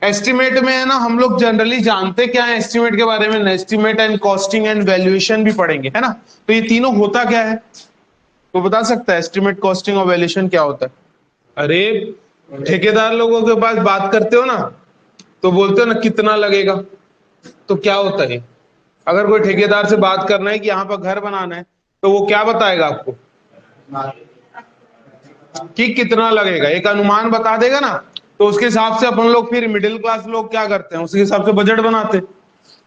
Estimate में है ना, हम लोग जनरली जानते क्या है एस्टिमेट के बारे में, estimate and costing and valuation भी पढ़ेंगे, है ना। तो ये तीनों होता क्या है, तो बता सकता है एस्टिमेट, कॉस्टिंग और वैल्यूएशन क्या होता है? अरे ठेकेदार लोगों के पास बात करते हो ना, तो बोलते हो ना कितना लगेगा, तो क्या होता है, अगर कोई ठेकेदार से बात करना है कि यहाँ पर घर बनाना है, तो वो क्या बताएगा आपको कि कितना लगेगा, एक अनुमान बता देगा ना। तो उसके हिसाब से अपन लोग, फिर मिडिल क्लास लोग क्या करते हैं, उसके हिसाब से बजट बनाते हैं।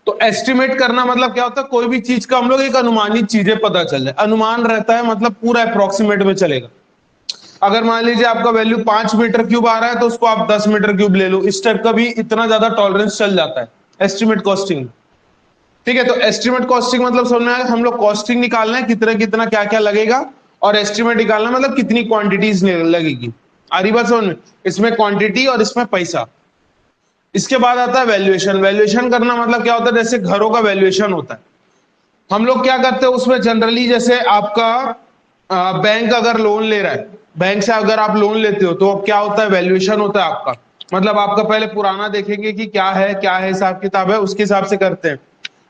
तो एस्टिमेट करना मतलब क्या होता है, कोई भी चीज का हम लोग एक अनुमानित चीजें पता चल जाए, अनुमान रहता है मतलब पूरा अप्रोक्सीमेट में चलेगा। अगर मान लीजिए आपका वैल्यू 5 मीटर क्यूब आ रहा है, तो उसको आप 10 मीटर क्यूब ले लो, इस टाइप का भी इतना ज्यादा टॉलरेंस चल जाता है एस्टिमेट कॉस्टिंग। ठीक है, तो एस्टिमेट कॉस्टिंग मतलब समझ में आया, हम लोग कॉस्टिंग निकालना है कितना कितना क्या क्या लगेगा, और एस्टिमेट निकालना मतलब कितनी क्वांटिटीज लगेगी। आ रही बात समझ में, इसमें क्वांटिटी और इसमें पैसा। इसके बाद आता है वैल्यूएशन। वैल्यूएशन करना मतलब क्या होता है, जैसे घरों का वैल्यूएशन होता है, हम लोग क्या करते हैं उसमें जनरली, जैसे आपका बैंक अगर लोन ले रहा है, बैंक से अगर आप लोन लेते हो, तो क्या होता है, वैल्यूएशन होता है आपका। मतलब आपका पहले पुराना देखेंगे कि क्या है हिसाब किताब है, उसके हिसाब से करते हैं।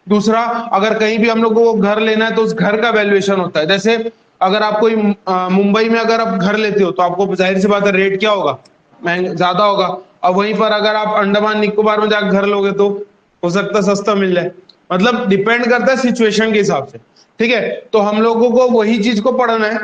दूसरा, अगर कहीं भी हम लोगों को घर लेना है, तो उस घर का वैल्यूएशन होता है। जैसे अगर आप कोई मुंबई में अगर आप घर लेते हो, तो आपको जाहिर सी बात है रेट क्या होगा, महंगा ज्यादा होगा। और वहीं पर अगर आप अंडमान निकोबार में जाकर घर लोगे, तो हो सकता है सस्ता मिल जाए। मतलब डिपेंड करता है सिचुएशन के हिसाब से। ठीक है, तो हम लोगों को वही चीज को पढ़ना है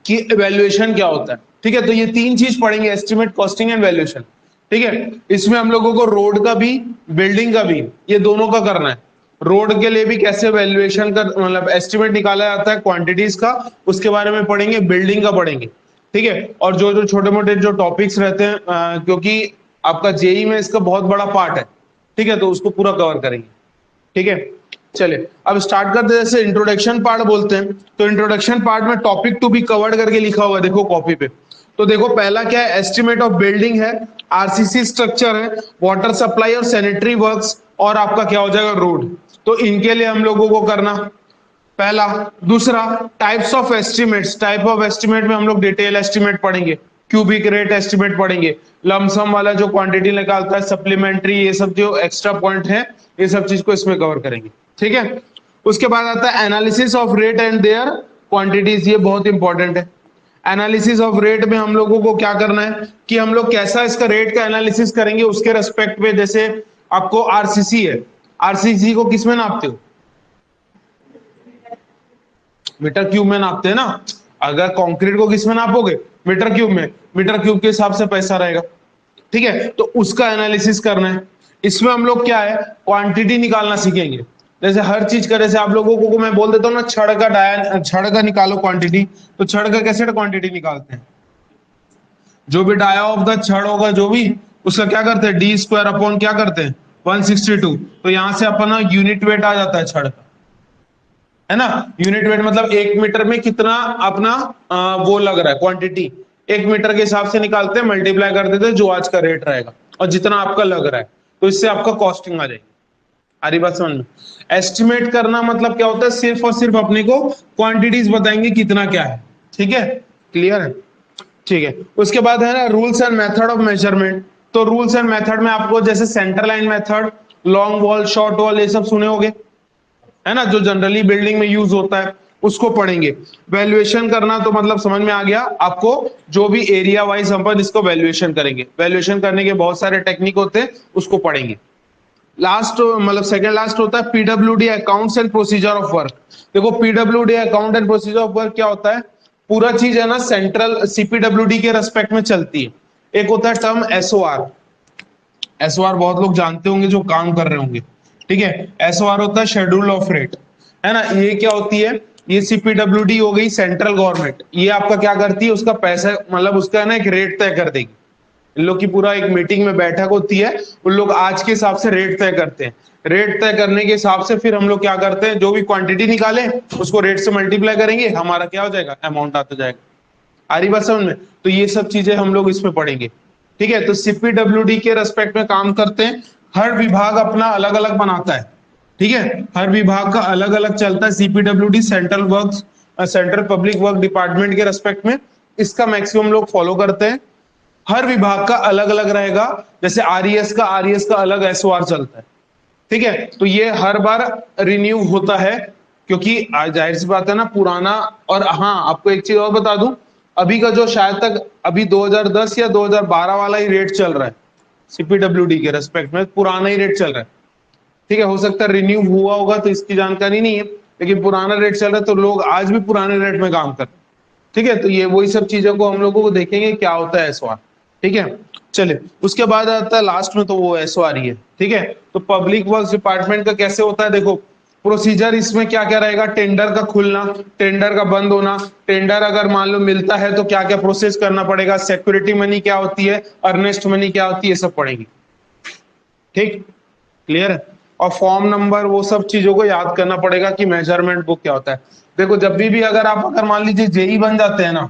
कि वैल्यूएशन क्या होता है। ठीक है, तो ये तीन चीज पढ़ेंगे, एस्टिमेट, कॉस्टिंग एंड वैल्यूएशन। ठीक है, इसमें हम लोगों को रोड का भी, बिल्डिंग का भी, ये दोनों का करना है। रोड के लिए भी कैसे वैल्यूएशन का मतलब एस्टिमेट निकाला जाता है क्वांटिटीज का, उसके बारे में पढ़ेंगे, बिल्डिंग का पढ़ेंगे। ठीक है, और जो जो छोटे मोटे जो टॉपिक्स रहते हैं, क्योंकि आपका जेई में इसका बहुत बड़ा पार्ट है। ठीक है, तो उसको पूरा कवर करेंगे। ठीक है, चलिए अब स्टार्ट करते हैं। जैसे इंट्रोडक्शन पार्ट बोलते हैं, तो इंट्रोडक्शन पार्ट में टॉपिक टू बी कवर्ड करके लिखा हुआ है, देखो कॉपी पे। तो देखो पहला क्या है, एस्टिमेट ऑफ बिल्डिंग है, आरसीसी स्ट्रक्चर है, वाटर सप्लाई और सैनिटरी वर्क्स, और आपका क्या हो जाएगा, रोड। तो इनके लिए हम लोगों को करना पहला। दूसरा, types of estimates, type of estimate में हम लोग डिटेल एस्टिमेट पढ़ेंगे, क्यूबिक रेट एस्टिमेट पढ़ेंगे, लमसम वाला जो क्वांटिटी निकालता है, सप्लीमेंट्री, ये सब जो एक्स्ट्रा पॉइंट है, ये सब चीज को इसमें कवर करेंगे। ठीक है, उसके बाद आता है analysis of rate and their quantities, ये बहुत इंपॉर्टेंट है। एनालिसिस ऑफ रेट में हम लोगों को क्या करना है कि हम लोग कैसा इसका रेट का एनालिसिस करेंगे उसके रेस्पेक्ट में। जैसे आपको आरसीसी है, आरसीसी को किस में नापते हो, मीटर क्यूब में नापते हैं ना। अगर कंक्रीट को किस में नापोगे, मीटर क्यूब में, मीटर क्यूब के हिसाब से पैसा रहेगा। ठीक है, तो उसका एनालिसिस करना है। इसमें हम लोग क्या है, क्वांटिटी निकालना सीखेंगे। जैसे हर चीज का, जैसे आप लोगों को मैं बोल देता हूँ ना, छड़ का निकालो क्वांटिटी, तो छड़ का कैसे क्वांटिटी निकालते हैं, जो भी डाया ऑफ द छड़ होगा जो भी, उसका क्या करते हैं, डी स्क्वायर अपॉन क्या करते हैं 162। तो यहां से अपना यूनिट वेट आ जाता है छड़ का, है ना। यूनिट वेट मतलब 1 मीटर में कितना अपना वो लग रहा है क्वांटिटी, 1 मीटर के हिसाब से निकालते हैं, मल्टीप्लाई कर देते हैं जो आज का रेट रहेगा और जितना आपका लग रहा है, तो इससे आपका कॉस्टिंग आ जाएगी। आरी बात समझ में। एस्टिमेट करना मतलब क्या होता है, सिर्फ और सिर्फ अपने को क्वांटिटीज बताएंगे कितना क्या है। ठीक है, क्लियर है। ठीक है, उसके बाद है ना rules and method of measurement. तो रूल्स एंड मेथड में आपको जैसे centre line method, long wall, short wall, ये सब सुने होंगे, है ना, जो जनरली बिल्डिंग में यूज होता है, उसको पढ़ेंगे। वैल्यूएशन करना तो मतलब समझ में आ गया आपको, जो भी एरिया वाइज अपन इसको वैल्यूएशन करेंगे। वैल्यूएशन करने के बहुत सारे टेक्निक होते हैं, उसको पढ़ेंगे। लास्ट मतलब सेकंड लास्ट होता है PWD, accounts and procedure of work. देखो PWD account and procedure of work क्या होता है, पूरा चीज है ना सेंट्रल सीपीडब्ल्यूडी के रेस्पेक्ट में चलती है। एक होता है टर्म एसओआर, एसओआर बहुत लोग जानते होंगे जो काम कर रहे होंगे। ठीक है, एसओआर होता है शेड्यूल ऑफ रेट, है ना। ये क्या होती है, ये सीपीडब्ल्यूडी हो गई सेंट्रल गवर्नमेंट, ये आपका क्या करती है, उसका पैसा मतलब उसका ना एक रेट तय कर देगी। इन लोग की पूरा एक मीटिंग में बैठक होती है, उन लोग आज के हिसाब से रेट तय करते हैं। रेट तय करने के हिसाब से फिर हम लोग क्या करते हैं, जो भी क्वांटिटी निकाले उसको रेट से मल्टीप्लाई करेंगे, हमारा क्या हो जाएगा, अमाउंट आता जाएगा। आ रही बात समझ में। तो ये सब चीजें हम लोग इसमें पढ़ेंगे। ठीक है, तो सीपीडब्ल्यूडी के रेस्पेक्ट में काम करते हैं। हर विभाग अपना अलग अलग बनाता है। ठीक है, हर विभाग का अलग अलग चलता है। CPWD central work, central public work department के रेस्पेक्ट में इसका मैक्सिमम लोग फॉलो करते हैं। हर विभाग का अलग अलग रहेगा। जैसे आरईएस का अलग एसओआर चलता है, ठीक है। तो ये हर बार रिन्यू होता है, क्योंकि जाहिर सी बात है ना, पुराना। और हाँ, आपको एक चीज और बता दूं, अभी का जो शायद तक अभी 2010 या 2012 वाला ही रेट चल रहा है सीपीडब्ल्यूडी के रेस्पेक्ट में, पुराना ही रेट चल रहा है, ठीक है। हो सकता है रिन्यू हुआ होगा तो इसकी जानकारी नहीं है, लेकिन पुराना रेट चल रहा है तो लोग आज भी पुराने रेट में काम कर रहे हैं, ठीक है। तो ये वही सब चीजों को हम लोगों को देखेंगे क्या होता है एसओआर, ठीक है। चलिए, उसके बाद आता है लास्ट में, तो वो एसओआर ही है, ठीक है। तो पब्लिक वर्क्स डिपार्टमेंट का कैसे होता है, देखो प्रोसीजर इसमें क्या क्या रहेगा, टेंडर का खुलना, टेंडर का बंद होना, टेंडर अगर मान लो मिलता है तो क्या क्या प्रोसेस करना पड़ेगा, सिक्योरिटी मनी क्या होती है, अर्नेस्ट मनी क्या होती है, ये सब पढ़ेंगे, ठीक, क्लियर है। और फॉर्म नंबर वो सब चीजों को याद करना पड़ेगा कि मेजरमेंट बुक क्या होता है। देखो जब भी अगर आप अगर मान लीजिए जेई बन जाते हैं ना,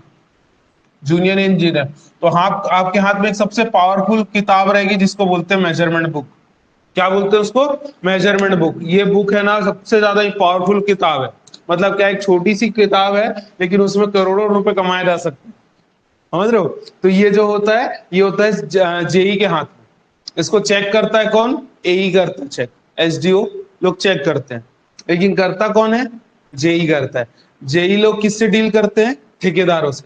जूनियर इंजीनियर, तो हाथ आपके हाथ में एक सबसे पावरफुल किताब रहेगी जिसको बोलते हैं मेजरमेंट बुक। क्या बोलते हैं उसको, मेजरमेंट बुक। ये बुक है ना सबसे ज्यादा पावरफुल किताब है, मतलब क्या, एक छोटी सी किताब है लेकिन उसमें करोड़ों रुपए कमाए जा सकते हैं, समझ रहे हो। तो ये जो होता है, ये होता है जेई के हाथ में। इसको चेक करता है कौन, एई करता है चेक, एसडीओ लोग चेक करते हैं, लेकिन करता कौन है, जेई करता है। जेई लोग किससे डील करते हैं, ठेकेदारों से,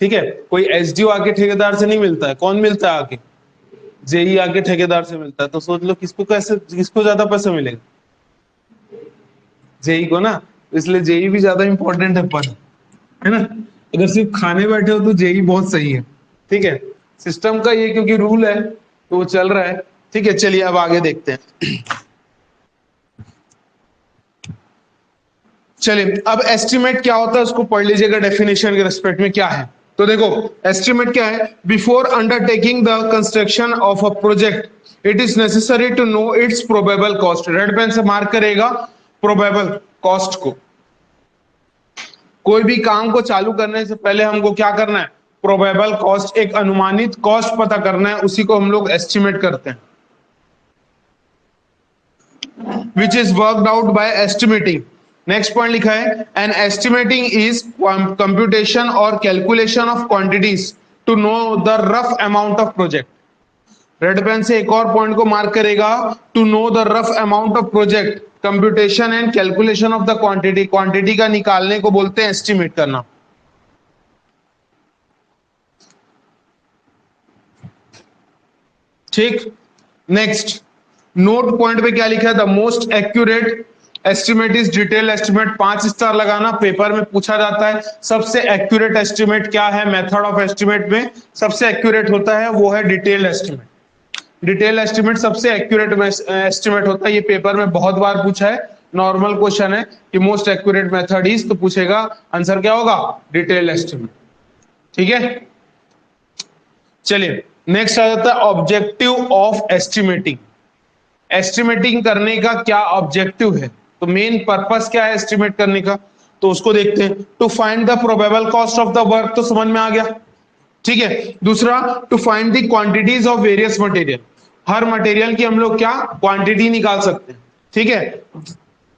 ठीक है। कोई एसडीओ आके ठेकेदार से नहीं मिलता है, कौन मिलता है आके, जेई आके ठेकेदार से मिलता है। तो सोच लो किसको कैसे, किसको ज्यादा पैसा मिलेगा, जेई को ना। इसलिए जेई भी ज्यादा इंपॉर्टेंट है पद, है ना। अगर सिर्फ खाने बैठे हो तो जेई बहुत सही है, ठीक है। सिस्टम का ये क्योंकि रूल है तो वो चल रहा है, ठीक है। चलिए अब आगे देखते हैं। चलिए अब एस्टिमेट क्या होता है उसको पढ़ लीजिएगा, डेफिनेशन के रेस्पेक्ट में क्या है। तो देखो एस्टिमेट क्या है, before undertaking the construction of a project it is necessary to know its probable cost. Red pen से मार्क करेगा प्रोबेबल कॉस्ट को। कोई भी काम को चालू करने से पहले हमको क्या करना है, प्रोबेबल कॉस्ट, एक अनुमानित कॉस्ट पता करना है, उसी को हम लोग एस्टिमेट करते हैं, which is worked out by estimating। Next point लिखा है, एन एस्टिमेटिंग इज कंप्यूटेशन और calculation of quantities to know the rough amount of project. Red pen से एक और पॉइंट को मार्क करेगा, to know the rough amount of project, computation and calculation of the quantity. Quantity का निकालने को बोलते हैं एस्टिमेट करना। ठीक, नेक्स्ट नोट पॉइंट पे क्या लिखा है, the most accurate estimate is detail estimate. 5 star लगाना, पेपर में पूछा जाता है सबसे एक्यूरेट एस्टिमेट क्या है, मेथड ऑफ एस्टिमेट में सबसे एक्यूरेट होता है वो है डिटेल एस्टिमेट। डिटेल एस्टिमेट सबसे एक्यूरेट एस्टिमेट होता है, ये पेपर में बहुत बार पूछा है, नॉर्मल क्वेश्चन है कि मोस्ट एक्यूरेट मेथड इज, तो पूछेगा आंसर क्या होगा, डिटेल एस्टिमेट, ठीक है। चलिए नेक्स्ट आ जाता है ऑब्जेक्टिव ऑफ एस्टिमेटिंग। एस्टिमेटिंग करने का क्या ऑब्जेक्टिव है, तो मेन पर्पस क्या है एस्टिमेट करने का, तो उसको देखते हैं। To find the probable cost of the work, तो समझ में आ गया, ठीक है। दूसरा, to find the quantities of various material, हर मटेरियल की हम लोग क्या क्वांटिटी निकाल सकते हैं, ठीक है।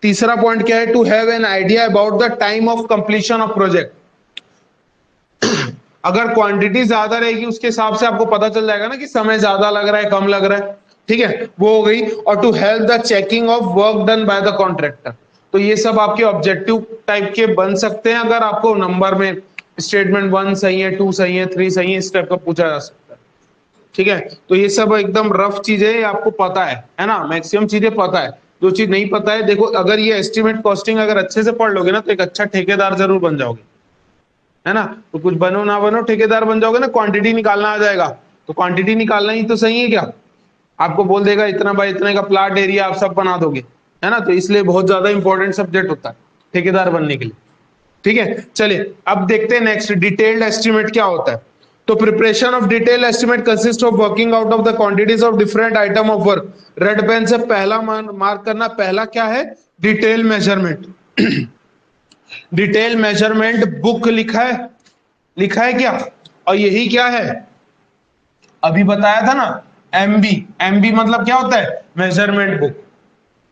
तीसरा पॉइंट क्या है, to have an idea about the time of completion of project. अगर क्वांटिटी ज्यादा रहेगी उसके हिसाब से आपको पता चल जाएगा ना कि समय ज्यादा लग रहा है कम लग रहा है, ठीक है, वो हो गई। और to help the checking of work done by the contractor. तो ये सब आपके ऑब्जेक्टिव टाइप के बन सकते हैं, अगर आपको नंबर में स्टेटमेंट 1 सही है, 2 सही है, 3 सही है, इस टाइप का पूछा जा सकता है, ठीक है। तो ये सब एकदम रफ चीजें आपको पता है ना, मैक्सिमम चीजें पता है। जो चीज नहीं पता है, देखो अगर ये एस्टिमेट कॉस्टिंग अगर अच्छे से पढ़ लोगे ना तो एक अच्छा ठेकेदार जरूर बन जाओगे, है ना। तो कुछ बनो ना बनो ठेकेदार बन जाओगे ना, क्वांटिटी निकालना आ जाएगा। तो क्वांटिटी निकालना ही तो सही है, क्या आपको बोल देगा इतना बाय इतने का प्लाट एरिया आप सब बना दोगे, है ना। तो इसलिए बहुत ज्यादा इंपॉर्टेंट सब्जेक्ट होता है ठेकेदार बनने के लिए, ठीक है। चलिए अब देखते हैं नेक्स्ट डिटेल्ड एस्टिमेट क्या होता है। तो preparation of detail estimate consist of working out of the quantities of different item of work. Red pen से पहला मार्क करना, पहला क्या है, detail measurement. Detail measurement book लिखा है क्या, और यही क्या है, अभी बताया था ना, एमबी। एमबी मतलब क्या होता है, मेजरमेंट बुक।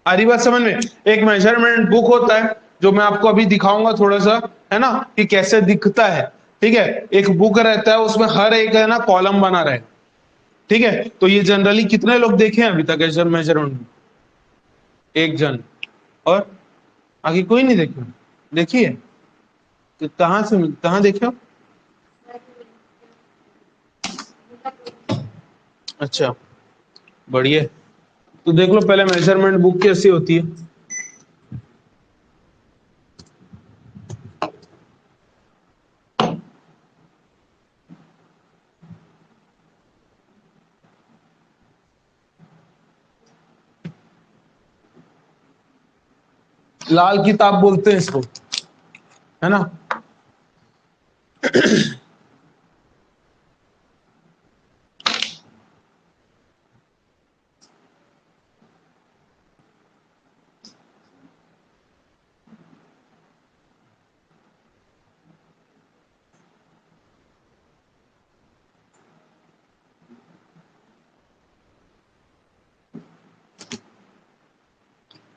आ रही बात समझ में, एक मेजरमेंट बुक होता है जो मैं आपको अभी दिखाऊंगा थोड़ा सा, है ना, कि कैसे दिखता है, ठीक है, एक बुक रहता है उसमें हर एक है ना कॉलम बना रहेगा, ठीक है। तो ये जनरली कितने लोग देखे हैं अभी तक ऐसे मेजरमेंट? एक जन, और आगे कोई नहीं देखे? देखिए, तो कहाँ देखे हो? अच्छा, बढ़िया। तो देख लो पहले मेजरमेंट बुक कैसी होती है। लाल किताब बोलते हैं इसको, है ना।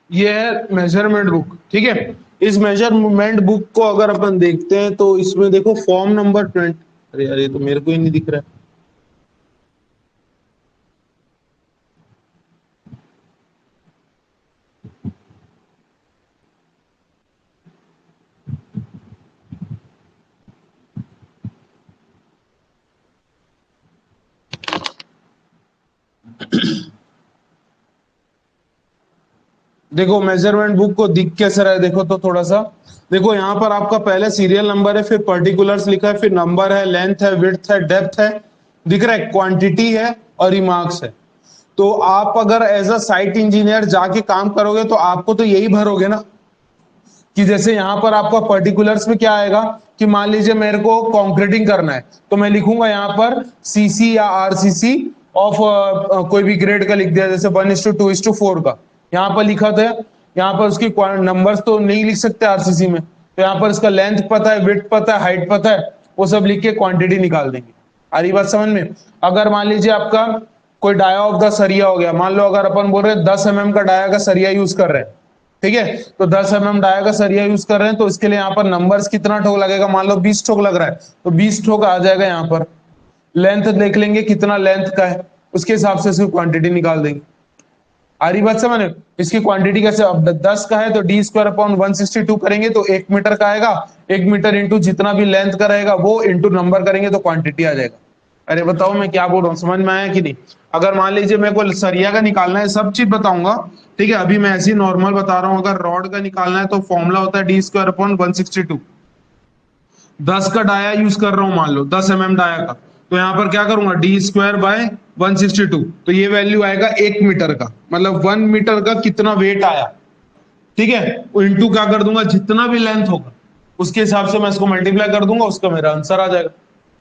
ये है मेजरमेंट बुक, ठीक है। इस मेजरमेंट बुक को अगर अपन देखते हैं तो इसमें देखो फॉर्म नंबर 20। अरे अरे, तो मेरे को ही नहीं दिख रहा है। देखो मेजरमेंट बुक को दिख कैसे रहा है, देखो तो थोड़ा सा। देखो यहाँ पर आपका पहले सीरियल नंबर है, फिर पर्टिकुलर्स लिखा है, फिर नंबर है, लेंथ है, विड्थ है, डेप्थ है, दिख रहा है, क्वांटिटी है और रिमार्क्स है। तो आप अगर एज अ साइट इंजीनियर जाके काम करोगे तो आपको तो यही भरोगे ना, कि जैसे यहाँ पर आपका पर्टिकुलर्स में क्या आएगा कि मान लीजिए मेरे को कॉन्क्रीटिंग करना है, तो मैं लिखूंगा यहाँ पर सीसी या आरसीसी ऑफ कोई भी ग्रेड का लिख दिया, जैसे 1:2:4 का यहाँ पर लिखा था। यहाँ पर उसकी नंबर्स तो नहीं लिख सकते आरसीसी में, तो यहाँ पर इसका लेंथ पता है, विड्थ पता है, हाइट पता है, वो सब लिख के क्वांटिटी निकाल देंगे। आ रही बात समझ में? अगर मान लीजिए आपका कोई डाया ऑफ द सरिया हो गया, मान लो अगर अपन बोल रहे हैं 10 mm का डाया का सरिया यूज कर रहे हैं, ठीक है, तो 10 mm डाया का सरिया यूज कर रहे हैं, तो इसके लिए यहाँ पर नंबर्स कितना ठोक लगेगा, मान लो 20 ठोक लग रहा है, तो 20 ठोक आ जाएगा। यहाँ पर लेंथ देख लेंगे कितना लेंथ का है, उसके हिसाब से इसकी क्वांटिटी निकाल देंगे। आ रही बात समझ? इसकी क्वांटिटी कैसे, अब 10 का है तो d² / 162 करेंगे तो 1 मीटर का आएगा, 1 मीटर इंटू जितना भी लेंथ का रहेगा वो इंटू नंबर करेंगे तो क्वांटिटी आ जाएगा। अरे बताओ मैं क्या बोल रहा हूँ, समझ में आया कि नहीं? अगर मान लीजिए मेरे को सरिया का निकालना है, सब चीज बताऊंगा, ठीक है, अभी मैं ऐसे ही नॉर्मल बता रहा हूँ। अगर रॉड का निकालना है तो फॉर्मूला होता है d² / 162। 10 का डाया यूज कर रहा हूं, मान लो 10 mm डाया का, तो यहाँ पर क्या करूंगा, d² / 162, तो ये वैल्यू आएगा 1 मीटर का, मतलब 1 मीटर का कितना वेट आया, ठीक है। इंटू क्या कर दूंगा, जितना भी लेंथ होगा उसके हिसाब से मैं इसको मल्टीप्लाई कर दूंगा, उसका मेरा आंसर आ जाएगा।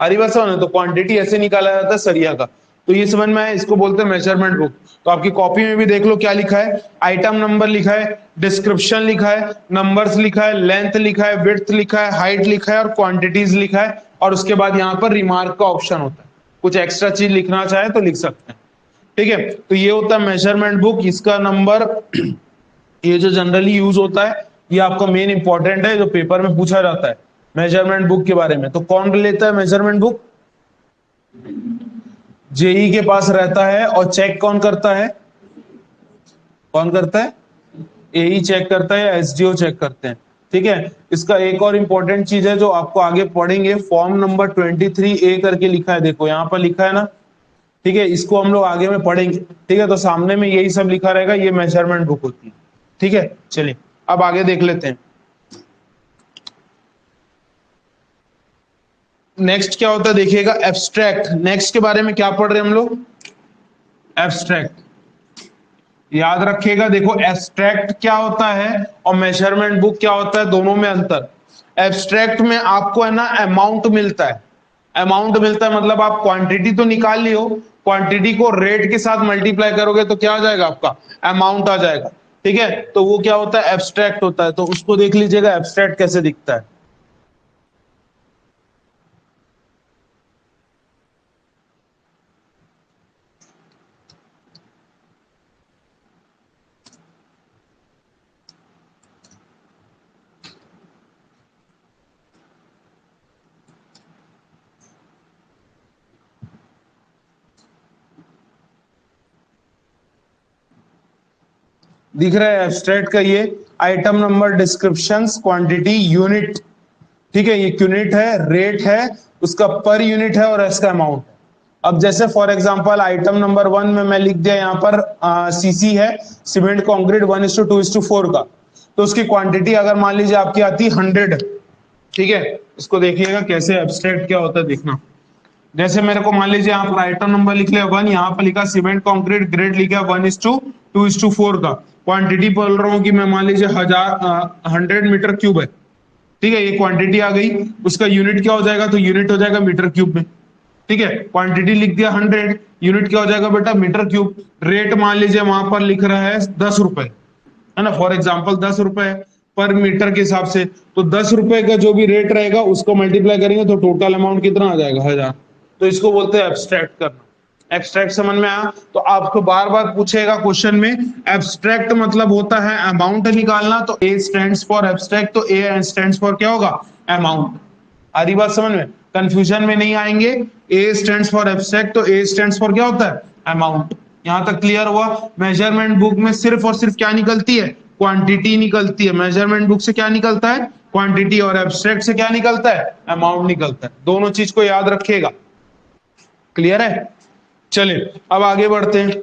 अरे बस समझ, तो क्वांटिटी ऐसे निकाला जाता है सरिया का। तो ये समझ में आया, इसको बोलते हैं मेजरमेंट बुक। तो आपकी कॉपी में भी देख लो क्या लिखा है, आइटम नंबर लिखा है, डिस्क्रिप्शन लिखा है, नंबर्स लिखा है, लेंथ लिखा है, विड्थ लिखा है, हाइट लिखा है और क्वांटिटीज लिखा है, और उसके बाद यहाँ पर रिमार्क का ऑप्शन होता है, कुछ एक्स्ट्रा चीज लिखना चाहे तो लिख सकते हैं, ठीक है। तो ये होता है मेजरमेंट बुक, इसका नंबर ये जो जनरली यूज होता है, ये आपका मेन इंपॉर्टेंट है, जो पेपर में पूछा जाता है मेजरमेंट बुक के बारे में। तो कौन लेता है मेजरमेंट बुक? जेई के पास रहता है, और चेक कौन करता है? कौन करता है? एई चेक करता है या एसडीओ चेक करते हैं, ठीक है। इसका एक और इंपॉर्टेंट चीज है जो आपको आगे पढ़ेंगे, फॉर्म नंबर 23A करके लिखा है, देखो यहाँ पर लिखा है ना, ठीक है, इसको हम लोग आगे में पढ़ेंगे, ठीक है। तो सामने में यही सब लिखा रहेगा, ये मेजरमेंट बुक होती है, ठीक है। चलिए अब आगे देख लेते हैं। नेक्स्ट क्या होता है देखिएगा, एब्स्ट्रैक्ट। नेक्स्ट के बारे में क्या पढ़ रहे हैं हम लोग? एब्स्ट्रैक्ट। याद रखिएगा, देखो एब्स्ट्रैक्ट क्या होता है और मेजरमेंट बुक क्या होता है, दोनों में अंतर। एब्स्ट्रैक्ट में आपको है ना अमाउंट मिलता है, अमाउंट मिलता है मतलब आप क्वांटिटी तो निकाल लियो, क्वांटिटी को रेट के साथ मल्टीप्लाई करोगे तो क्या आ जाएगा, आपका अमाउंट आ जाएगा, ठीक है। तो वो क्या होता है, एब्स्ट्रैक्ट होता है। तो उसको देख लीजिएगा एब्स्ट्रैक्ट कैसे दिखता है। दिख रहा है एब्स्ट्रैक्ट का ये item number, descriptions, quantity, unit, ठीक है, ये यूनिट है, रेट है, उसका पर यूनिट है और इसका अमाउंट। अब जैसे फॉर एग्जांपल आइटम नंबर 1 में मैं लिख दिया यहाँ पर सीसी है, सीमेंट कंक्रीट 1:2:4 का, तो उसकी क्वांटिटी अगर मान लीजिए आपकी आती 100, ठीक है, इसको देखिएगा कैसे एब्स्ट्रैक्ट क्या होता है देखना। जैसे मेरे को मान लीजिए यहाँ पर आइटम नंबर लिख लिया 1, यहाँ पर लिखा सीमेंट कंक्रीट, ग्रेड लिखा 1:2:4 का, क्वांटिटी बोल रहा हूँ कि मैं मान लीजिए 100 मीटर क्यूब है, ठीक है, ये क्वांटिटी आ गई, उसका यूनिट क्या हो जाएगा, तो यूनिट हो जाएगा मीटर क्यूब में, ठीक है, क्वांटिटी लिख दिया 100, यूनिट क्या हो जाएगा बेटा, मीटर क्यूब, रेट मान लीजिए वहां पर लिख रहा है 10 रुपए, है ना, फॉर एग्जाम्पल 10 रुपए पर मीटर के हिसाब से, तो 10 रुपए का जो भी रेट रहेगा उसको मल्टीप्लाई करेंगे तो टोटल अमाउंट कितना आ जाएगा, 1000। तो इसको बोलते हैं एब्स्ट्रैक्ट करना। एब्स्ट्रैक्ट समझ में आया? तो आपको बार बार पूछेगा क्वेश्चन में, एब्स्ट्रैक्ट मतलब होता है अमाउंट निकालना, तो ए स्टैंड्स फॉर एब्स्ट्रैक्ट, तो ए स्टैंड्स फॉर क्या होगा, अमाउंट। आ रही बात समझ में? कंफ्यूजन में नहीं आएंगे। ए स्टैंड्स फॉर एब्स्ट्रैक्ट, तो ए स्टैंड्स फॉर क्या होता है, अमाउंट। यहां तक क्लियर हुआ? मेजरमेंट बुक में सिर्फ और सिर्फ क्या निकलती है, क्वांटिटी निकलती है। मेजरमेंट बुक से क्या निकलता है, क्वांटिटी, और एब्स्ट्रैक्ट से क्या निकलता है, अमाउंट निकलता है। दोनों चीज को याद रखिएगा। क्लियर है? चलिए अब आगे बढ़ते हैं।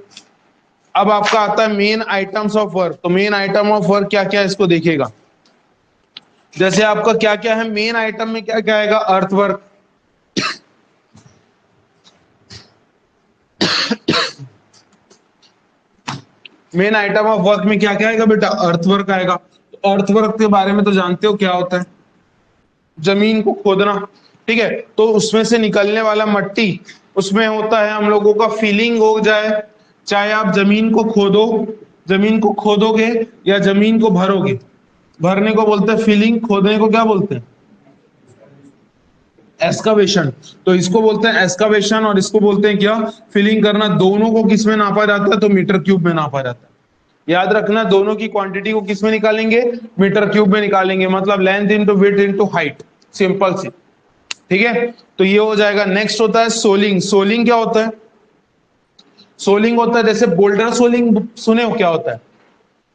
अब आपका आता है मेन आइटम्स ऑफ वर्क। तो मेन आइटम ऑफ वर्क क्या क्या है इसको देखिएगा। जैसे आपका क्या क्या है मेन आइटम में, क्या क्या आएगा, अर्थ work, main item of work में क्या क्या आएगा बेटा, अर्थवर्क आएगा। तो अर्थवर्क के बारे में तो जानते हो क्या होता है, जमीन को खोदना, ठीक है, तो उसमें से निकलने वाला मट्टी, उसमें होता है हम लोगों का फिलिंग हो जाए, चाहे आप जमीन को खोदो, जमीन को खोदोगे या जमीन को भरोगे, भरने को बोलते हैं फिलिंग, खोदने को क्या बोलते हैं, एस्कावेशन। तो इसको बोलते हैं एस्कावेशन और इसको बोलते हैं क्या, फिलिंग करना। दोनों को किस में नापा जाता है, तो मीटर क्यूब में नापा जाता है। याद रखना, दोनों की क्वांटिटी को किस में निकालेंगे, मीटर क्यूब में निकालेंगे, मतलब length into width into height, simple सी, ठीक है। तो ये हो जाएगा। नेक्स्ट होता है सोलिंग। सोलिंग क्या होता है, सोलिंग होता है जैसे बोल्डर सोलिंग सुने हो क्या होता है,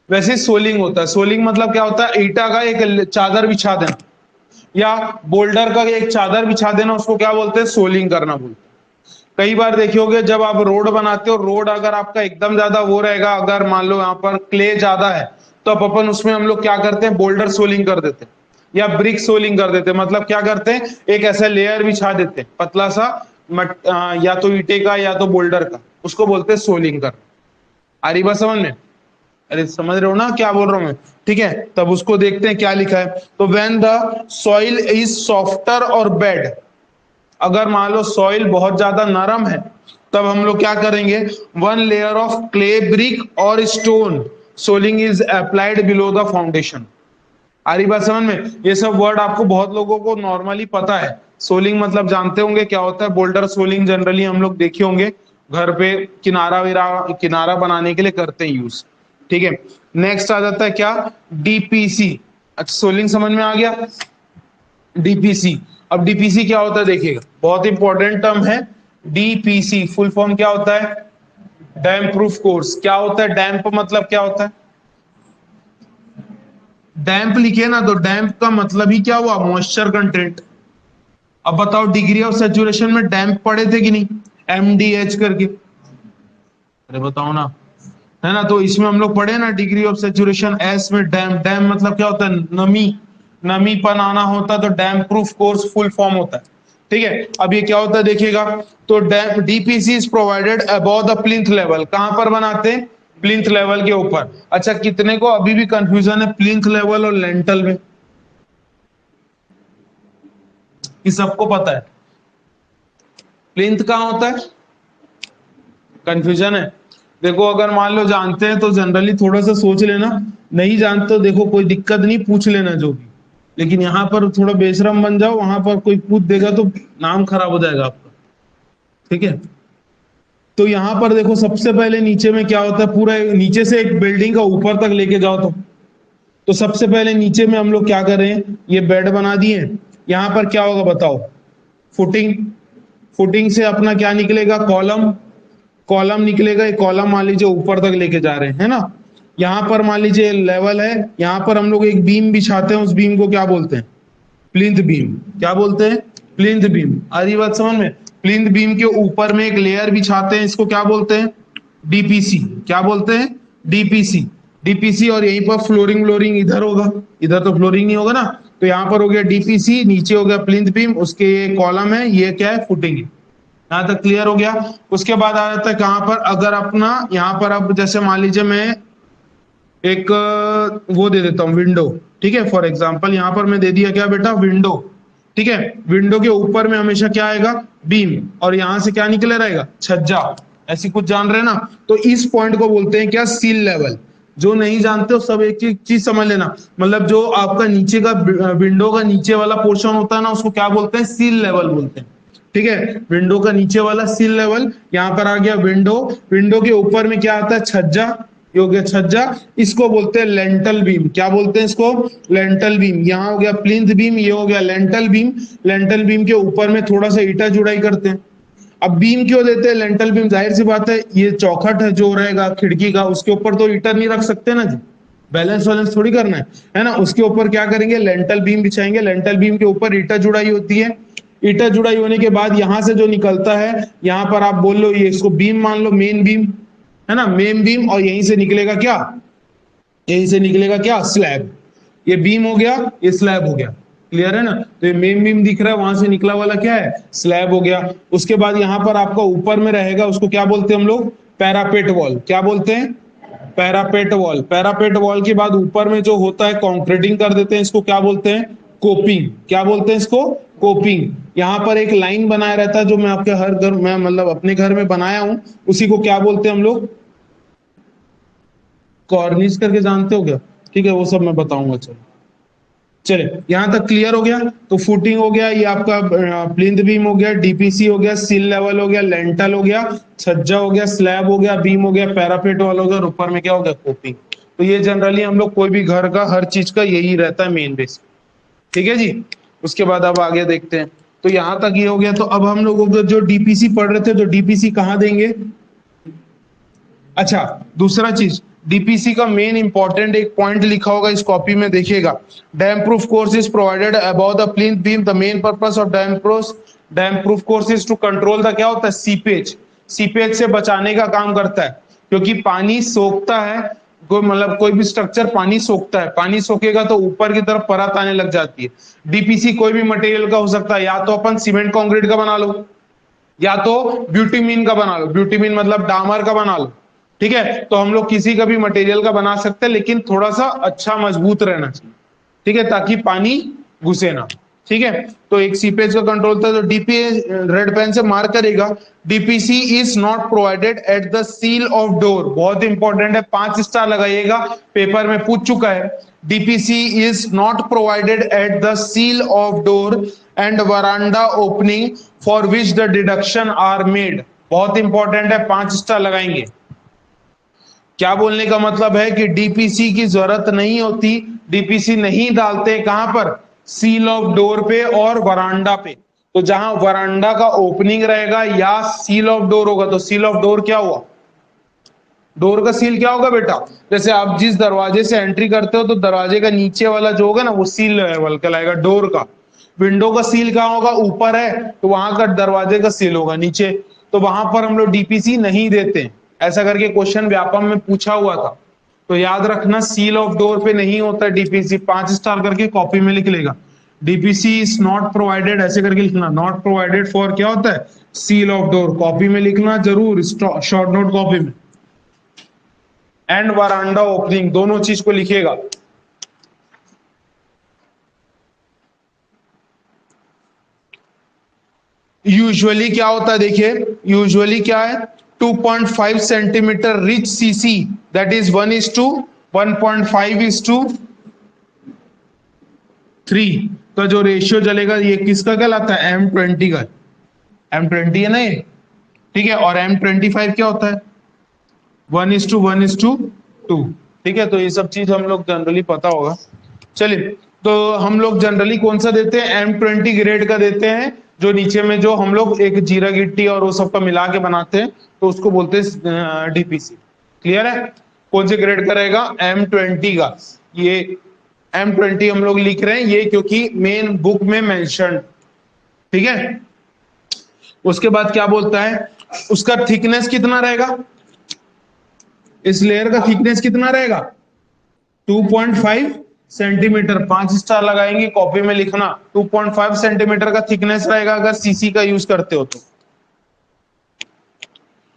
वैसे सोलिंग होता है। सोलिंग मतलब क्या होता है, ईटा का एक चादर बिछा देना या बोल्डर का एक चादर बिछा देना, उसको क्या बोलते हैं, सोलिंग करना बोलते हैं। कई बार देखियोगे जब आप रोड बनाते हो, रोड अगर आपका एकदम ज्यादा वो रहेगा, अगर मान लो यहाँ पर क्ले ज्यादा है, तो अपन उसमें हम लोग क्या करते हैं, बोल्डर सोलिंग कर देते हैं या ब्रिक सोलिंग कर देते हैं। मतलब क्या करते हैं, एक ऐसा लेयर बिछा देते हैं पतला सा, या तो ईटे का या तो बोल्डर का, उसको बोलते हैं सोलिंग कर। आ रही बात समझ में? अरे समझ रहे हो ना क्या बोल रहा हूं मैं, ठीक है। तब उसको देखते हैं क्या लिखा है। तो when the soil is softer और बेड, अगर मान लो सॉइल बहुत ज्यादा नरम है, तब हम लोग क्या करेंगे, 1 लेयर ऑफ क्ले, ब्रिक और stone soling is applied below the foundation. आ रही बात समझ में? ये सब वर्ड आपको बहुत लोगों को नॉर्मली पता है। सोलिंग मतलब जानते होंगे क्या होता है, बोल्डर सोलिंग जनरली हम लोग देखे होंगे घर पे किनारा बनाने के लिए करते हैं यूज, ठीक है। नेक्स्ट आ जाता है क्या, डीपीसी। अच्छा सोलिंग समझ में आ गया। डीपीसी, अब डीपीसी क्या होता है देखिएगा, बहुत इंपॉर्टेंट टर्म है। डीपीसी फुल फॉर्म क्या होता है, डैम्प प्रूफ कोर्स। क्या होता है डैम्प, मतलब क्या होता है, डैम्प लिखे ना, तो डैम्प का मतलब ही क्या हुआ, मॉइस्चर कंटेंट। अब बताओ डिग्री ऑफ सेचुरेशन में डैम्प पढ़े थे कि नहीं, MDH करके, अरे बताओ ना, है ना। तो इसमें हम लोग पढ़े ना डिग्री ऑफ सेचुरेशन, एस में डैम्प, डैम्प मतलब क्या होता है, नमी, नमीपन आना होता है, तो डैम्प प्रूफ कोर्स फुल फॉर्म होता है, ठीक है। अब ये क्या होता है देखिएगा, तो damp DPC is provided above the plinth level. कहां पर बनाते हैं, प्लिंथ लेवल के ऊपर। अच्छा कितने को अभी भी कंफ्यूजन है प्लिंथ लेवल और लेंटल में, कि सबको पता है प्लिंथ कहां होता है, कंफ्यूजन है। देखो अगर मान लो जानते हैं तो जनरली थोड़ा सा सोच लेना, नहीं जानते तो देखो कोई दिक्कत नहीं, पूछ लेना जो भी। लेकिन यहाँ पर थोड़ा बेशरम बन जाओ, वहां पर कोई पूछ देगा तो नाम खराब हो जाएगा आपका, ठीक है। तो यहाँ पर देखो सबसे पहले नीचे में क्या होता है, पूरा नीचे से एक बिल्डिंग का ऊपर तक लेके जाओ तो सबसे पहले नीचे में हम लोग क्या करें, ये बेड बना दिए। यहाँ पर क्या होगा बताओ, फुटिंग, फुटिंग से अपना क्या निकलेगा, कॉलम, कॉलम निकलेगा। एक कॉलम मान लीजिए ऊपर तक लेके जा रहे हैं, है ना। यहाँ पर मान लीजिए लेवल है, यहाँ पर हम लोग एक बीम बिछाते हैं, उस बीम को क्या बोलते हैं? Plinth beam. क्या बोलते हैं? Plinth beam. आ रही बात समझ में? प्लिंथ बीम के ऊपर में एक लेयर बिछाते हैं, इसको क्या बोलते हैं? डीपीसी। क्या बोलते हैं? डीपीसी। डीपीसी। और यहीं पर फ्लोरिंग इधर होगा, इधर तो फ्लोरिंग नहीं होगा ना, तो यहाँ पर हो गया डीपीसी, नीचे हो गया प्लिंथ बीम, उसके ये कॉलम है, ये क्या है? फुटिंग है। यहाँ तक क्लियर हो गया? उसके बाद आ जाता है कहां पर? अगर अपना यहाँ पर अब जैसे मान लीजिए मैं एक वो दे देता हूँ, विंडो। ठीक है, फॉर एग्जांपल यहाँ पर मैं दे दिया क्या बेटा? विंडो। ठीक है, विंडो के ऊपर में हमेशा क्या आएगा? बीम। और यहां से क्या निकले रहेगा? छज्जा। ऐसी कुछ जान रहे ना? तो इस पॉइंट को बोलते हैं क्या? Seal level. जो नहीं जानते हो सब एक चीज समझ लेना, मतलब जो आपका नीचे का विंडो का नीचे वाला पोर्शन होता है ना, उसको क्या बोलते हैं? सील लेवल बोलते हैं। ठीक है, विंडो का नीचे वाला सील लेवल। यहाँ पर आ गया विंडो, विंडो के ऊपर में क्या आता है? छज्जा। ये हो गया छज्जा, इसको बोलते हैं लेंटल बीम। क्या बोलते हैं इसको? Lentil beam. यहाँ हो गया प्लिंथ बीम, ये हो गया लेंटल बीम। लेंटल बीम के ऊपर में थोड़ा सा ईटा जुड़ाई करते हैं। अब बीम क्यों देते हैं लेंटल बीम? जाहिर सी बात है, ये चौखट है जो रहेगा खिड़की का, उसके ऊपर तो ईटा नहीं रख सकते ना जी, बैलेंस वैलेंस थोड़ी करना है ना। उसके ऊपर क्या करेंगे? लेंटल बीम बिछाएंगे। लेंटल बीम के ऊपर ईटा जुड़ाई होती है। ईटा जुड़ाई होने के बाद यहां से जो निकलता है, यहां पर आप बोल लो ये इसको बीम मान लो, मेन बीम है ना, मेन बीम। और यहीं से निकलेगा क्या? यहीं से निकलेगा क्या? स्लैब। ये बीम हो गया, ये स्लैब हो गया। क्लियर है ना? तो ये मेन बीम दिख रहा है, वहां से निकला वाला क्या है? स्लैब हो गया। उसके बाद यहाँ पर आपका ऊपर में रहेगा, उसको क्या बोलते हैं हम लोग? Parapet wall. क्या बोलते हैं? Parapet wall. पैरापेट वॉल के बाद ऊपर में जो होता है कंक्रीटिंग कर देते हैं, इसको क्या बोलते हैं? कोपिंग। क्या बोलते हैं इसको? कोपिंग। यहाँ पर एक लाइन बनाया रहता है, जो मैं आपके हर घर में मतलब अपने घर में बनाया हूं, उसी को क्या बोलते हैं हम लोग? कॉर्निश करके जानते हो क्या? ठीक है, वो सब मैं बताऊंगा। चलो चले, यहां तक क्लियर हो गया? तो फुटिंग हो गया, ये आपका प्लिंथ बीम हो गया, डीपीसी हो गया, सील लेवल हो गया, लेंटल हो गया, छज्जा हो गया, स्लैब हो गया, बीम हो गया, पैरापेट वॉल हो गया, और ऊपर में क्या हो गया? कोपिंग। तो ये जनरली हम लोग कोई भी घर का हर चीज का यही रहता है मेन बेस। ठीक है जी। उसके बाद अब आगे देखते हैं। तो यहां तक ये हो गया। तो अब हम लोगों को जो डीपीसी पढ़ रहे थे, तो डीपीसी कहाँ देंगे? अच्छा, दूसरा चीज, डीपीसी का मेन इंपॉर्टेंट एक पॉइंट लिखा होगा इस कॉपी में, देखिएगा। Damp proof course is provided about the plinth beam. The main purpose of damp proof course is to control the क्या होता है? सीपेज। सीपेज से बचाने का काम करता है, क्योंकि पानी सोखता है, कोई मतलब कोई भी स्ट्रक्चर पानी सोखता है, पानी सोखेगा तो ऊपर की तरफ परत आने लग जाती है। डीपीसी कोई भी मटेरियल का हो सकता है, या तो अपन सीमेंट कंक्रीट का बना लो, या तो ब्यूटीमीन का बना लो। ब्यूटीमीन मतलब डामर का बना लो। ठीक है, तो हम लोग किसी का भी मटेरियल का बना सकते हैं, लेकिन थोड़ा सा अच्छा मजबूत रहना चाहिए। ठीक है, ताकि पानी घुसे ना। ठीक है, तो एक सीपेज का कंट्रोल था, तो डीपीए रेड पेन से मार्क करेगा। DPC is not provided at the sill of door. बहुत इंपॉर्टेंट है, 5 स्टार लगाइएगा, पेपर में पूछ चुका है। DPC is not provided at the sill of door and veranda opening for which the deduction are made. बहुत important है, 5 star लगाएंगे। क्या बोलने का मतलब है कि डीपीसी की जरूरत नहीं होती, डीपीसी नहीं डालते कहां पर? सील ऑफ डोर पे और वरांडा पे। तो जहां वरांडा का ओपनिंग रहेगा या सील ऑफ डोर होगा, तो सील ऑफ डोर क्या हुआ? डोर का सील क्या होगा बेटा? जैसे आप जिस दरवाजे से एंट्री करते हो, तो दरवाजे का नीचे वाला जो होगा ना, वो सील लेवल कहलाएगा डोर का। विंडो का सील कहां होगा? ऊपर है, तो वहां का दरवाजे का सील होगा नीचे। तो वहां पर हम लोग डीपीसी नहीं देते। ऐसा करके क्वेश्चन व्यापम में पूछा हुआ था, तो याद रखना, सील ऑफ डोर पे नहीं होता डीपीसी। 5 स्टार करके कॉपी में लिख लेगा। डीपीसी इज नॉट प्रोवाइडेड, ऐसे करके लिखना, नॉट प्रोवाइडेड फॉर क्या होता है? Seal of door. कॉपी में लिखना जरूर, शॉर्ट नोट कॉपी में। एंड वरांडा ओपनिंग, दोनों चीज को लिखिएगा। यूजुअली क्या होता है देखिए, यूजुअली क्या है? 2.5 centimetre rich CC, that is 1:1.5:3 का जो रेशियो चलेगा, ये किसका कहलाता है? M20 का। M20 है ना ये, ठीक है। और M25 क्या होता है? 1:1:2। ठीक है, तो ये सब चीज हम लोग जनरली पता होगा। चलिए, तो हम लोग जनरली कौन सा देते हैं? M20 ग्रेड का देते हैं, जो नीचे में जो हम लोग एक जीरा गिट्टी और वो सब का मिला के बनाते हैं, तो उसको बोलते हैं डीपीसी। क्लियर है? कौन से ग्रेड का रहेगा? M20 का। ये M20 हम लोग लिख रहे हैं ये क्योंकि मेन बुक में मेंशन, ठीक है। उसके बाद क्या बोलता है, उसका थिकनेस कितना रहेगा, इस लेयर का थिकनेस कितना रहेगा? 2.5 सेंटीमीटर। 5 स्टार लगाएंगे, कॉपी में लिखना 2.5 सेंटीमीटर का थिकनेस रहेगा अगर सीसी का यूज करते हो तो।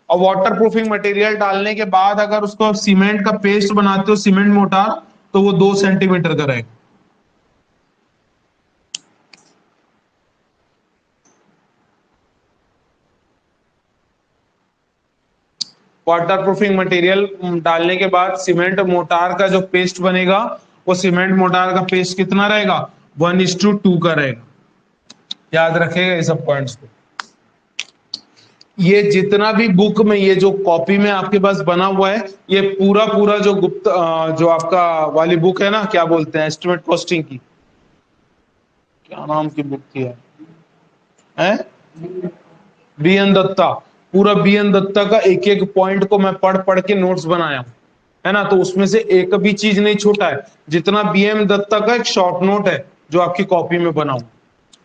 और वाटर प्रूफिंग मटेरियल डालने के बाद अगर उसको सीमेंट का पेस्ट बनाते हो, सीमेंट मोटार, तो वो 2 सेंटीमीटर का रहेगा। वाटर प्रूफिंग मटेरियल डालने के बाद सीमेंट मोटार का जो पेस्ट बनेगा, वो सीमेंट मोटार का पेस्ट कितना रहेगा? 1:2 का रहेगा। याद रखेगा ये सब पॉइंट्स को। ये जितना भी बुक में, ये जो कॉपी में आपके पास बना हुआ है, ये पूरा पूरा जो गुप्त जो आपका वाली बुक है ना, क्या बोलते हैं, एस्टिमेट कॉस्टिंग की, क्या नाम की बुक थी यार, है BN दत्ता। पूरा BN दत्ता का एक एक पॉइंट को मैं पढ़ पढ़ के नोट्स बनाया, है ना। तो उसमें से एक भी चीज नहीं छूटा है। जितना BN दत्ता का एक शॉर्ट नोट है जो आपकी कॉपी में बना हुआ,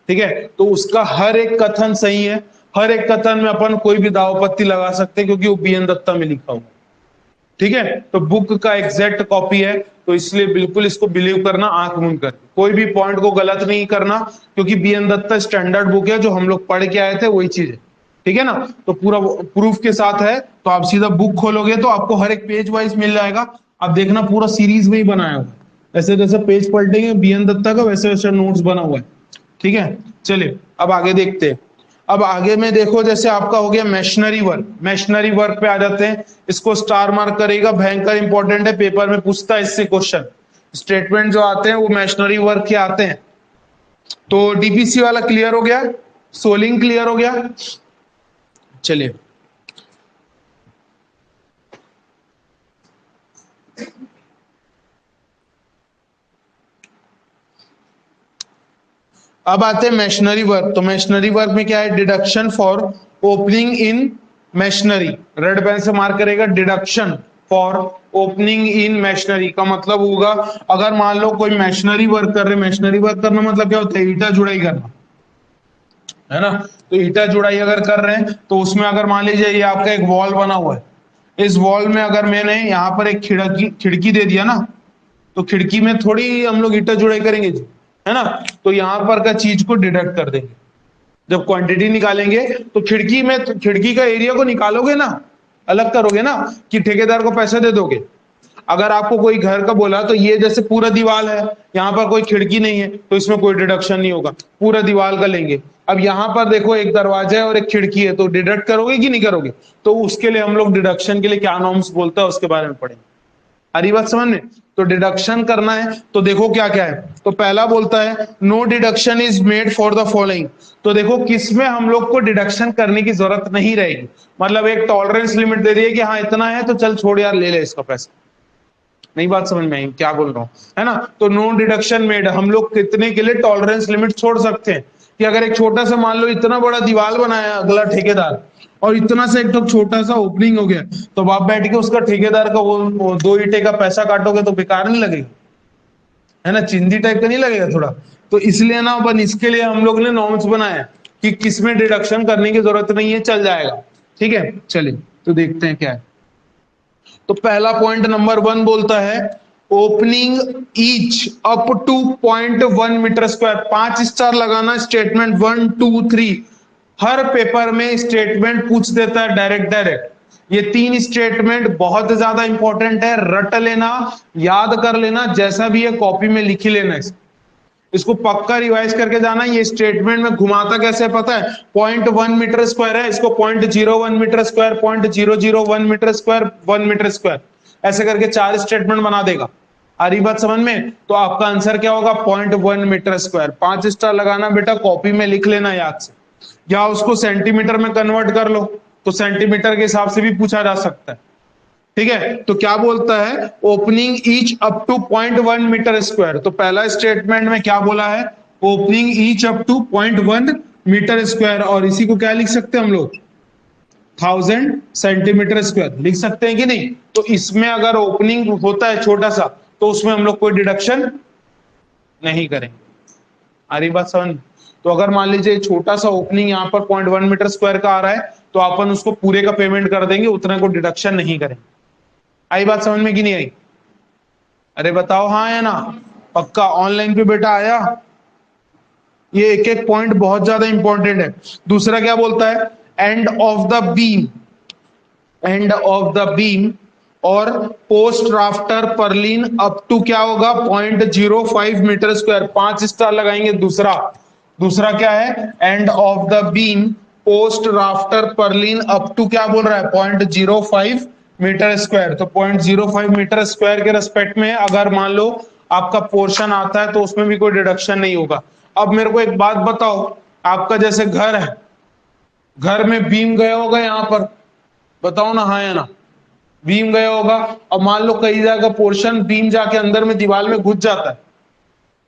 ठीक है, तो उसका हर एक कथन सही है। हर एक कथन में अपन कोई भी दावपत्ती लगा सकते हैं क्योंकि वो BN दत्ता में लिखा हुआ, ठीक है। तो बुक का एग्जैक्ट कॉपी है, तो इसलिए बिल्कुल इसको बिलीव करना आंख मूंद कर, कोई भी पॉइंट को गलत नहीं करना, क्योंकि BN दत्ता स्टैंडर्ड बुक है, जो हम लोग पढ़ के आए थे वही चीज है, ठीक है ना। तो पूरा प्रूफ के साथ है, तो आप सीधा बुक खोलोगे तो आपको हर एक पेज वाइज मिल जाएगा। आप देखना पूरा सीरीज में ही बनाया हुआ है, ऐसे जैसे पेज पलटेंगे BN दत्ता का वैसे वैसे नोट्स बना हुआ है, ठीक है। चलिए अब आगे देखते हैं। अब आगे में देखो, जैसे आपका हो गया मैशनरी वर्क। मैशनरी वर्क पे आ जाते हैं, इसको स्टार मार्क करेगा, भयंकर इंपॉर्टेंट है, पेपर में पूछता है इससे क्वेश्चन। स्टेटमेंट जो आते हैं वो मैशनरी वर्क के आते हैं। तो DPC वाला क्लियर हो गया, सोलिंग क्लियर हो गया। चलिए अब आते हैं मैशनरी वर्क। तो मैशनरी वर्क में क्या है, deduction for opening in masonry. Red pen से मार्क करेगा, deduction for opening in masonry का मतलब होगा, अगर मान लो कोई मैशनरी वर्क कर रहे, मैशनरी वर्क करना मतलब क्या होता है, ईटा जुड़ाई करना, है ना। तो ईटा जुड़ाई अगर कर रहे हैं तो उसमें अगर मान लीजिए ये आपका एक वॉल बना हुआ है, इस वॉल में अगर मैंने यहाँ पर एक खिड़की दे दिया ना, तो खिड़की में थोड़ी हम लोग ईटा जुड़ाई करेंगे जी, है ना। तो यहाँ पर का चीज को डिडक्ट कर देंगे। जब क्वांटिटी निकालेंगे तो खिड़की में, तो खिड़की का एरिया को निकालोगे ना, अलग करोगे ना, कि ठेकेदार को पैसे दे दोगे। अगर आपको कोई घर का बोला तो ये जैसे पूरा दीवार है, यहाँ पर कोई खिड़की नहीं है, तो इसमें कोई डिडक्शन नहीं होगा, पूरा दीवार का लेंगे। अब यहाँ पर देखो एक दरवाजा है और एक खिड़की है, तो डिडक्ट करोगे कि नहीं करोगे? तो उसके लिए हम लोग डिडक्शन के लिए क्या नॉर्म्स बोलते हैं उसके बारे में पढ़ेंगे। हरी बात समझ में? तो डिडक्शन करना है तो देखो क्या क्या है। तो पहला बोलता है no deduction is made for the following. तो देखो किसमें हम लोग को डिडक्शन करने की जरूरत नहीं रहेगी। मतलब एक टॉलरेंस लिमिट दे दी है कि हाँ इतना है तो चल छोड़ यार, ले ले इसका पैसा। नहीं बात समझ में आई क्या बोल रहा हूँ, है ना। तो नो डिडक्शन मेड, हम लोग कितने के लिए टॉलरेंस लिमिट छोड़ सकते हैं, कि अगर एक छोटा सा मान लो इतना बड़ा दीवार बनाया अगला ठेकेदार, और इतना सा एक तो छोटा सा ओपनिंग हो गया, तो आप बैठ के उसका ठेकेदार का वो 2 ईंटे का पैसा काटोगे तो बेकार नहीं लगेगा, है ना, चिंदी टाइप का नहीं लगेगा थोड़ा। तो इसलिए ना अपन इसके लिए हम लोग ने नॉर्म्स बनाया कि किसमें डिडक्शन करने की जरूरत नहीं है, चल जाएगा, ठीक है। चलिए तो देखते हैं क्या है। तो पहला पॉइंट नंबर 1 बोलता है opening each up to 0.1 metre square. 5 star लगाना, स्टेटमेंट 1 2 3। हर पेपर में स्टेटमेंट पूछ देता है डायरेक्ट डायरेक्ट। ये 3 स्टेटमेंट बहुत ज्यादा इंपॉर्टेंट है, रट लेना, याद कर लेना, जैसा भी है कॉपी में लिख ही लेना। इसको पक्का रिवाइज करके जाना। ये स्टेटमेंट में घुमाता कैसे पता है, 0.1 मीटर स्क्वायर है, इसको 0.01 metre square, 0.001 metre square, 1 metre square, ऐसे करके 4 स्टेटमेंट बना देगा। आ रही बात समझ में? तो आपका आंसर क्या होगा, 0.1 मीटर स्क्वायर। 5 स्टार लगाना बेटा, कॉपी में लिख लेना याद से, या उसको सेंटीमीटर में कन्वर्ट कर लो, तो सेंटीमीटर के हिसाब से भी पूछा जा सकता है, ठीक है। तो क्या बोलता है, opening each up to 0.1 metre square. तो पहला स्टेटमेंट में क्या बोला है, opening each up to 0.1 metre square, और इसी को क्या लिख सकते हैं हम लोग, 1000 सेंटीमीटर स्क्वायर लिख सकते हैं कि नहीं। तो इसमें अगर ओपनिंग होता है छोटा सा तो उसमें हम लोग कोई डिडक्शन नहीं करेंगे। आ रही बात समझ में? तो अगर मान लीजिए छोटा सा ओपनिंग यहाँ पर 0.1 मीटर स्क्वायर का आ रहा है तो अपन उसको पूरे का पेमेंट कर देंगे, उतना को डिडक्शन नहीं करेंगे। आई बात समझ में कि नहीं आई? अरे बताओ हाँ या ना? पक्का ऑनलाइन पे बेटा आया? ये एक एक पॉइंट बहुत ज्यादा इंपॉर्टेंट है। दूसरा क्या बोलता है? End of the beam, end of the beam और post rafter purlin up to क्या होगा? 0.05 मीटर स्क्वायर। 5 स्टार लगाएंगे। दूसरा दूसरा क्या है? End of the beam post rafter purlin up to क्या बोल रहा है? 0.05 मीटर स्क्वायर। तो 0.05 मीटर स्क्वायर के रेस्पेक्ट में अगर मान लो आपका पोर्शन आता है तो उसमें भी कोई डिडक्शन नहीं होगा। अब मेरे को एक बात बताओ, आपका जैसे घर है, घर में बीम गया होगा यहां पर, बताओ ना हाँ या ना? बीम गया होगा। अब मान लो कई जगह पोर्शन बीम जाके अंदर में दीवार में घुस जाता है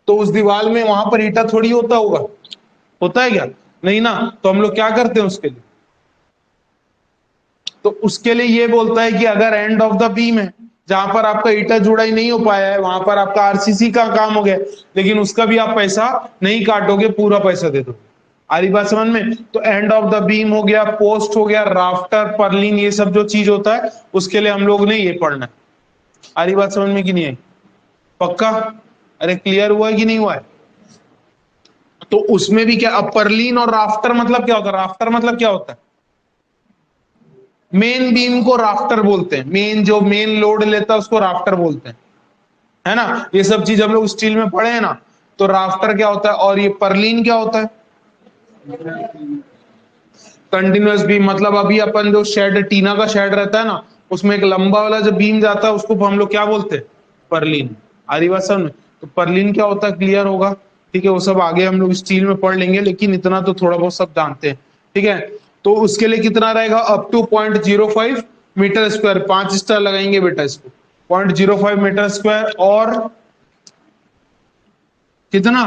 तो उस दीवार में वहां पर ईटा थोड़ी होता होगा, होता है क्या? नहीं ना। तो हम लोग क्या करते हैं उसके लिए? तो उसके लिए ये बोलता है कि अगर एंड ऑफ द बीम है जहां पर आपका ईटा जुड़ाई नहीं हो पाया है, वहां पर आपका आरसीसी का काम हो गया, लेकिन उसका भी आप पैसा नहीं काटोगे, पूरा पैसा दे दो। आ रही बात समझ में? तो एंड ऑफ द बीम हो गया, पोस्ट हो गया, राफ्टर परलिन, ये सब जो चीज होता है उसके लिए हम लोग ने ये पढ़ना है। आ रही बात समझ में कि नहीं आई? पक्का? अरे क्लियर हुआ है कि नहीं हुआ है? तो उसमें भी क्या, अब परलिन और राफ्टर मतलब क्या होता है? राफ्टर मतलब क्या होता है? मेन बीम को राफ्टर बोलते हैं। मेन जो मेन लोड लेता है उसको राफ्टर बोलते हैं, है ना? ये सब चीज हम लोग स्टील में पढ़े हैं ना। तो राफ्टर क्या होता है और ये परलिन क्या होता है? Continuous beam. मतलब अभी अपन जो शेड, टीना का शेड रहता है ना, उसमें एक लंबा वाला जो बीम जाता है उसको हम लोग क्या बोलते हैं? परलिन। आ रही बात समझ में? तो परलिन क्या होता है क्लियर होगा। ठीक है, वो सब आगे हम लोग स्टील में पढ़ लेंगे, लेकिन इतना तो थोड़ा बहुत सब जानते हैं। ठीक है, तो उसके लिए कितना रहेगा? Up to 0.05 metre square. 5 star लगाएंगे बेटा इसको। 0.05 मीटर स्क्वायर और कितना?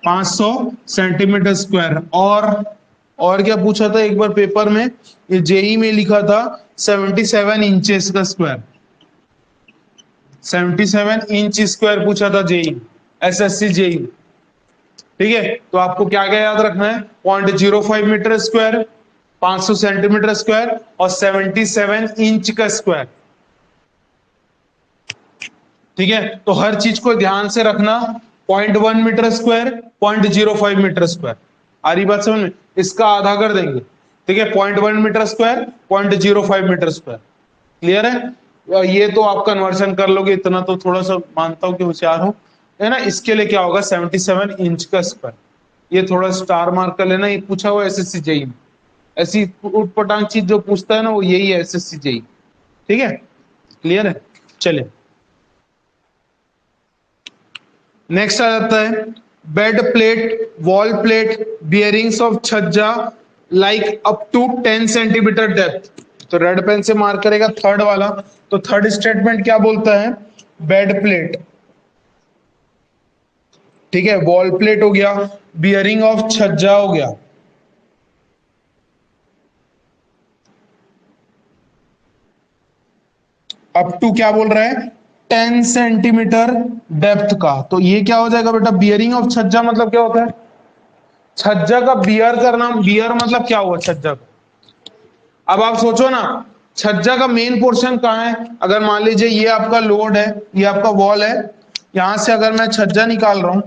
500 सेंटीमीटर स्क्वायर। और क्या पूछा था एक बार पेपर में, ये जेई में लिखा था 77 इंचेस का स्क्वायर। 77 इंच स्क्वायर पूछा था जेई, एसएससी जेई। ठीक है, तो आपको क्या क्या याद रखना है? 0.05 मीटर स्क्वायर, 500 सेंटीमीटर स्क्वायर और 77 इंच का स्क्वायर। ठीक है, तो हर चीज को ध्यान से रखना। 0.1 मीटर स्क्वायर, 0.05 मीटर स्क्वायर। आ रही बात समझ में? इसका आधा कर देंगे। ठीक है, 0.1 metre square, 0.05 metre square. Clear है? ये तो आप कन्वर्शन कर लोगे, इतना तो थोड़ा सा मानता हूं कि होशियार हो, है ना। इसके लिए क्या होगा? 77 इंच का स्क्वायर। ये थोड़ा स्टार मार्क कर लेना, ये पूछा हुआ एसएससी जेई में। ऐसी उटपटांग चीज जो पूछता है ना, वो यही है एसएससी जेई। ठीक है, क्लियर है? चलिए नेक्स्ट आ जाता है bed plate, wall plate, bearings of chhajja like up to 10 centimetre depth. तो रेड पेन से मार्क करेगा थर्ड वाला। तो थर्ड स्टेटमेंट क्या बोलता है? बेड प्लेट, ठीक है, वॉल प्लेट हो गया, बियरिंग ऑफ छज्जा हो गया, अप टू क्या बोल रहा है? 10 सेंटीमीटर डेप्थ का। तो ये क्या हो जाएगा बेटा? बियरिंग ऑफ छज्जा मतलब क्या होता है? छज्जा का बियर करना। बियर मतलब क्या हुआ छज्जा का? अब आप सोचो ना, छज्जा का मेन पोर्शन कहाँ है? अगर मान लीजिए ये आपका लोड है, ये आपका वॉल है, यहां से अगर मैं छज्जा निकाल रहा हूं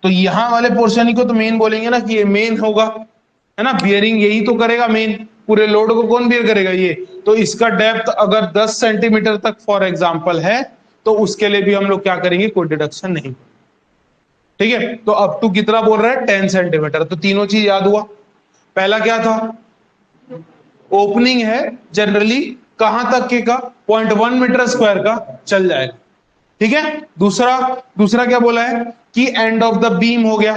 तो यहां वाले पोर्शन ही को तो मेन बोलेंगे ना, कि ये मेन होगा, है ना। बियरिंग यही तो करेगा मेन। पूरे लोड को कौन बियर करेगा? ये। तो इसका डेप्थ अगर 10 सेंटीमीटर तक फॉर एग्जांपल है तो उसके लिए भी हम लोग क्या करेंगे? कोई डिडक्शन नहीं। ठीक है, तो अप टू कितना बोल रहा है? 10 सेंटीमीटर। तो तीनों चीज याद हुआ। पहला क्या था? ओपनिंग है जनरली कहां तक के का? 0.1 मीटर स्क्वायर का चल जाएगा। ठीक है, दूसरा दूसरा क्या बोला है? कि एंड ऑफ द बीम हो गया,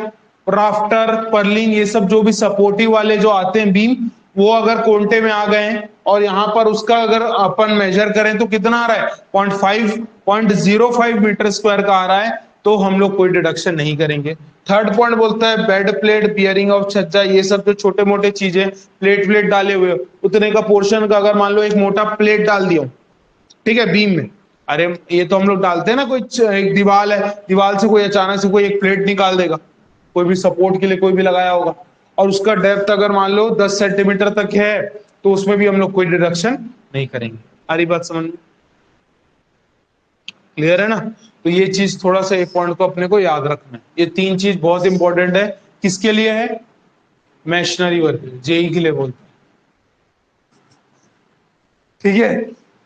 राफ्टर परलिन ये सब जो भी सपोर्टिव वाले जो आते हैं बीम, वो अगर कोंटे में आ गए हैं और यहां पर उसका अगर अपन मेजर करें तो कितना आ रहा है? 0.05 मीटर स्क्वायर का आ रहा है। तो हम लोग कोई डिडक्शन नहीं करेंगे। थर्ड पॉइंट बोलता है बेड प्लेट बियरिंग ऑफ छज्जा, ये सब जो छोटे मोटे चीजें प्लेट प्लेट डाले हुए उतने का पोर्शन का, अगर मान लो एक मोटा प्लेट डाल दिया, ठीक है, बीम में, अरे ये तो हम लोग डालते हैं ना, कोई एक दीवार है, दीवार से कोई अचानक से कोई एक प्लेट निकाल देगा, कोई भी सपोर्ट के लिए कोई भी लगाया होगा, और उसका डेप्थ अगर मान लो 10 सेंटीमीटर तक है, तो उसमें भी हम लोग कोई डिडक्शन नहीं करेंगे। सारी बात समझ में क्लियर है ना? तो ये चीज थोड़ा सा एक पॉइंट को अपने को याद रखना है। ये तीन चीज बहुत इंपॉर्टेंट है। किसके लिए है? मैशनरी वर्क, जेई के लिए बोलते हैं, ठीक है।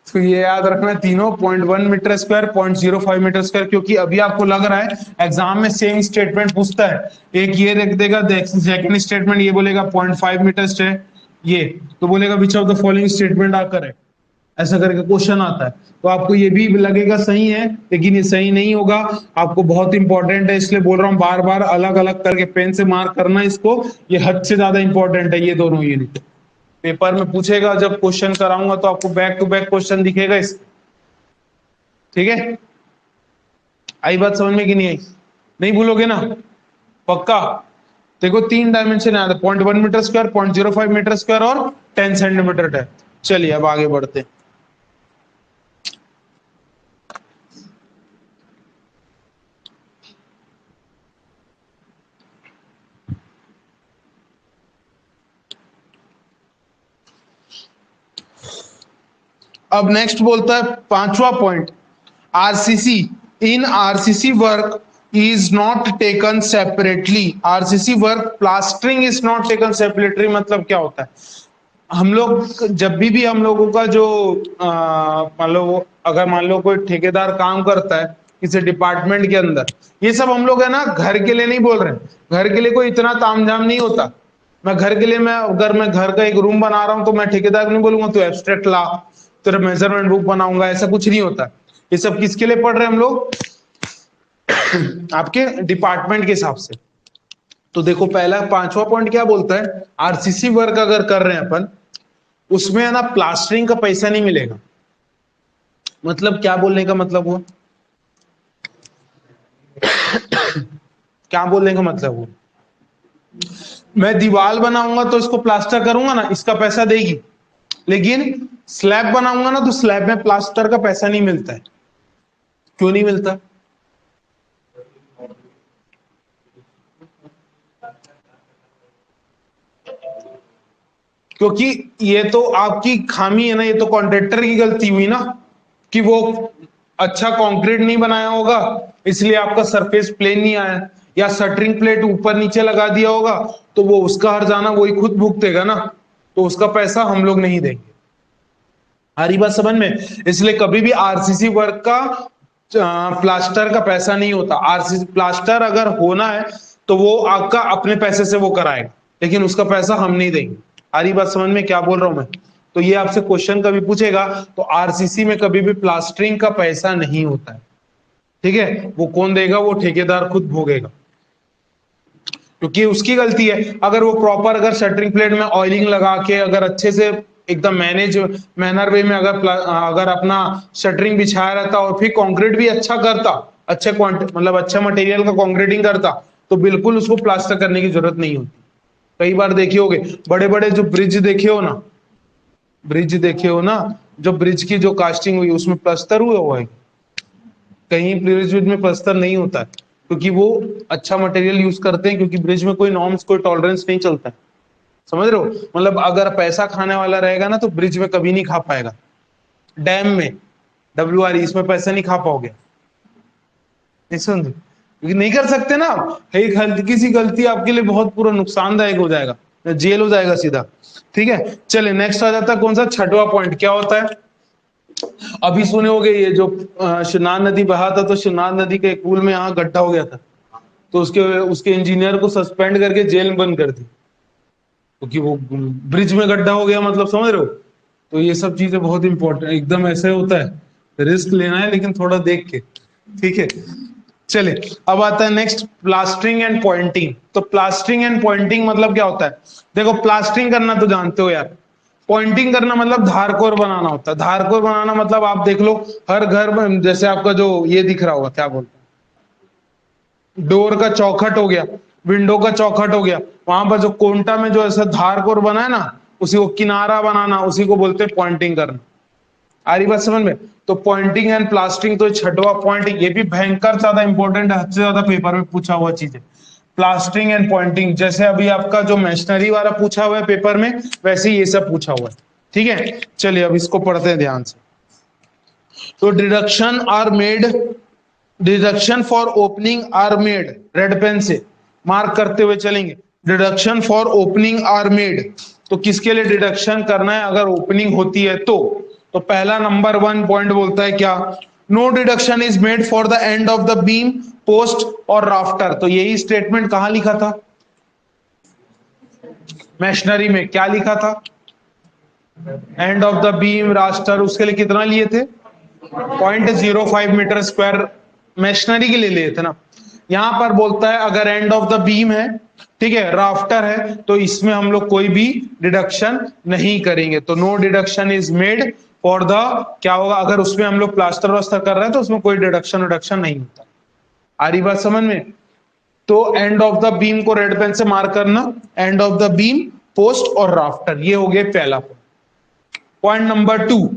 तो ये याद रखना तीनों 0.1 मीटर स्क्वायर, 0.05 मीटर स्क्वायर, क्योंकि अभी आपको लग रहा है एग्जाम में सेम स्टेटमेंट पूछता है, एक ये रख देगा, सेकंड स्टेटमेंट ये बोलेगा 0.5 मीटर स्क्वायर, ये तो बोलेगा which of the following statement are correct, ऐसा करके क्वेश्चन आता है। तो आपको ये भी लगेगा सही है, लेकिन ये सही नहीं होगा। आपको बहुत इंपॉर्टेंट है, इसलिए बोल रहा हूँ बार बार अलग अलग करके पेन से मार्क करना इसको, ये हद से ज्यादा इंपॉर्टेंट है ये दोनों यूनिट। पेपर में पूछेगा, जब क्वेश्चन कराऊंगा तो आपको बैक टू बैक क्वेश्चन दिखेगा इस, ठीक है। आई बात समझ में कि नहीं आई? नहीं भूलोगे ना? पक्का? देखो 3 डायमेंशन है, 0.1 मीटर स्क्वायर, 0.05 मीटर स्क्वायर और 10 सेंटीमीटर डेप्थ। चलिए अब आगे बढ़ते। अब नेक्स्ट बोलता है 5वां point, RCC in RCC work is not taken separately. RCC work plastering is not taken separately मतलब क्या होता है? हम लोग जब भी हम लोगों का जो मान लो, अगर मान लो कोई ठेकेदार काम करता है किसी डिपार्टमेंट के अंदर, ये सब हम लोग है ना घर के लिए नहीं बोल रहे हैं, घर के लिए कोई इतना तामझाम नहीं होता। मैं घर के लिए, मैं अगर मैं घर का एक रूम बना रहा हूं तो मैं ठेकेदार को नहीं बोलूंगा तो एब्स्ट्रैक्ट ला, तेरा मेजरमेंट बुक बनाऊंगा, ऐसा कुछ नहीं होता। ये सब किसके लिए पढ़ रहे हैं हम लोग? आपके डिपार्टमेंट के हिसाब से। तो देखो पहला 5वां पॉइंट क्या बोलता है, आरसीसी वर्क अगर कर रहे हैं अपन, उसमें है ना प्लास्टरिंग का पैसा नहीं मिलेगा। मतलब क्या बोलने का मतलब हुआ? क्या बोलने का मतलब हुआ? मैं दीवार बनाऊंगा तो इसको प्लास्टर करूंगा ना, इसका पैसा देगी, लेकिन स्लैब बनाऊंगा ना तो स्लैब में प्लास्टर का पैसा नहीं मिलता है। क्यों नहीं मिलता? क्योंकि ये तो आपकी खामी है ना, ये तो कॉन्ट्रैक्टर की गलती हुई ना, कि वो अच्छा कंक्रीट नहीं बनाया होगा इसलिए आपका सरफेस प्लेन नहीं आया, या शटरिंग प्लेट ऊपर नीचे लगा दिया होगा तो वो उसका हर्जाना वही खुद भुगतेगा ना, तो उसका पैसा हम लोग नहीं देंगे। हरी बात समझ में? इसलिए कभी भी आरसीसी वर्क का प्लास्टर का पैसा नहीं होता। आरसीसी प्लास्टर अगर होना है तो वो आपका अपने पैसे से वो कराएगा, लेकिन उसका पैसा हम नहीं देंगे। हरी बात समझ में क्या बोल रहा हूं मैं? तो ये आपसे क्वेश्चन कभी पूछेगा तो आरसीसी में कभी भी प्लास्टरिंग का पैसा नहीं होता है, ठीक है। वो कौन देगा? वो ठेकेदार खुद भोगेगा, क्योंकि उसकी गलती है। अगर वो प्रॉपर अगर शटरिंग प्लेट में ऑयलिंग लगा के अगर अच्छे से एकदम मैनेज मैनर वे में अगर अपना शटरिंग बिछाया रहता और फिर कंक्रीट भी अच्छा करता, अच्छे मतलब अच्छा मटेरियल का कंक्रीटिंग करता, तो बिल्कुल उसको प्लास्टर करने की जरूरत नहीं होती। कई बार देखे होगे बड़े बड़े जो ब्रिज देखे हो ना, ब्रिज देखे हो ना, जो ब्रिज की जो कास्टिंग हुई उसमें प्लास्टर हुआ है? कहीं ब्रिज में प्लास्टर नहीं होता है, क्योंकि वो अच्छा मटेरियल यूज करते हैं, क्योंकि ब्रिज में कोई नॉर्म्स कोई टॉलरेंस नहीं चलता है। समझ रहे हो? मतलब अगर पैसा खाने वाला रहेगा ना तो ब्रिज में कभी नहीं खा पाएगा। डैम में WRE इसमें पैसा नहीं खा पाओगे, नहीं समझ, क्योंकि नहीं कर सकते ना। एक हल्की सी गलती आपके लिए बहुत पूरा नुकसानदायक हो जाएगा, जेल हो जाएगा सीधा। ठीक है, चले नेक्स्ट आ जाता है कौन सा? 6वां पॉइंट क्या होता है? अभी सुने होगे ये जो शिनार नदी बहा था, तो शिनार नदी के एक पुल में यहाँ गड्ढा हो गया था, तो उसके उसके इंजीनियर को सस्पेंड करके जेल में बंद कर दी, क्योंकि वो ब्रिज में गड्ढा हो गया। मतलब समझ रहे हो? तो ये सब चीजें बहुत इंपॉर्टेंट, एकदम ऐसे होता है, रिस्क लेना है लेकिन थोड़ा देख के, ठीक है। चले अब आता है नेक्स्ट, प्लास्टरिंग एंड पॉइंटिंग। तो प्लास्टरिंग एंड पॉइंटिंग मतलब क्या होता है? देखो प्लास्टरिंग करना तो जानते हो यार, पॉइंटिंग करना मतलब धारकोर बनाना होता है। धारकोर बनाना मतलब आप देख लो हर घर में, जैसे आपका जो ये दिख रहा होगा, क्या बोलते हैं, डोर का चौखट हो गया, विंडो का चौखट हो गया, वहां पर जो कोंटा में जो ऐसा धार कोर बना है ना, उसी को किनारा बनाना, उसी को बोलते हैं पॉइंटिंग करना। आ रही बात समझ में? तो पॉइंटिंग एंड प्लास्टरिंग, तो छठवां पॉइंटिंग, ये भी भयंकर ज्यादा इंपॉर्टेंट है, हद से ज्यादा पेपर में पूछा हुआ चीज है। प्लास्टरिंग एंड पॉइंटिंग, जैसे अभी आपका जो मशीनरी वाला पूछा हुआ है पेपर में, वैसे ही ये सब पूछा हुआ है। ठीक है, चलिए अब इसको पढ़ते हैं ध्यान से। तो deduction are made, deduction for opening are made, red pen से मार्क करते हुए चलेंगे। Deduction for opening are made, तो किसके लिए डिडक्शन करना है अगर ओपनिंग होती है तो पहला नंबर 1 पॉइंट बोलता है क्या? No deduction is made for the end of the beam, post और राफ्टर। तो यही स्टेटमेंट कहां लिखा था? मशीनरी में क्या लिखा था? And of the beam, raster, उसके लिए कितना लिए थे? 0.05 मीटर स्क्वायर मशीनरी के लिए लिए थे ना। यहां पर बोलता है अगर एंड ऑफ द बीम है, ठीक है, राफ्टर है, तो इसमें हम लोग कोई भी डिडक्शन नहीं करेंगे। तो no deduction is made for the, क्या होगा अगर उसमें हम लोग प्लास्टर वास्टर कर रहे हैं तो उसमें कोई डिडक्शन नहीं होता। आ रही बात समझ में? तो एंड ऑफ द बीम को रेड पेन से मार्क करना, and of the beam, post और राफ्टर, ये हो गया पहला पॉइंट। पॉइंट नंबर 2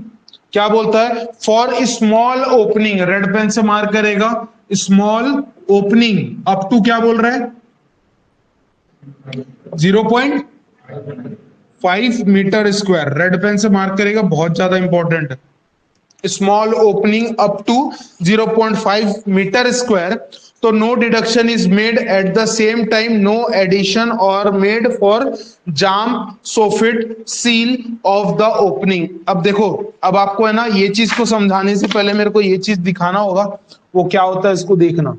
क्या बोलता है? For small opening, red pen से मार्क करेगा, स्मॉल ओपनिंग अप टू, क्या बोल रहा है? 0.5 मीटर स्क्वायर, रेड पेन से मार्क करेगा, बहुत ज्यादा इंपॉर्टेंट है। Small opening up to 0.5 metre square, तो no deduction is made at the same time, no addition और made for jamb, soffit, sill of the opening. अब देखो, अब आपको है ना ये चीज को समझाने से पहले मेरे को ये चीज दिखाना होगा, वो क्या होता है इसको देखना।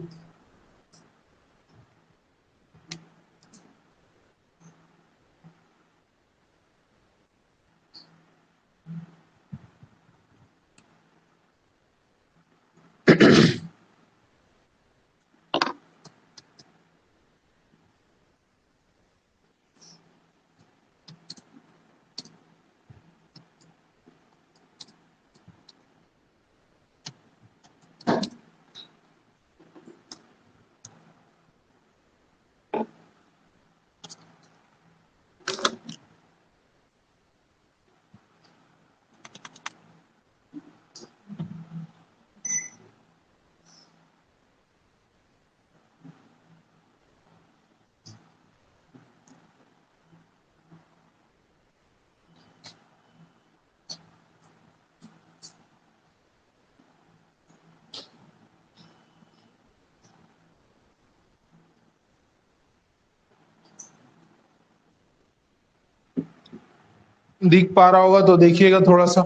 दिख पा रहा होगा तो देखिएगा, थोड़ा सा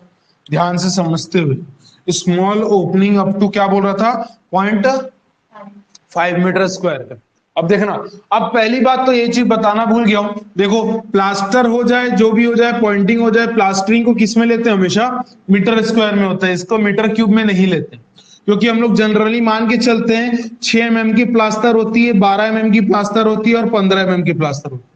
ध्यान से समझते हुए। स्मॉल ओपनिंग अप टू क्या बोल रहा था? 0.5 मीटर स्क्वायर का। अब देखना, अब पहली बात तो ये चीज बताना भूल गया हूं, देखो प्लास्टर हो जाए, जो भी हो जाए, पॉइंटिंग हो जाए, प्लास्टरिंग को किस में लेते हैं? हमेशा मीटर स्क्वायर में होता है, इसको मीटर क्यूब में नहीं लेते, क्योंकि हम लोग जनरली मान के चलते हैं 6 mm की प्लास्टर होती है, 12 mm की प्लास्टर होती है और 15 mm की प्लास्टर होती है।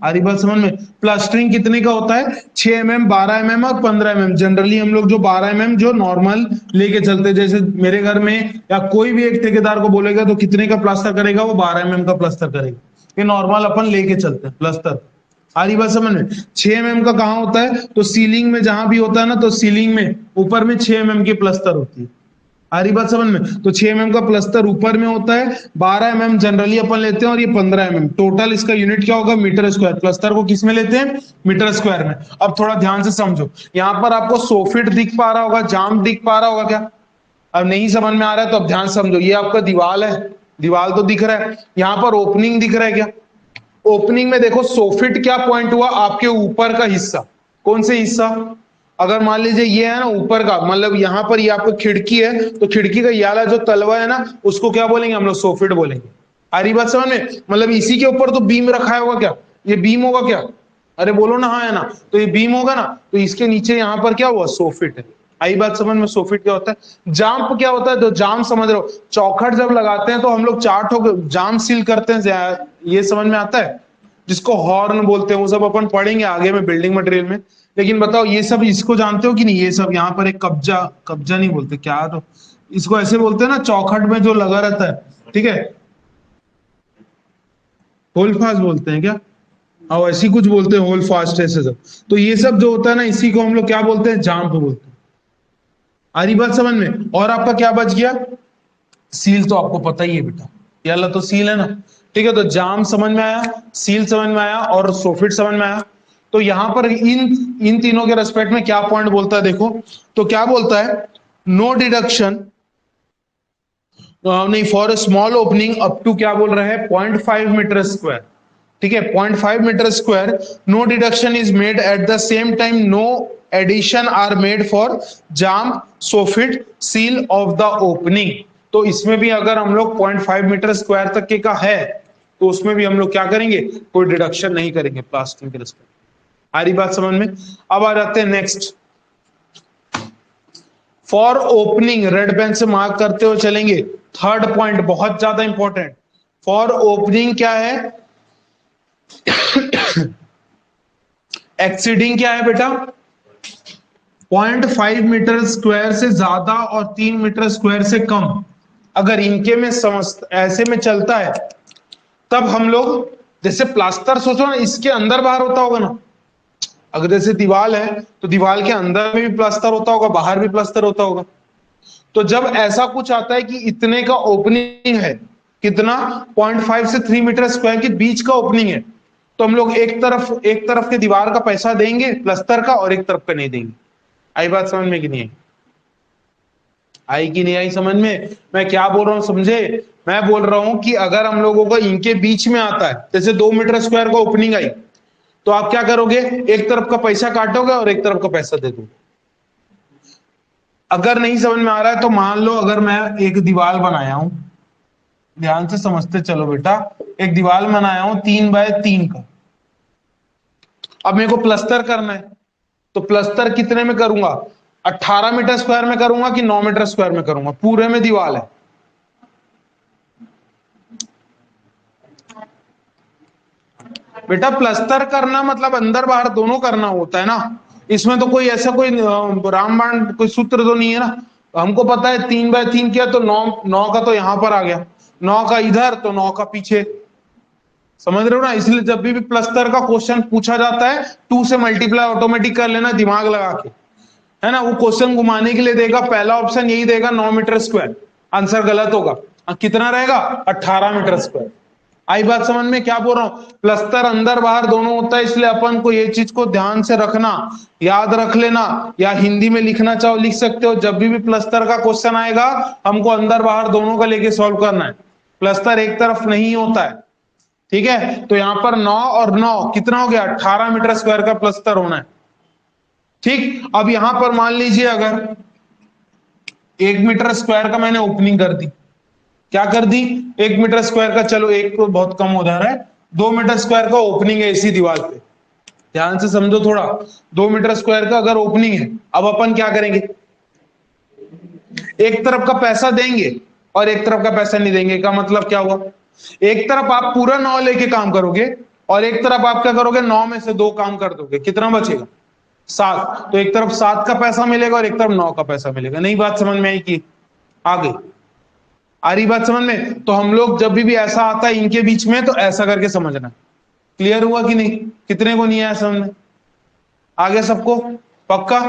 आ रही बात समझ में? प्लास्टरिंग कितने का होता है? 6 mm, 12 mm और 15 mm। जनरली हम लोग जो 12 mm जो नॉर्मल लेके चलते, जैसे मेरे घर में या कोई भी एक ठेकेदार को बोलेगा तो कितने का प्लास्टर करेगा? वो 12 mm का प्लास्टर करेगा, ये नॉर्मल अपन लेके चलते हैं प्लास्टर। आ रही बात समझ में? 6 mm का कहाँ होता है? तो सीलिंग में जहां भी होता है ना, तो सीलिंग में ऊपर में 6 mm की प्लास्टर होती है। आ रही बात समझ में? तो 6 mm का प्लस्तर ऊपर में होता है, 12 mm जनरली अपन लेते हैं और ये 15 mm। टोटल इसका यूनिट क्या होगा? Metre square. प्लस्तर को किस में लेते हैं? मीटर स्क्वायर में। अब थोड़ा ध्यान से समझो, यहां पर आपको सोफिट दिख पा रहा होगा, जाम दिख पा रहा होगा क्या? अब नहीं समझ में आ रहा है तो अब ध्यान समझो, ये आपका दीवार है, दीवार तो दिख रहा है, यहां पर ओपनिंग दिख रहा है क्या? ओपनिंग में देखो सोफिट क्या पॉइंट हुआ? आपके ऊपर का हिस्सा। कौन से हिस्सा? अगर मान लीजिए ये है ना ऊपर का, मतलब यहाँ पर ये आपको खिड़की है, तो खिड़की का ये वाला जो तलवा है ना, उसको क्या बोलेंगे हम लोग? सोफिट बोलेंगे। आ रही बात समझ में? मतलब इसी के ऊपर तो बीम रखा होगा क्या? ये बीम होगा क्या? अरे बोलो ना, हाँ है ना? तो ये बीम होगा ना, तो इसके नीचे यहाँ पर क्या हुआ? सोफिट है। आई बात समझ में? सोफिट क्या होता है? जाम क्या होता है? तो जाम समझ रहे हो, चौखट जब लगाते हैं तो हम लोग 4 ठो जाम सील करते हैं, ये समझ में आता है? जिसको हॉर्न बोलते हैं, वो सब अपन पढ़ेंगे आगे में बिल्डिंग मटेरियल में। लेकिन बताओ ये सब इसको जानते हो कि नहीं? ये सब यहाँ पर एक कब्जा, कब्जा नहीं बोलते क्या, तो इसको ऐसे बोलते हैं ना, चौखट में जो लगा रहता है, ठीक है, होल फास्ट बोलते हैं क्या? और ऐसी कुछ बोलते हैं, होल फास्ट ऐसे सब। तो ये सब जो होता है ना, इसी को हम लोग क्या बोलते हैं? जाम्प बोलते हैं। आ रही बात समझ में? और आपका क्या बच गया? सील तो आपको पता ही है बेटा, ये वाला तो सील है ना। ठीक है, तो जाम समझ में आया, सील समझ में आया और सोफिट समझ में आया। तो यहां पर इन तीनों के रेस्पेक्ट में क्या पॉइंट बोलता है देखो। तो क्या बोलता है? नो डिडक्शन, नहीं, for a small opening up to, क्या बोल रहा है? 0.5 मीटर स्क्वायर। ठीक है, 0.5 metre square, no deduction is made at the same time, no addition are made for jamb, soffit, sill of the opening. तो इसमें भी अगर हम लोग 0.5 मीटर स्क्वायर तक के का है, तो उसमें भी हम लोग क्या करेंगे? कोई डिडक्शन नहीं करेंगे प्लास्टिक के रिस्पेक्ट। आ रही बात समझ में? अब आ जाते हैं next. For opening, red pen से मार्क करते हुए चलेंगे। थर्ड पॉइंट बहुत ज्यादा इंपॉर्टेंट। फॉर ओपनिंग क्या है? एक्सीडिंग क्या है बेटा? 0.5 मीटर स्क्वायर से ज्यादा और 3 मीटर स्क्वायर से कम, अगर इनके में ऐसे में चलता है, तब हम लोग, जैसे प्लास्टर सोचो ना, इसके अंदर बाहर होता होगा ना। अगर जैसे दीवार है तो दीवार के अंदर में भी प्लास्टर होता होगा, बाहर भी प्लास्टर होता होगा। तो जब ऐसा कुछ आता है कि इतने का ओपनिंग है, कितना? 0.5 से 3 मीटर स्क्वायर के बीच का ओपनिंग है, तो हम लोग एक तरफ के दीवार का पैसा देंगे प्लस्तर का, और एक तरफ का नहीं देंगे। आई बात समझ में कि नहीं आई? आई कि नहीं आई समझ में? मैं क्या बोल रहा हूं समझे? मैं बोल रहा हूं कि अगर हम लोगों को इनके बीच में आता है, जैसे 2 मीटर स्क्वायर का ओपनिंग आई, तो आप क्या करोगे? एक तरफ का पैसा काटोगे और एक तरफ का पैसा दे दोगे। अगर नहीं समझ में आ रहा है तो मान लो, अगर मैं एक दीवार बनाया हूं, ध्यान से समझते चलो बेटा, एक दीवार बनाया हूं 3x3 का। अब मेरे को प्लस्तर करना है, तो प्लस्तर कितने में करूंगा? 18 मीटर स्क्वायर में करूंगा कि 9 मीटर स्क्वायर में करूंगा? पूरे में दीवार है। बेटा प्लस्तर करना मतलब अंदर बाहर दोनों करना होता है ना। इसमें तो कोई ऐसा कोई रामबाण कोई सूत्र तो नहीं है ना। हमको पता है 3x3 किया तो 9 का तो यहां पर आ गया, 9 का इधर तो 9 का पीछे। समझ रहे हो ना? इसलिए जब भी प्लस्तर का क्वेश्चन पूछा जाता है, 2 से मल्टीप्लाई ऑटोमेटिक कर लेना दिमाग लगा के, है ना। वो क्वेश्चन घुमाने के लिए देगा, पहला ऑप्शन यही देगा 9 मीटर स्क्वायर, आंसर गलत होगा। कितना रहेगा? 18 मीटर स्क्वायर। आई बात समझ में? क्या बोल रहा हूं? प्लस्तर अंदर बाहर दोनों होता है, इसलिए अपन को ये चीज को ध्यान से रखना, याद रख लेना, या हिंदी में लिखना चाहो लिख सकते हो। जब भी प्लस्तर का क्वेश्चन आएगा, हमको अंदर बाहर दोनों का लेके सॉल्व करना है, प्लस्तर एक तरफ नहीं होता है। ठीक है, तो यहां पर 9 और 9 कितना हो गया? 18 मीटर स्क्वायर का प्लस्तर होना है। ठीक, अब यहां पर मान लीजिए अगर 1 मीटर स्क्वायर का मैंने ओपनिंग कर दी, क्या कर दी? 1 मीटर स्क्वायर का, चलो एक तो बहुत कम उधार है, 2 मीटर स्क्वायर का ओपनिंग है इसी दीवार पे। ध्यान से समझो थोड़ा, 2 मीटर स्क्वायर का अगर ओपनिंग है, अब अपन क्या करेंगे? एक तरफ का पैसा देंगे और एक तरफ का पैसा नहीं देंगे। का मतलब क्या हुआ? एक तरफ आप पूरा 9 लेके काम करोगे और एक तरफ आप क्या करोगे? 9 में से 2 काम कर दोगे, कितना बचेगा? 7। तो एक तरफ 7 का पैसा मिलेगा और एक तरफ 9 का पैसा मिलेगा। नहीं बात समझ में आई कि आ गई? आ रही बात समझ में? तो हम लोग जब भी ऐसा आता है इनके बीच में, तो ऐसा करके समझना। क्लियर हुआ कि नहीं? कितने को नहीं आया समझ में? आ गया सबको? पक्का?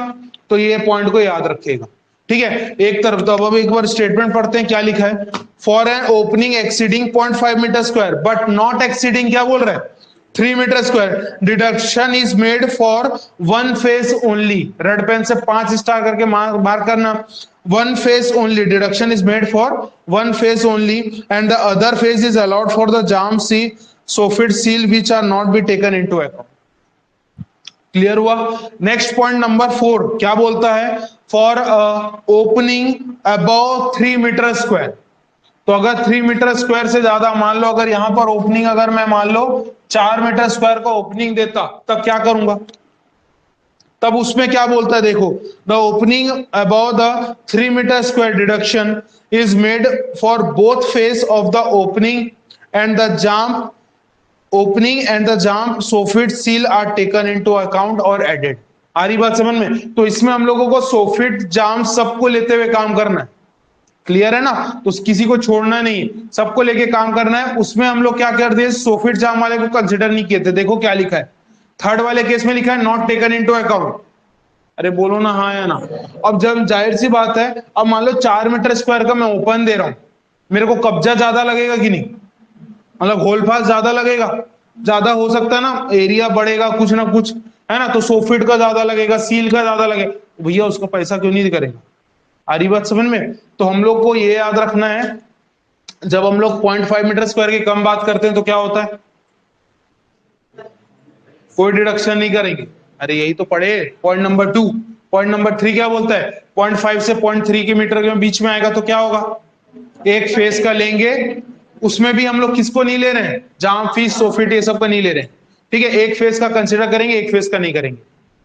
तो ये पॉइंट को याद रखिएगा। ठीक है, एक तरफ। तो अब एक बार स्टेटमेंट पढ़ते हैं, क्या लिखा है? For an opening exceeding 0.5 metre square but not exceeding, क्या बोल रहा है? 3 metre square, deduction is made for 1 face only. Red pen से 5 स्टार करके मार्क करना। 1 face only, deduction is made for 1 face only and the other face is allowed for the jamb, सी, soffit, sill which are not be taken into account. Clear हुआ? Next point number 4 क्या बोलता है? For opening above 3 metre square. तो अगर 3 metre square से ज्यादा, मान लो अगर यहां पर ओपनिंग, अगर मैं मान लो 4 मीटर स्क्वायर का ओपनिंग देता, तब क्या करूंगा? तब उसमें क्या बोलता है देखो, the opening above the 3 metre square deduction is made for both face of the opening and the jamb, opening and the jamb, soffit, sill are taken into account और एडेड। आ रही बात समझ में? तो इसमें हम लोगों को सोफिट, जाम सबको लेते हुए काम करना है। क्लियर है ना? तो किसी को छोड़ना नहीं है, सबको लेके काम करना है। उसमें हम लोग क्या करते हैं, सोफिट जाम वाले को कंसिडर नहीं किए थे। देखो क्या लिखा है, थर्ड वाले केस में लिखा है नॉट टेकन इनटू अकाउंट। अरे बोलो ना हाँ या ना। अब जब जाहिर सी बात है, अब मान लो 4 मीटर स्क्वायर का मैं ओपन दे रहा हूं, मेरे को कब्जा ज्यादा लगेगा कि नहीं? मतलब होल पास ज्यादा लगेगा, ज्यादा हो सकता है ना, एरिया बढ़ेगा कुछ ना कुछ, है ना? तो सोफिट का ज्यादा लगेगा, सील का ज्यादा लगेगा, भैया उसका पैसा क्यों नहीं करेगा? आ रही बात समझ में? तो हम लोग को ये याद रखना है, जब हम लोग 0.5 मीटर स्क्वायर की कम बात करते हैं तो क्या होता है, कोई डिडक्शन नहीं करेंगे। अरे यही तो पढ़े पॉइंट नंबर 2। पॉइंट नंबर 3 क्या बोलता है, 0.5 से 0.3 के मीटर के बीच में आएगा तो क्या होगा, एक फेस का लेंगे। उसमें भी हम लोग किसको नहीं ले रहे हैं, जाम फीस सोफिट ये सब का नहीं ले रहे हैं, ठीक है? एक फेस का कंसिडर करेंगे, एक फेस का नहीं करेंगे।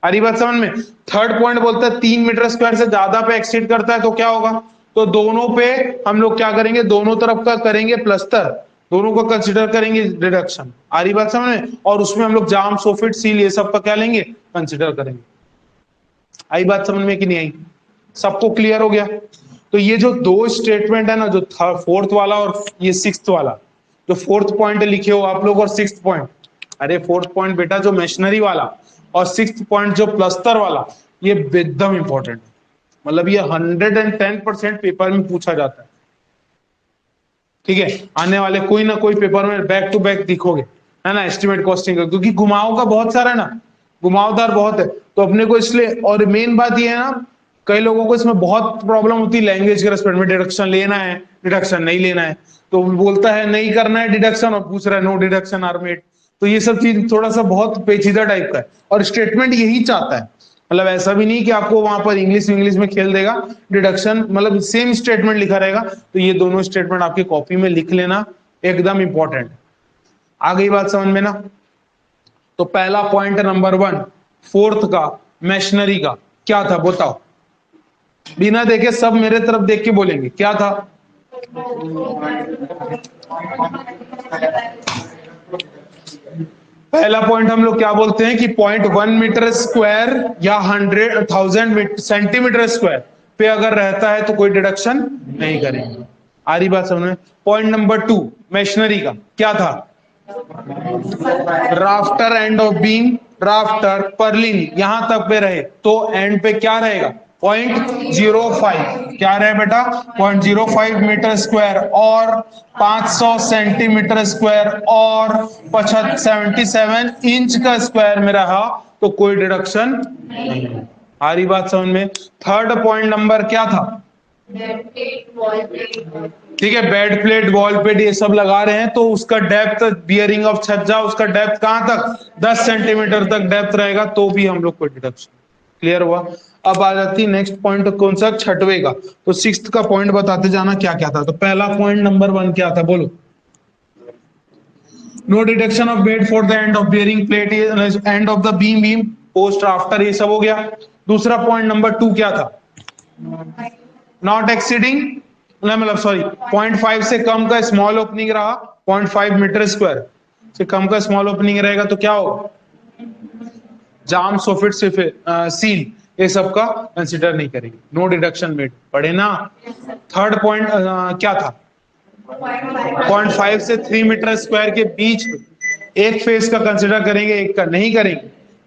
हरी बात समझ में? थर्ड पॉइंट बोलता है 3 मीटर स्क्वायर से ज्यादा पे एक्सीड करता है तो क्या होगा, तो दोनों पे हम लोग क्या करेंगे, दोनों तरफ का करेंगे प्लस्तर, दोनों को कंसिडर करेंगे रिडक्शन। आ रही बात समझ में? और उसमें हम लोग जाम सोफिट सील ये सब का क्या लेंगे, कंसिडर करेंगे। आई बात समझ में कि नहीं आई? सबको क्लियर हो गया? तो ये जो दो स्टेटमेंट है ना, जो फोर्थ वाला और ये सिक्स्थ वाला, जो फोर्थ पॉइंट लिखे हो आप लोग और सिक्स्थ पॉइंट, अरे फोर्थ पॉइंट बेटा जो मशीनरी वाला और सिक्स्थ पॉइंट जो प्लस्तर वाला, ये एकदम इंपॉर्टेंट है। मतलब ये 110% पेपर में पूछा जाता है, ठीक है? आने वाले कोई ना कोई पेपर में बैक टू बैक दिखोगे, है ना, एस्टिमेट कॉस्टिंग का, क्योंकि घुमाव का बहुत सारा है ना, घुमावदार बहुत है। तो अपने को इसलिए, और मेन बात ये है ना, कई लोगों को इसमें बहुत प्रॉब्लम होती है लैंग्वेज के रेस्पेक्ट में, डिडक्शन लेना है, डिडक्शन नहीं लेना है, तो बोलता है नहीं करना है डिडक्शन और पूछ रहा है नो डिडक्शन आर मेड। तो ये सब चीज थोड़ा सा बहुत पेचीदा टाइप का है, और स्टेटमेंट यही चाहता है। मतलब ऐसा भी नहीं कि आपको वहां पर इंग्लिश इंग्लिश में खेल देगा, डिडक्शन मतलब सेम स्टेटमेंट लिखा रहेगा। तो ये दोनों स्टेटमेंट आपकी कॉपी में लिख लेना, एकदम इंपॉर्टेंट। आ गई बात समझ में ना? तो पहला पॉइंट नंबर 1 फोर्थ का मशीनरी का क्या था बताओ, बिना देखे सब मेरे तरफ देख के बोलेंगे क्या था। पहला पॉइंट हम लोग क्या बोलते हैं कि 0.1 मीटर स्क्वायर या 1,000 सेंटीमीटर स्क्वायर पे अगर रहता है तो कोई डिडक्शन नहीं करेंगे। आ रही बात समझ में? पॉइंट नंबर 2 मशीनरी का क्या था, rafter end of beam, rafter purlin यहां तक पे रहे तो एंड पे क्या रहेगा, 0.05, क्या रहे बेटा, 0.05 मीटर स्क्वायर और 500 सेंटीमीटर स्क्वायर और 77 इंच का स्क्वायर में रहा तो कोई डिडक्शन नहीं। आ रही बात समझ में? थर्ड पॉइंट नंबर क्या था, ठीक है, बेड प्लेट वॉल प्लेट ये सब लगा रहे हैं तो उसका डेप्थ, बियरिंग ऑफ छज्जा, उसका डेप्थ कहां तक, 10 सेंटीमीटर तक डेप्थ रहेगा तो भी हम लोग को डिडक्शन। क्लियर हुआ? अब आ जाती नेक्स्ट पॉइंट कौन सा, छठवें का। तो सिक्स्थ का पॉइंट बताते जाना क्या क्या था। तो पहला पॉइंट नंबर 1 क्या था बोलो, no deduction of bed for the end of bearing plate, end of the beam post rafter, ये सब हो गया। दूसरा पॉइंट नंबर 2 क्या था, नॉट एक्सीडिंग, मतलब सॉरी 0.5 से कम का स्मॉल ओपनिंग रहा, 0.5 मीटर स्क्वायर से कम का स्मॉल ओपनिंग रहेगा तो क्या होगा, जाम सोफिट सील ये सब का कंसिडर नहीं करेंगे, नो डिडक्शन मेड। पढ़े ना? थर्ड पॉइंट क्या था, 0.5 से 3 मीटर स्क्वायर के बीच में एक फेस का कंसिडर करेंगे, एक का नहीं करेंगे,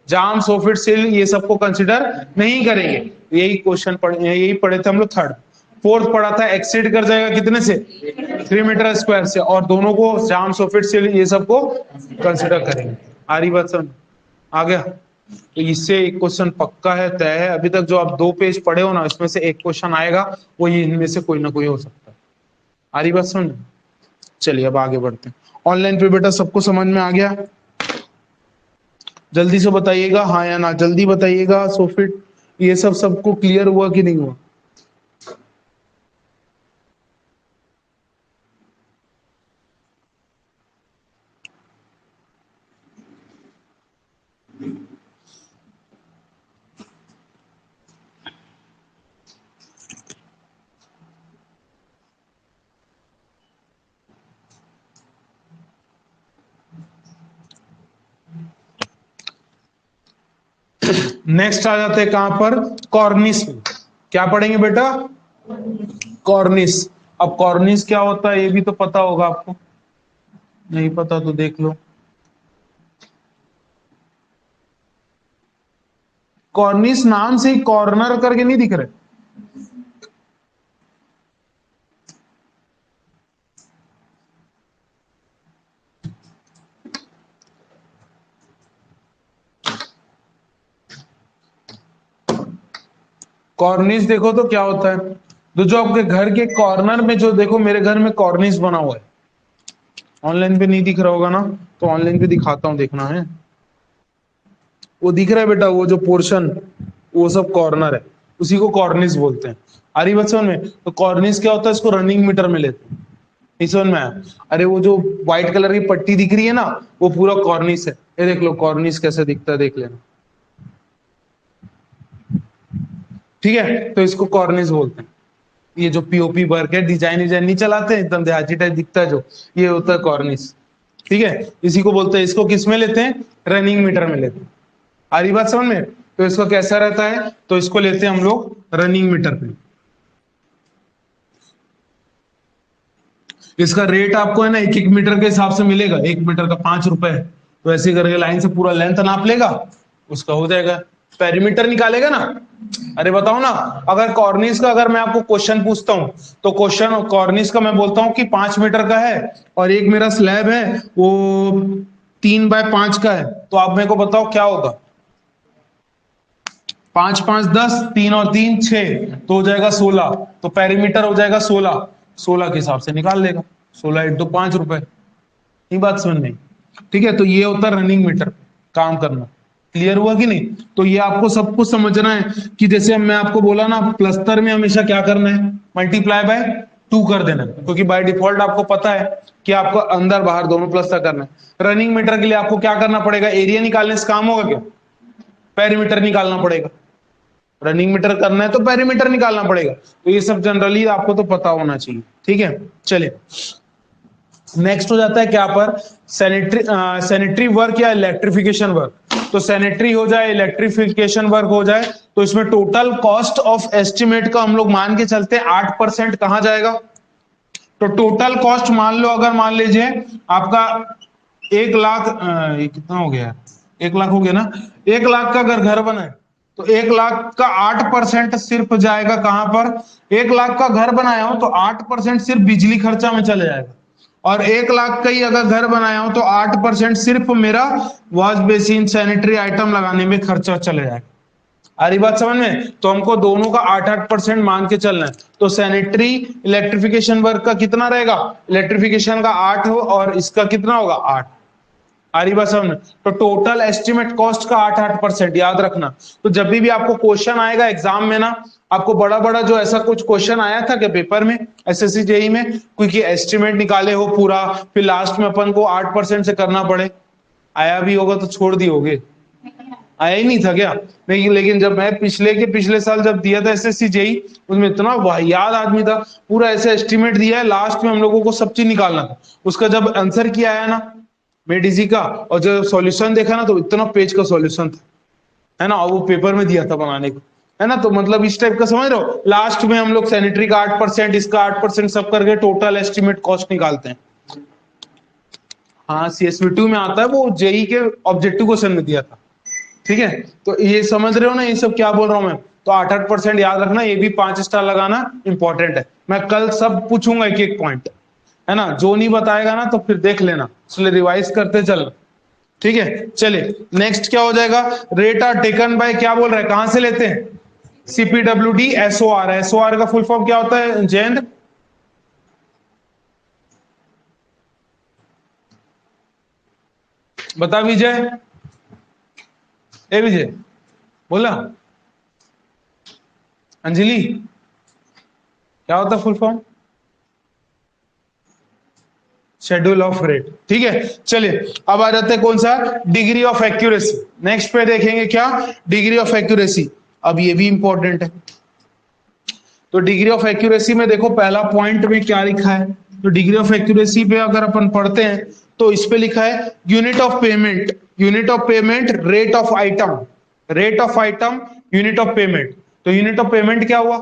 जाम सोफिट सील ये सबको कंसिडर नहीं करेंगे। यही क्वेश्चन पढ़े, यही पढ़े थे हम लोग। थर्ड फोर्थ पढ़ा था एक्सीड कर जाएगा कितने से, 3 मीटर स्क्वायर से, और दोनों को जाम सोफिट सील ये सबको कंसिडर करेंगे। आ रही बात समझ? आ गया? तो इससे एक क्वेश्चन पक्का है, तय है। अभी तक जो आप 2 पेज पढ़े हो ना, इसमें से एक क्वेश्चन आएगा, वो इनमें से कोई ना कोई हो सकता है। आ रही बात समझ? चलिए अब आगे बढ़ते हैं। ऑनलाइन पे बेटा सबको समझ में आ गया? जल्दी से बताइएगा हाँ या ना, जल्दी बताइएगा। सोफिट ये सब सबको क्लियर हुआ कि नहीं हुआ? नेक्स्ट आ जाते हैं कहां पर, कॉर्निस में। क्या पढ़ेंगे बेटा, कॉर्निस। अब कॉर्निस क्या होता है ये भी तो पता होगा आपको, नहीं पता तो देख लो। कॉर्निस नाम से ही कॉर्नर करके नहीं दिख रहे? कॉर्निस देखो तो क्या होता है, तो जो आपके घर के कॉर्नर में, जो देखो मेरे घर में कॉर्निस बना हुआ है, ऑनलाइन पे नहीं दिख रहा होगा ना, तो ऑनलाइन पे दिखाता हूं, देखना है। वो दिख रहा है बेटा, वो जो पोर्शन, वो सब कॉर्नर है, उसी को कॉर्निस बोलते हैं। आ रही बात समझ में? तो कॉर्निस क्या होता है, इसको रनिंग मीटर में लेते हैं। नहीं समझ में आया? अरे वो जो व्हाइट कलर की पट्टी दिख रही है ना, वो पूरा कॉर्निस है। ये देख लो कॉर्निस कैसे दिखता है, देख लेना। ठीक है, तो इसको कॉर्निस बोलते हैं। ये जो पीओपी वर्क है, डिजाइन डिजाइन नहीं चलाते, एकदम देहाती टाइप दिखता है जो, ये होता है कॉर्निस। ठीक है, इसी को बोलते हैं। इसको किस में लेते हैं? रनिंग मीटर में लेते हैं। आ रही बात समझ में? तो इसको कैसा रहता है, तो इसको लेते हैं हम लोग रनिंग मीटर पे। इसका रेट आपको है ना 1-1 मीटर के हिसाब से मिलेगा, 1 मीटर का 5 रुपए। तो ऐसे करके लाइन से पूरा लेंथ नाप लेगा, उसका हो जाएगा। पेरीमीटर निकालेगा ना। अरे बताओ ना, अगर कॉर्निस का अगर मैं आपको क्वेश्चन पूछता हूं, तो क्वेश्चन कॉर्निस का मैं बोलता हूं कि 5 मीटर का है, और एक मेरा स्लैब है वो 3x5 का है, तो आप मेरे को बताओ क्या होगा? 5×5 10, 3 और 3 6, तो हो जाएगा 16। तो पेरीमीटर हो जाएगा 16। 16 के हिसाब से निकाल लेगा, 16 × 5 रुपए। ये बात समझ में आई? ठीक है, तो ये होता है रनिंग मीटर काम करना। क्लियर हुआ कि नहीं? तो ये आपको सब कुछ समझना है कि जैसे मैं आपको बोला ना, प्लस्तर में हमेशा क्या करना है, मल्टीप्लाई बाय 2 कर देना है, क्योंकि बाय डिफॉल्ट आपको पता है कि आपको अंदर बाहर दोनों प्लस्तर करना है। रनिंग मीटर के लिए आपको क्या करना पड़ेगा? एरिया निकालने से काम होगा क्या? पेरीमीटर निकालना पड़ेगा। रनिंग मीटर करना है तो पेरीमीटर निकालना पड़ेगा। तो ये सब जनरली आपको तो पता होना चाहिए। ठीक है, चलिए नेक्स्ट हो जाता है क्या पर, सैनिटरी वर्क या इलेक्ट्रिफिकेशन वर्क। तो सैनिटरी हो जाए, इलेक्ट्रिफिकेशन वर्क हो जाए, तो इसमें टोटल कॉस्ट ऑफ एस्टिमेट का हम लोग मान के चलते हैं 8% कहां जाएगा? तो टोटल कॉस्ट मान लो, अगर मान लीजिए आपका 1 लाख, ये कितना हो गया, 1 लाख हो गया ना, 1 लाख का अगर घर बना है, तो 1 लाख का 8% सिर्फ जाएगा कहां पर? 1 लाख का घर बनाया हो तो 8% सिर्फ बिजली खर्चा में चले जाएगा, और 1 लाख का ही अगर घर बनाया हो तो 8% सिर्फ मेरा वॉश बेसिन सैनिटरी आइटम लगाने में खर्चा चले जाएगा। आ रही बात समझ में? तो हमको दोनों का 8-8% मान के चलना है। तो सैनिटरी इलेक्ट्रिफिकेशन वर्क का कितना रहेगा? इलेक्ट्रिफिकेशन का 8 हो और इसका कितना होगा? 8। आ रही बात समझ में? तो टोटल एस्टिमेट कॉस्ट का 8-8% याद रखना। तो जब भी आपको क्वेश्चन आएगा एग्जाम में ना, आपको बड़ा बड़ा जो ऐसा कुछ क्वेश्चन आया था क्या पेपर में, एसएससी जेई में, क्योंकि एस्टिमेट निकाले हो पूरा, फिर लास्ट में अपन को 8% से करना पड़े, आया भी होगा तो छोड़ दिए होगे, आया ही नहीं था क्या? नहीं, लेकिन जब मैं पिछले साल जब दिया था एसएससी जेई, उसमें इतना वाहियात आदमी था, पूरा ऐसे एस्टिमेट दिया है, लास्ट में हम लोगों को सब चीज निकालना था। उसका जब आंसर किया आया ना मेडिसी का, और जब सॉल्यूशन देखा ना, तो इतना पेज का सॉल्यूशन था, है ना, और वो पेपर में दिया था बनाने को, है ना। तो मतलब इस टाइप का समझ रहे हो, लास्ट में हम लोग सैनिटरी का 8%, इसका 8% सब करके टोटल एस्टिमेट कॉस्ट निकालते हैं। हाँ, CSV2 में आता है, वो जेई के ऑब्जेक्टिव क्वेश्चन में दिया था। ठीक है, तो ये समझ रहे हो ना, ये सब क्या बोल रहा हूं मैं? तो 8-8% याद रखना, ये भी 5 स्टार लगाना इंपॉर्टेंट है। मैं कल सब पूछूंगा एक एक पॉइंट, है ना, जो नहीं बताएगा ना तो फिर देख लेना, इसलिए रिवाइज करते चलना। ठीक है, चलिए नेक्स्ट क्या हो जाएगा? रेट आर टेकन बाय, क्या बोल रहे हैं, कहां से लेते हैं? CPWD SOR। SOR का फुल फॉर्म क्या होता है जयेंद्र? बता विजय, ए विजय बोला, अंजलि क्या होता है full form? Schedule of rate. ठीक है, चलिए अब आ जाते हैं कौन सा? Degree of accuracy. नेक्स्ट पे देखेंगे क्या? Degree of accuracy. अब ये भी इंपॉर्टेंट है। तो डिग्री ऑफ एक्यूरेसी में देखो पहला पॉइंट में क्या लिखा है, तो डिग्री ऑफ एक्यूरेसी पे अगर अपन पढ़ते हैं तो इस पे लिखा है unit of payment, unit of payment, rate of item, rate of item, unit of payment. तो यूनिट ऑफ पेमेंट क्या हुआ?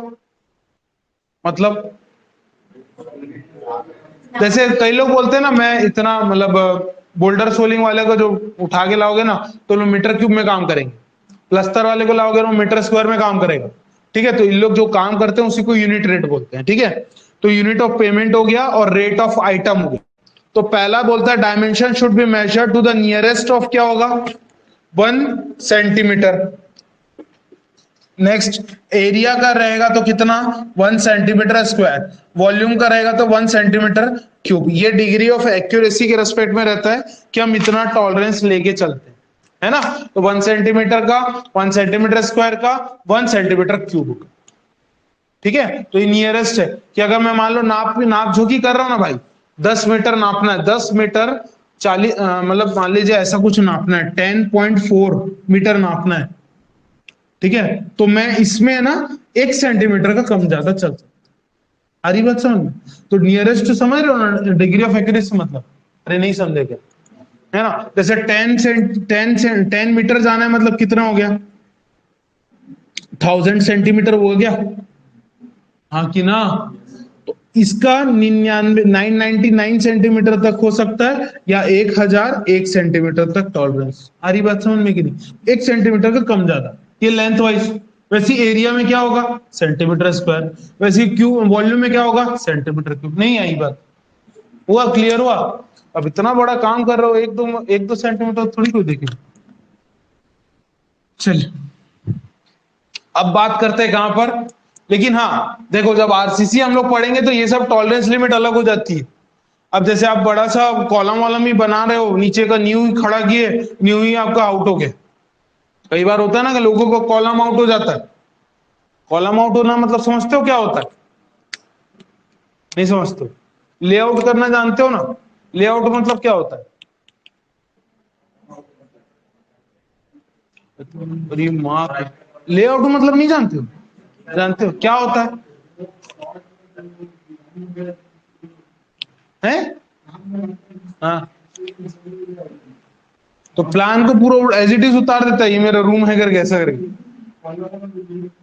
मतलब जैसे कई लोग बोलते हैं ना, मैं इतना मतलब बोल्डर सोलिंग वाले को जो उठा के लाओगे ना तो लोग मीटर क्यूब में काम करेंगे, प्लस्तर वाले को लाओगे ना मीटर स्क्वायर में काम करेगा। ठीक है, तो इन लोग जो काम करते हैं उसी को यूनिट रेट बोलते हैं। ठीक है, तो यूनिट ऑफ पेमेंट हो गया और रेट ऑफ आइटम हो गया। तो पहला बोलता है dimension should be measured to the nearest of क्या होगा 1 सेंटीमीटर। नेक्स्ट एरिया का रहेगा तो कितना 1 सेंटीमीटर स्क्वायर, वॉल्यूम का रहेगा तो 1 सेंटीमीटर क्यूब। ये डिग्री ऑफ एक्यूरेसी के रेस्पेक्ट में रहता है कि हम इतना टॉलरेंस लेके चलते हैं, है ना। तो 1 सेंटीमीटर का 1 सेंटीमीटर स्क्वायर का 1 सेंटीमीटर क्यूब का। ठीक है, तो ये नियरेस्ट है कि अगर मैं मान लो नाप झोंकी कर रहा हूं ना भाई, 10 मीटर नापना है, 10 मीटर 40 मतलब मान लीजिए ऐसा कुछ नापना है, 10.4 मीटर नापना है। ठीक है, तो मैं इसमें ना 1 सेंटीमीटर का कम ज्यादा चल सकता। आ रही बात समझ में? तो नियरेस्ट समझ रहे हो ना डिग्री ऑफ एक्यूरेसी मतलब? अरे नहीं समझे क्या? है ना, जैसे 10 मीटर जाना है मतलब कितना हो गया 1000 सेंटीमीटर हो गया, हाँ कि ना। तो इसका 999 सेंटीमीटर तक हो सकता है या 1001 सेंटीमीटर तक टॉलरेंस। आ रही बात समझ में कि नहीं? 1 सेंटीमीटर का कम ज्यादा, ये लेंथ वाइज। वैसे एरिया में क्या होगा सेंटीमीटर स्क्वायर, वैसे क्यूब वॉल्यूम में क्या होगा सेंटीमीटर क्यूब। नहीं आई बात? हुआ क्लियर हुआ? अब इतना बड़ा काम कर रहे हो, एक दो सेंटीमीटर थोड़ी कोई देखे। चलिए अब बात करते हैं कहां पर, लेकिन हाँ देखो जब आरसीसी हम लोग पढ़ेंगे तो ये सब टॉलरेंस लिमिट अलग हो जाती है। अब जैसे आप बड़ा सा कॉलम वॉलम ही बना रहे हो, नीचे का न्यू ही खड़ा किए, न्यू ही आपका आउट हो गया। कई बार होता है ना कि लोगों को कॉलम आउट हो जाता है। कॉलम आउट होना मतलब समझते हो क्या होता है? नहीं समझते? लेआउट करना जानते हो ना? लेआउट मतलब क्या होता है? अरे माँ, लेआउट मतलब नहीं जानते हो? जानते हो क्या होता है? हाँ, तो प्लान को पूरा एज इट इज उतार देता है, ये मेरा रूम है करके ऐसा करके।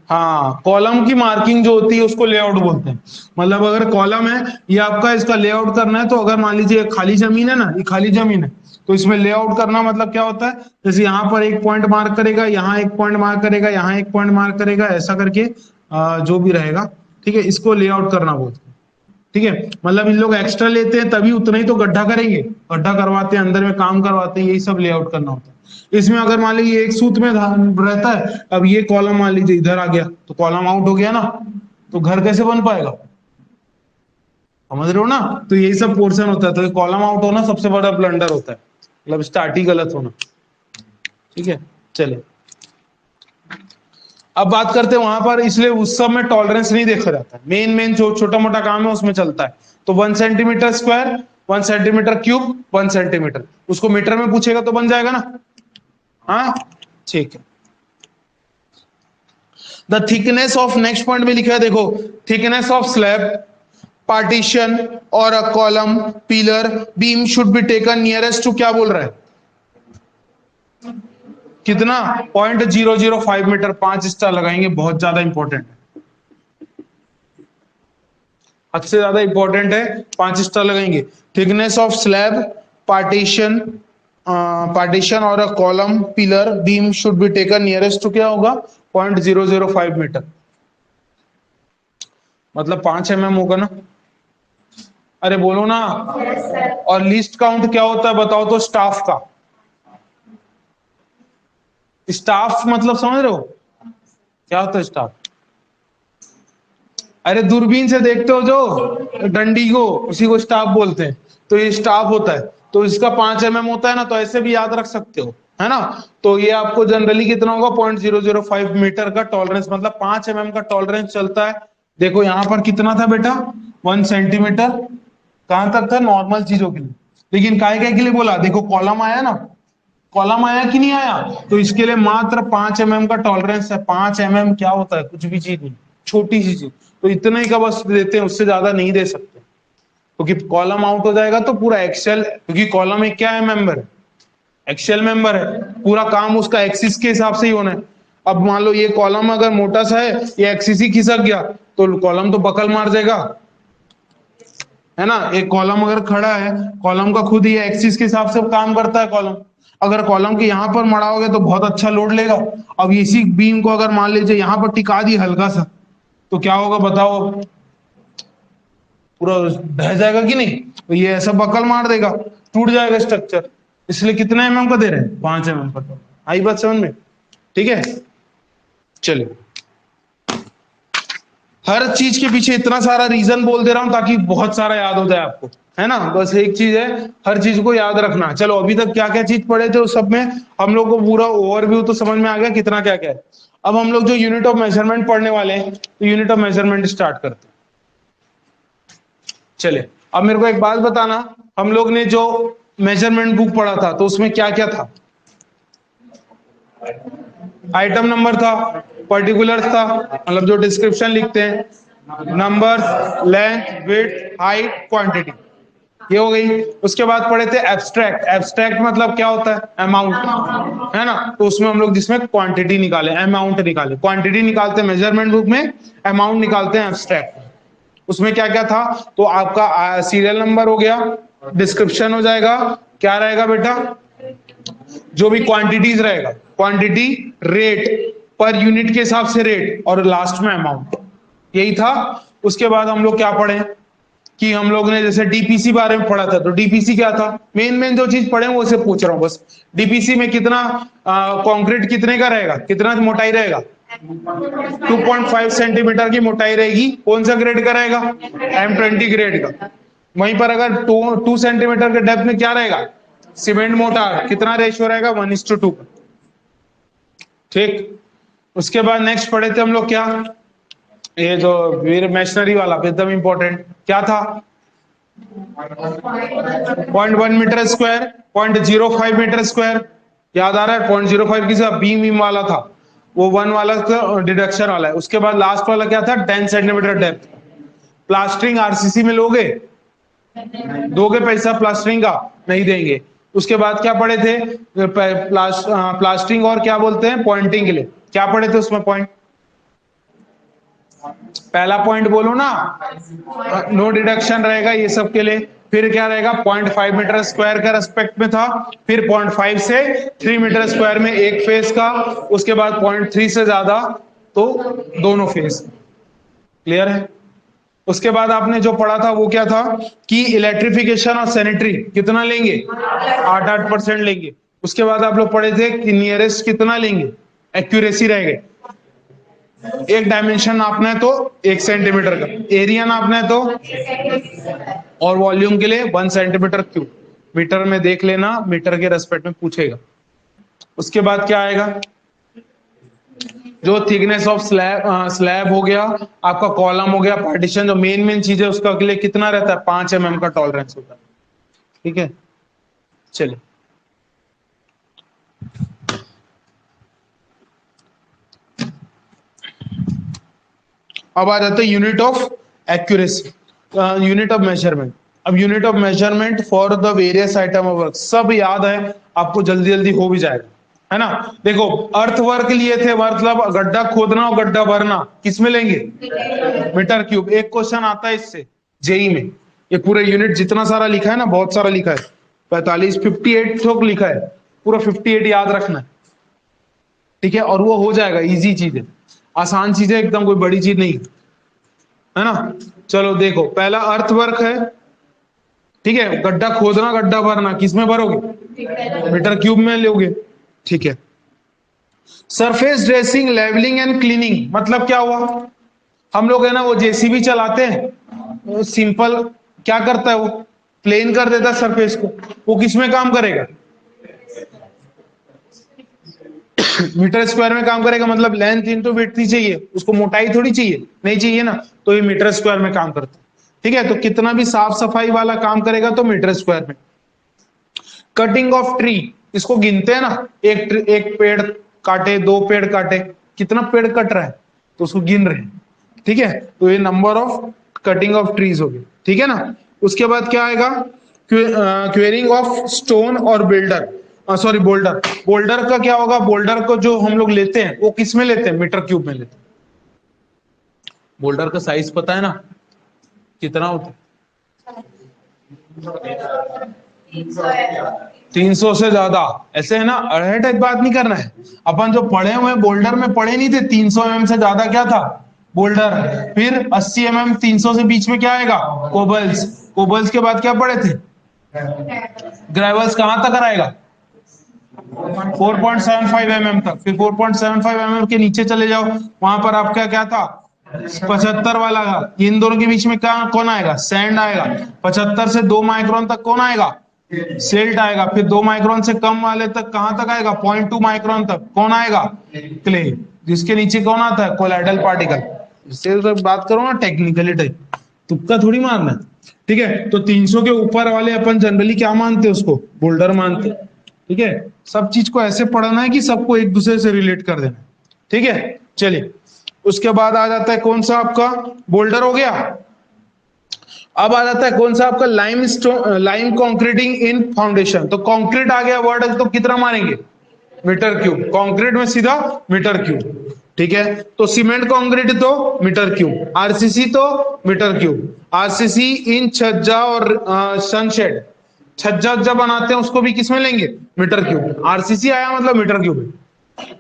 हाँ, कॉलम की मार्किंग जो होती है उसको लेआउट बोलते हैं। मतलब अगर कॉलम है ये आपका, इसका लेआउट करना है, तो अगर मान लीजिए खाली जमीन है ना, ये खाली जमीन है, तो इसमें लेआउट करना मतलब क्या होता है, जैसे यहाँ पर एक पॉइंट मार्क करेगा, यहाँ एक पॉइंट मार्क करेगा, यहाँ एक पॉइंट मार्क करेगा, ऐसा करके जो भी रहेगा। ठीक है, इसको लेआउट करना बोलते हैं। ठीक है, मतलब इन लोग एक्स्ट्रा लेते हैं तभी उतना ही तो गड्ढा करेंगे, गड्ढा करवाते हैं, अंदर में काम करवाते हैं, यही सब लेआउट करना होता है। इसमें अगर मान लीजिए एक सूत में रहता है, अब ये कॉलम मान लीजिए इधर आ गया तो कॉलम आउट हो गया ना, तो घर कैसे बन पाएगा? समझ रहे हो ना? तो यही सब पोर्शन होता है। तो कॉलम आउट होना सबसे बड़ा ब्लंडर होता है, मतलब स्टार्ट ही गलत होना। ठीक है, चलिए अब बात करते हैं वहां पर, इसलिए उस सब में टॉलरेंस नहीं देखा जाता। मेन जो छोटा मोटा काम है उसमें चलता है। तो 1 centimetre square, 1 centimetre cube, 1 centimetre, उसको मीटर में पूछेगा तो बन जाएगा ना? हाँ ठीक है। The thickness of, next point में लिखा है देखो, थिकनेस ऑफ स्लैब, पार्टीशन और a column, pillar, beam should be taken nearest to, क्या बोल रहा है कितना 0.005 मीटर। 5 स्टार लगाएंगे, बहुत ज्यादा इंपॉर्टेंट है, हद से ज्यादा इंपॉर्टेंट है, 5 स्टार लगाएंगे। थिकनेस ऑफ स्लैब, पार्टीशन और a column, pillar, beam should be taken nearest to, क्या होगा 0.005 मीटर, मतलब 5 mm होगा ना? अरे बोलो ना। और लीस्ट काउंट क्या होता है बताओ तो? स्टाफ का, स्टाफ मतलब समझ रहे हो क्या होता है स्टाफ? अरे दूरबीन से देखते हो जो डंडी को, उसी को स्टाफ बोलते हैं। तो ये स्टाफ होता है, तो इसका 5 mm होता है ना, तो ऐसे भी याद रख सकते हो, है ना। तो ये आपको जनरली कितना होगा 0.005 मीटर का टॉलरेंस, मतलब 5 mm का टॉलरेंस चलता है। देखो यहाँ पर कितना था बेटा 1 सेंटीमीटर, कहां तक था नॉर्मल चीजों के लिए, लेकिन काय के लिए बोला, देखो कॉलम आया ना, कॉलम आया कि नहीं आया, तो इसके लिए मात्र 5 mm का टॉलरेंस है। 5 mm क्या होता है, कुछ भी चीज नहीं, छोटी सी चीज, तो इतना ही का बस देते हैं, उससे ज्यादा नहीं दे सकते, क्योंकि कॉलम आउट हो जाएगा तो पूरा एक्सेल, क्योंकि कॉलम एक क्या है मेंबर है, एक्सेल मेंबर है, पूरा काम उसका एक्सिस के हिसाब से ही होना है। अब मान लो ये कॉलम अगर मोटा सा है, ये एक्सिस ही खिसक गया तो कॉलम तो बकल मार जाएगा, है ना। एक कॉलम अगर खड़ा है, कॉलम का खुद ही एक्सिस के हिसाब से काम करता है कॉलम। अगर कॉलम के यहाँ पर मड़ाओगे तो बहुत अच्छा लोड लेगा। अब इसी बीम को अगर मान लीजिए यहाँ पर टिका दी हल्का सा, तो क्या होगा बताओ, पूरा ढह जाएगा कि नहीं। तो ये ऐसा बकल मार देगा, टूट जाएगा स्ट्रक्चर। इसलिए कितना एमएम का दे रहे हैं, 5 एमएम का। आई बात समझ में, ठीक है। चलिए, हर चीज के पीछे इतना सारा रीजन बोल दे रहा हूं ताकि बहुत सारा याद हो जाए आपको, है ना। बस एक चीज है, हर चीज को याद रखना। चलो, अभी तक क्या क्या चीज पढ़े थे उस सब में हम लोग को पूरा ओवरव्यू तो समझ में आ गया कितना क्या क्या है। अब हम लोग जो यूनिट ऑफ मेजरमेंट पढ़ने वाले हैं, तो यूनिट ऑफ मेजरमेंट स्टार्ट करते हैं। चलिए, अब मेरे को एक बात बताना, हम लोग ने जो मेजरमेंट बुक पढ़ा था तो उसमें क्या क्या था। आइटम नंबर था, पर्टिकुलर्स था, मतलब जो डिस्क्रिप्शन लिखते हैं, numbers, length, width, height, quantity, ये हो गई। उसके बाद पढ़े थे एब्स्ट्रैक्ट। एब्स्ट्रैक्ट मतलब क्या होता है, अमाउंट, है ना। तो उसमें हम लोग जिसमें क्वांटिटी निकाले, अमाउंट निकाले, क्वांटिटी निकालते हैं मेजरमेंट बुक में, अमाउंट निकालते हैं एब्स्ट्रैक्ट। उसमें क्या क्या था, तो आपका सीरियल नंबर हो गया, डिस्क्रिप्शन हो जाएगा, क्या रहेगा बेटा, जो भी क्वांटिटीज रहेगा, क्वांटिटी, रेट, पर यूनिट के हिसाब से रेट, और लास्ट में अमाउंट, यही था। उसके बाद हम लोग क्या पढ़े कि हम लोग ने जैसे डीपीसी बारे में पढ़ा था, तो डीपीसी क्या था, मेन मेन जो चीज पढ़े वो से पूछ रहा हूं बस। डीपीसी में कितना कंक्रीट कितने का रहेगा, कितना मोटाई रहेगा, 2.5 सेंटीमीटर की मोटाई रहेगी। कौन सा ग्रेड का रहेगा, M20 ग्रेड का। वहीं पर अगर 2 सेंटीमीटर के डेप्थ में क्या रहेगा, सीमेंट मोटार, कितना रेशियो रहेगा, 1:2। ठीक। उसके बाद नेक्स्ट पढ़े थे हम लोग क्या, ये जो वीर मशीनरी वाला एकदम इंपॉर्टेंट क्या था, 0.1 मीटर स्क्वायर, 0.05 मीटर स्क्वायर, याद आ रहा है। 0.05 किसी बीम बीम वाला था, वो 1 वाला डिडक्शन वाला है। उसके बाद लास्ट वाला क्या था, 10 सेंटीमीटर डेप्थ। प्लास्टरिंग आरसीसी में लोगे, दोगे पैसा प्लास्टरिंग का, नहीं देंगे। उसके बाद क्या पढ़े थे, प्लास्टरिंग और क्या बोलते हैं, पॉइंटिंग के लिए क्या पढ़े थे उसमें, पॉइंट, पहला पॉइंट बोलो ना, नो डिडक्शन रहेगा ये सब के लिए। फिर क्या रहेगा, 0.5 मीटर स्क्वायर का रेस्पेक्ट में था, फिर 0.5 से 3 मीटर स्क्वायर में एक फेस का, उसके बाद 0.3 से ज्यादा तो दोनों फेस। क्लियर है। उसके बाद आपने जो पढ़ा था वो क्या था कि इलेक्ट्रिफिकेशन और सैनिटरी कितना लेंगे, 8% लेंगे। उसके बाद आप लोग पढ़े थे कि नियरेस्ट कितना लेंगे, एक्यूरेसी रहेगा। एक डायमेंशन नापना है तो 1 सेंटीमीटर का, एरिया नापना है तो, और वॉल्यूम के लिए 1 सेंटीमीटर क्यूब। मीटर में देख लेना, मीटर के रेस्पेक्ट में पूछेगा। उसके बाद क्या आएगा, जो थिकनेस ऑफ स्लैब हो गया, आपका कॉलम हो गया, पार्टीशन, जो मेन मेन चीज है उसका के लिए कितना रहता है, 5 mm का टॉलरेंस होता है। ठीक है। चलिए, अब आ जाते हैं unit of accuracy, unit of measurement. अब unit of measurement for the various item of work, सब याद है आपको, जल्दी जल्दी हो भी जाएगा, है ना। देखो, अर्थ वर्क लिए थे, मतलब गड्ढा खोदना और गड्ढा भरना, किसमें लेंगे, मीटर क्यूब। एक क्वेश्चन आता है इससे जेई में, ये पूरे यूनिट जितना सारा लिखा है ना, बहुत सारा लिखा है, 58 ठोक लिखा है, पूरा 58 याद रखना है। ठीक है, और वो हो जाएगा, इजी चीज है, आसान चीज है एकदम, कोई बड़ी चीज नहीं, है ना। चलो देखो, पहला अर्थ वर्क है, ठीक है, गड्ढा खोदना गड्ढा भरना, किसमें भरोगे, मीटर क्यूब में लोगे। ठीक है। Surface dressing, levelling and cleaning, मतलब क्या हुआ, हम लोग है ना वो जेसीबी चलाते हैं, सिंपल क्या करता है वो, प्लेन कर देता है सरफेस को, वो किसमें काम करेगा, मीटर स्क्वायर में काम करेगा, मतलब लेंथ इंटू विड्थ ही चाहिए उसको, मोटाई थोड़ी चाहिए, नहीं चाहिए ना, तो ये मीटर स्क्वायर में काम करता है। ठीक है, तो कितना भी साफ सफाई वाला काम करेगा तो मीटर स्क्वायर में। कटिंग ऑफ ट्री, इसको गिनते हैं ना, एक पेड़ काटे, 2 पेड़ काटे, कितना पेड़ कट रहा है, तो उसको गिन रहे हैं। ठीक है, तो ये number of cutting of trees हो गए। ठीक है ना। उसके बाद क्या आएगा, क्वेरिंग ऑफ स्टोन और बिल्डर, सॉरी बोल्डर। बोल्डर का क्या होगा, बोल्डर को जो हम लोग लेते हैं वो किस में लेते हैं, मीटर क्यूब में लेते हैं। बोल्डर का साइज पता है ना कितना होता है, 300 से ज्यादा, ऐसे है ना, अड़े टाइप बात नहीं करना है। अपन जो पढ़े हुए बोल्डर में पढ़े नहीं थे, 300 mm से ज्यादा क्या था, बोल्डर। फिर 80 mm 300 से बीच में क्या आएगा, कोबल्स। कोबल्स के बाद क्या पढ़े थे, ग्रेवल्स। कहां तक आएगा, 4.75 mm तक। फिर 4.75 mm के नीचे चले जाओ, वहां पर आपका क्या था, 75 वाला था। इन दोनों के बीच में क्या, कौन आएगा, सैंड आएगा। 75 से 2 माइक्रोन तक कौन आएगा, सिल्ट आएगा। फिर 2 माइक्रोन से कम वाले तक कहां तक आएगा, 0.2 माइक्रोन तक कौन आएगा, क्ले। जिसके नीचे कौन आता है, कोलाइडल पार्टिकल। इससे तो बात करो ना टेक्निकली टाइप, तुक्का थोड़ी मारना है। ठीक है, तो 300 के ऊपर वाले अपन जनरली क्या मानते हैं, उसको बोल्डर मानते हैं। ठीक है, सब चीज को ऐसे पढ़ना है कि सबको एक दूसरे से रिलेट कर देना। ठीक है, चलिए उसके बाद आ जाता है कौन सा आपका, बोल्डर हो गया। अब आ जाता है कौन सा आपका, लाइम कंक्रीटिंग इन फाउंडेशन। तो कंक्रीट आ गया वर्ड, तो कितना मारेंगे, मीटर क्यूब। कंक्रीट में सीधा मीटर क्यूब। ठीक है, तो सीमेंट कंक्रीट तो मीटर क्यूब, आरसीसी तो मीटर क्यूब। आरसीसी इन छज्जा और सनशेड, छज्जा वज्जा बनाते हैं उसको भी किसमें लेंगे, मीटर क्यूब। आरसीसी आया मतलब मीटर क्यूब है।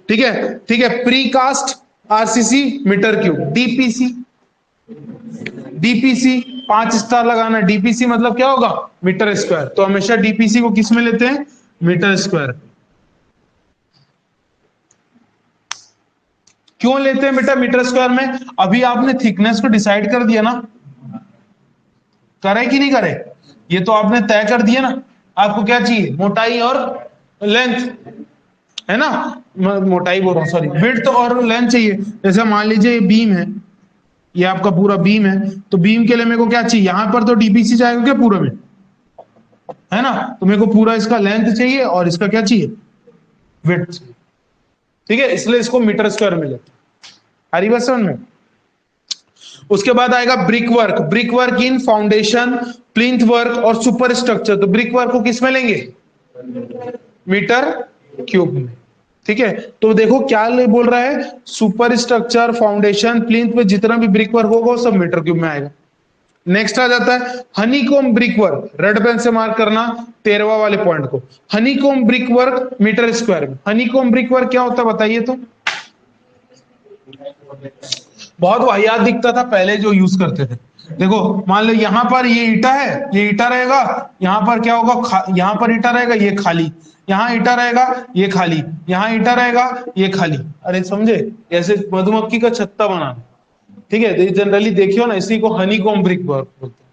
ठीक है, ठीक है, precast RCC metre cube. DPC, DPC 5 star लगाना। डीपीसी मतलब क्या होगा, मीटर स्क्वायर। तो हमेशा डीपीसी को किस में लेते हैं, मीटर स्क्वायर। क्यों लेते हैं बेटा मीटर स्क्वायर में, अभी आपने थिकनेस को डिसाइड कर दिया ना, करे कि नहीं करे, ये तो आपने तय कर दिया ना। आपको क्या चाहिए, मोटाई और लेंथ, है ना, मोटाई बोल रहा हूं, सॉरी, विड्थ और लेंथ चाहिए। जैसे मान लीजिए ये बीम है, ये आपका पूरा बीम है, तो बीम के लिए मेरे को क्या चाहिए, यहां पर तो डीपीसी जाएगा क्या पूरे में, है ना, तो मेरे को पूरा इसका लेंथ चाहिए और इसका क्या चाहिए, विड्थ। ठीक है, इसलिए इसको मीटर स्क्वायर में लेते हैं। हरी बात समझ में। उसके बाद आएगा brick work. Brick work in foundation, plinth work और सुपर स्ट्रक्चर। तो ब्रिक वर्क को किस में लेंगे, मीटर क्यूब में। ठीक है, तो देखो क्या बोल रहा है, सुपर स्ट्रक्चर, फाउंडेशन, प्लिंथ पे जितना भी ब्रिक वर्क होगा सब मीटर क्यूब में आएगा। नेक्स्ट आ जाता है honeycomb brick work. Red pen से मार्क करना 13वां वाले पॉइंट को। Honeycomb brick work metre square में। हनीकॉम ब्रिक वर्क क्या होता है बताइए तो। बहुत वाहियात दिखता था पहले जो यूज करते थे। देखो मान लो यहां पर ये ईटा है, ये ईटा रहेगा, यहां पर क्या होगा, यहां पर ईटा रहेगा, ये खाली, यहाँ ईटा रहेगा, ये खाली, यहाँ ईटा रहेगा, ये खाली। अरे समझे, ऐसे मधुमक्खी का छत्ता बनाना। ठीक है, तो जनरली देखियो ना, इसी को हनी कॉम ब्रिक वर्क बोलते हैं।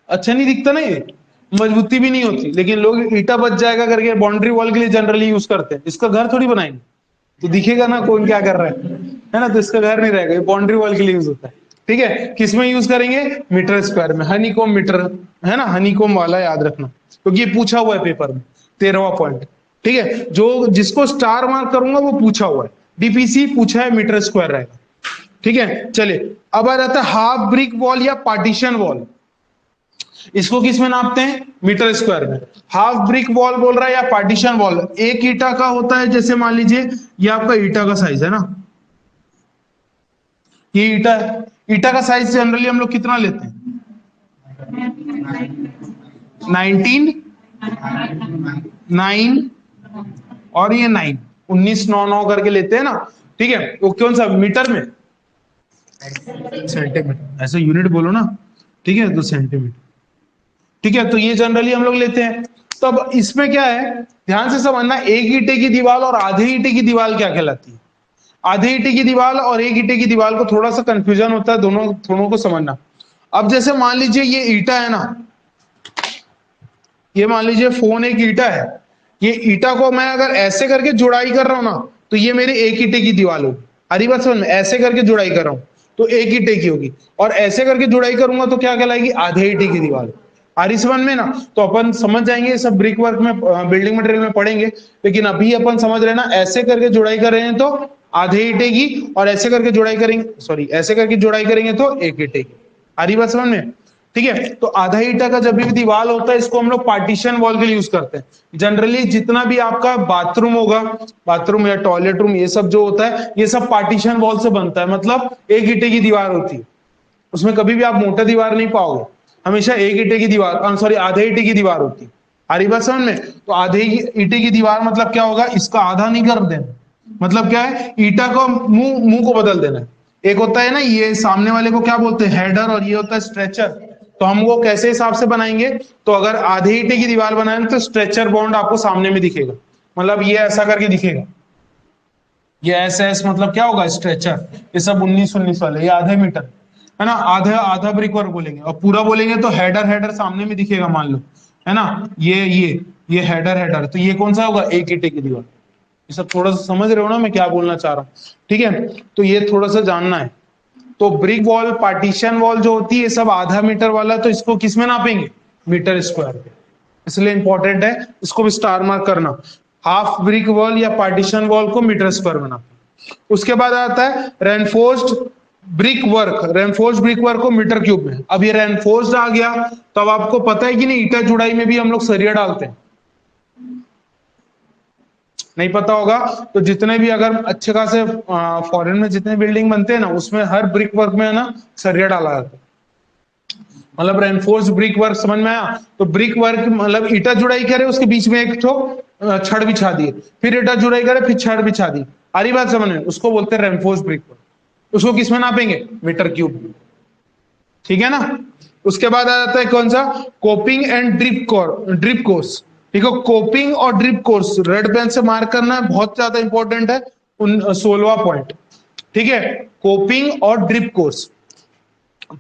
अच्छा नहीं दिखता ना, ये मजबूती भी नहीं होती, लेकिन लोग ईटा बच जाएगा करके बाउंड्री वॉल के लिए जनरली यूज करते हैं। इसका घर थोड़ी बनाएंगे, तो दिखेगा ना कौन क्या कर रहा है ना, तो इसका घर नहीं रहेगा, ये बाउंड्री वॉल के लिए यूज होता है। ठीक है, किसमें यूज करेंगे, मीटर स्क्वायर में। हनीकॉम मीटर, है ना, हनीकॉम वाला याद रखना, क्योंकि ये पूछा हुआ है पेपर में, 13वां पॉइंट। ठीक है, जो जिसको स्टार मार्क करूंगा वो पूछा हुआ है। डीपीसी पूछा है, मीटर स्क्वायर रहेगा। ठीक है, चलिए अब आ जाता है हाफ ब्रिक वॉल या पार्टीशन वॉल। इसको किस में नापते हैं, मीटर स्क्वायर में। हाफ ब्रिक वॉल बोल रहा है या पार्टीशन वॉल। एक ईटा का होता है, जैसे मान लीजिए ये आपका ईटा का साइज है ना, ये ईटा है। ईटा का साइज जनरली हम लोग कितना लेते हैं, 19 9 और ये 9 19 9 9 करके लेते हैं ना। ठीक है, वो कौन सा मीटर में, सेंटीमीटर, ऐसे यूनिट बोलो ना। ठीक है, तो सेंटीमीटर। ठीक है, तो ये जनरली हम लोग लेते हैं। तो अब इसमें क्या है, ध्यान से समझना, एक ईंटे की दीवार और आधे ईंटे की दीवार क्या कहलाती है। आधे ईंटे की दीवार और एक ईंटे की दीवार को थोड़ा सा कंफ्यूजन होता है, दोनों को समझना। अब जैसे मान लीजिए ये ईंटा है ना, ये मान लीजिए फोन एक ईंटा है। ये ईंटा को मैं अगर ऐसे करके जुड़ाई कर रहा हूं ना, तो ये मेरी एक ईंटे की दीवार होगी। हरी बात समझ में, ऐसे करके जुड़ाई कर रहा हूं तो एक ईंटे की होगी, और ऐसे करके जुड़ाई करूंगा तो क्या कहलाएगी, आधे ईंटे की दीवार। आरिसवन में ना, तो अपन समझ जाएंगे, सब ब्रिक वर्क में, बिल्डिंग मटेरियल में पढ़ेंगे। लेकिन अभी अपन समझ रहे ना, ऐसे करके जुड़ाई कर रहे हैं तो आधे ईंटे की, और ऐसे करके जुड़ाई करेंगे, सॉरी ऐसे करके जुड़ाई करेंगे तो एक ईंटे की। आरी बात समझ में। ठीक है, तो आधा ईंटा का जब भी दीवार होता है, इसको हम लोग पार्टीशन वॉल के लिए यूज करते हैं। जनरली जितना भी आपका बाथरूम होगा, बाथरूम या टॉयलेट रूम, ये सब जो होता है, ये सब पार्टीशन वॉल से बनता है। मतलब एक ईंटे की दीवार होती है, उसमें कभी भी आप मोटा दीवार नहीं पाओगे। हमेशा एक ईंटे की दीवार, सॉरी आधे ईंटे की दीवार होती है। आ रही बात समझ में? तो आधे ईंटे की दीवार मतलब क्या होगा, इसका आधा नहीं कर देना, मतलब क्या है, ईंटा को मुंह को बदल देना है। एक होता है ना ये सामने वाले को क्या बोलते हैं, हेडर, और ये होता है स्ट्रेचर। तो हम वो कैसे हिसाब से बनाएंगे, तो अगर आधे ईंटे की दीवार बनाए तो स्ट्रेचर बॉन्ड आपको सामने में दिखेगा, मतलब ये ऐसा करके दिखेगा, ये एस मतलब क्या होगा, स्ट्रेचर। ये सब 19 वाले, ये आधे मीटर है ना, आधा आधा ब्रिक वर्क बोलेंगे, और पूरा बोलेंगे तो हेडर हेडर सामने में दिखेगा, मान लो है ना, ये हेडर हेडर, तो ये कौन सा होगा, एक ईंटे की दीवार। ये सब थोड़ा सा समझ रहे हो ना मैं क्या बोलना चाह रहा हूँ, ठीक है। तो ये थोड़ा सा जानना है। तो ब्रिक वॉल, पार्टीशन वॉल जो होती है, ये सब आधा मीटर वाला, तो इसको किस में नापेंगे, मीटर स्क्वायर पे, इसलिए इंपॉर्टेंट है, इसको भी स्टार मार्क करना। हाफ ब्रिक वॉल या पार्टीशन वॉल को मीटर स्क्वायर में नापेंगे। उसके बाद आता है reinforced brick work, reinforced brick work को मीटर क्यूब में। अब ये रेनफोर्स्ड आ गया, तो अब आपको पता है कि नहीं, ईंटा जुड़ाई में भी हम लोग सरिया डालते हैं, नहीं पता होगा तो जितने भी अगर अच्छे खासे फॉरेन में जितने बिल्डिंग बनते हैं ना, उसमें हर ब्रिक वर्क में है ना सरिया डाला जाता है, मतलब रेनफोर्स ब्रिक वर्क, समझ में आया? तो ब्रिक वर्क मतलब ईटा जुड़ाई करे, उसके बीच में एक छड़ बिछा दिए, फिर ईटा जुड़ाई करे, फिर छड़ बिछा दी, आ रही बात समझ में? उसको बोलते हैं रेनफोर्स ब्रिक वर्क। उसको किस में नापेंगे, मीटर क्यूब में, ठीक है ना। उसके बाद आ जाता है कौन सा, कोपिंग एंड ड्रिप कोर्स। ठीक है, कोपिंग और ड्रिप कोर्स रेड पेन से मार्क करना है, बहुत ज्यादा इंपॉर्टेंट है, 16वां पॉइंट, ठीक है। कोपिंग और ड्रिप कोर्स,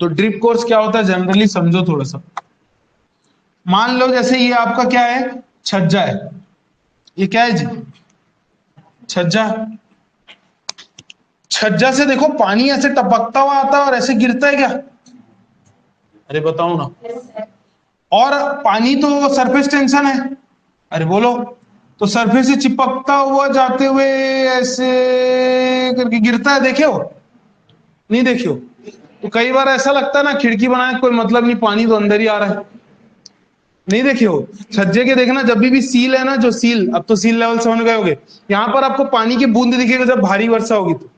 तो ड्रिप कोर्स क्या होता है जनरली समझो थोड़ा सा। मान लो जैसे ये आपका क्या है, छज्जा है, ये क्या है जी, छज्जा। छज्जा से देखो पानी ऐसे टपकता हुआ आता है और ऐसे गिरता है क्या, अरे बताओ ना। और पानी तो सरफेस टेंशन है, अरे बोलो, तो सरफेस से चिपकता हुआ जाते हुए ऐसे करके गिरता है, देखे हो, नहीं देखे हो? तो कई बार ऐसा लगता है ना, खिड़की बनाए कोई मतलब नहीं, पानी तो अंदर ही आ रहा है, नहीं देखे हो? छज्जे के देखना, जब भी सील है ना, जो सील, अब तो सील लेवल समझ गए होगे, यहां पर आपको पानी की बूंद दिखेगा जब भारी वर्षा होगी। तो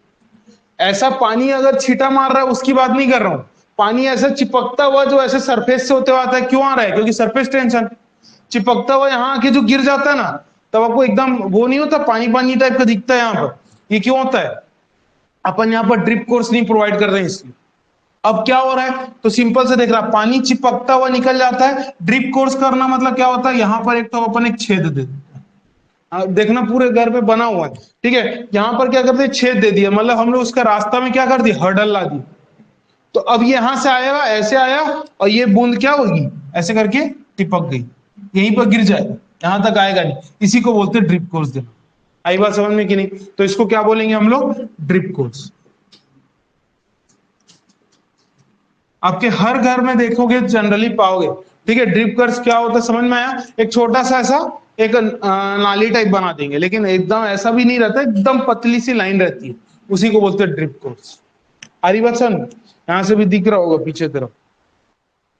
ऐसा पानी अगर छींटा मार रहा है उसकी बात नहीं कर रहा हूं, पानी ऐसा चिपकता हुआ जो ऐसे सरफेस से होते हुए आता है, क्यों आ रहा है, क्योंकि सरफेस टेंशन। चिपकता हुआ यहाँ आके जो गिर जाता है ना, तब आपको एकदम वो नहीं होता, पानी पानी टाइप का दिखता है यहाँ पर, ये क्यों होता है, अपन यहाँ पर ड्रिप कोर्स नहीं प्रोवाइड कर रहे हैं इसलिए। अब क्या हो रहा है, तो सिंपल से देख रहा, पानी चिपकता हुआ निकल जाता है। ड्रिप कोर्स करना मतलब क्या होता है, यहाँ पर एक तो अपन एक छेद दे देते हैं, देखना पूरे घर पे बना हुआ है, ठीक है, यहाँ पर क्या करते हैं, छेद दे दिया, मतलब हम लोग उसका रास्ता में क्या कर दिया, हर्डल ला दी। तो अब यहां से आएगा, ऐसे आया, और ये बूंद क्या होगी, ऐसे करके टिपक गई, यहीं पर गिर जाएगा, यहां तक आएगा नहीं, इसी को बोलते हैं ड्रिप कोर्स देना। आई बात समझ में कि नहीं? तो इसको क्या बोलेंगे हम लोग, ड्रिप कोर्स। आपके हर घर में देखोगे जनरली पाओगे, ठीक है। ड्रिप कोर्स क्या होता है समझ में आया, एक छोटा सा ऐसा एक नाली टाइप बना देंगे, लेकिन एकदम ऐसा भी नहीं रहता, एकदम पतली सी लाइन रहती है, उसी को बोलते हैं ड्रिप कोर्स। आरी बात समझ, यहां से भी दिख रहा होगा पीछे तरफ,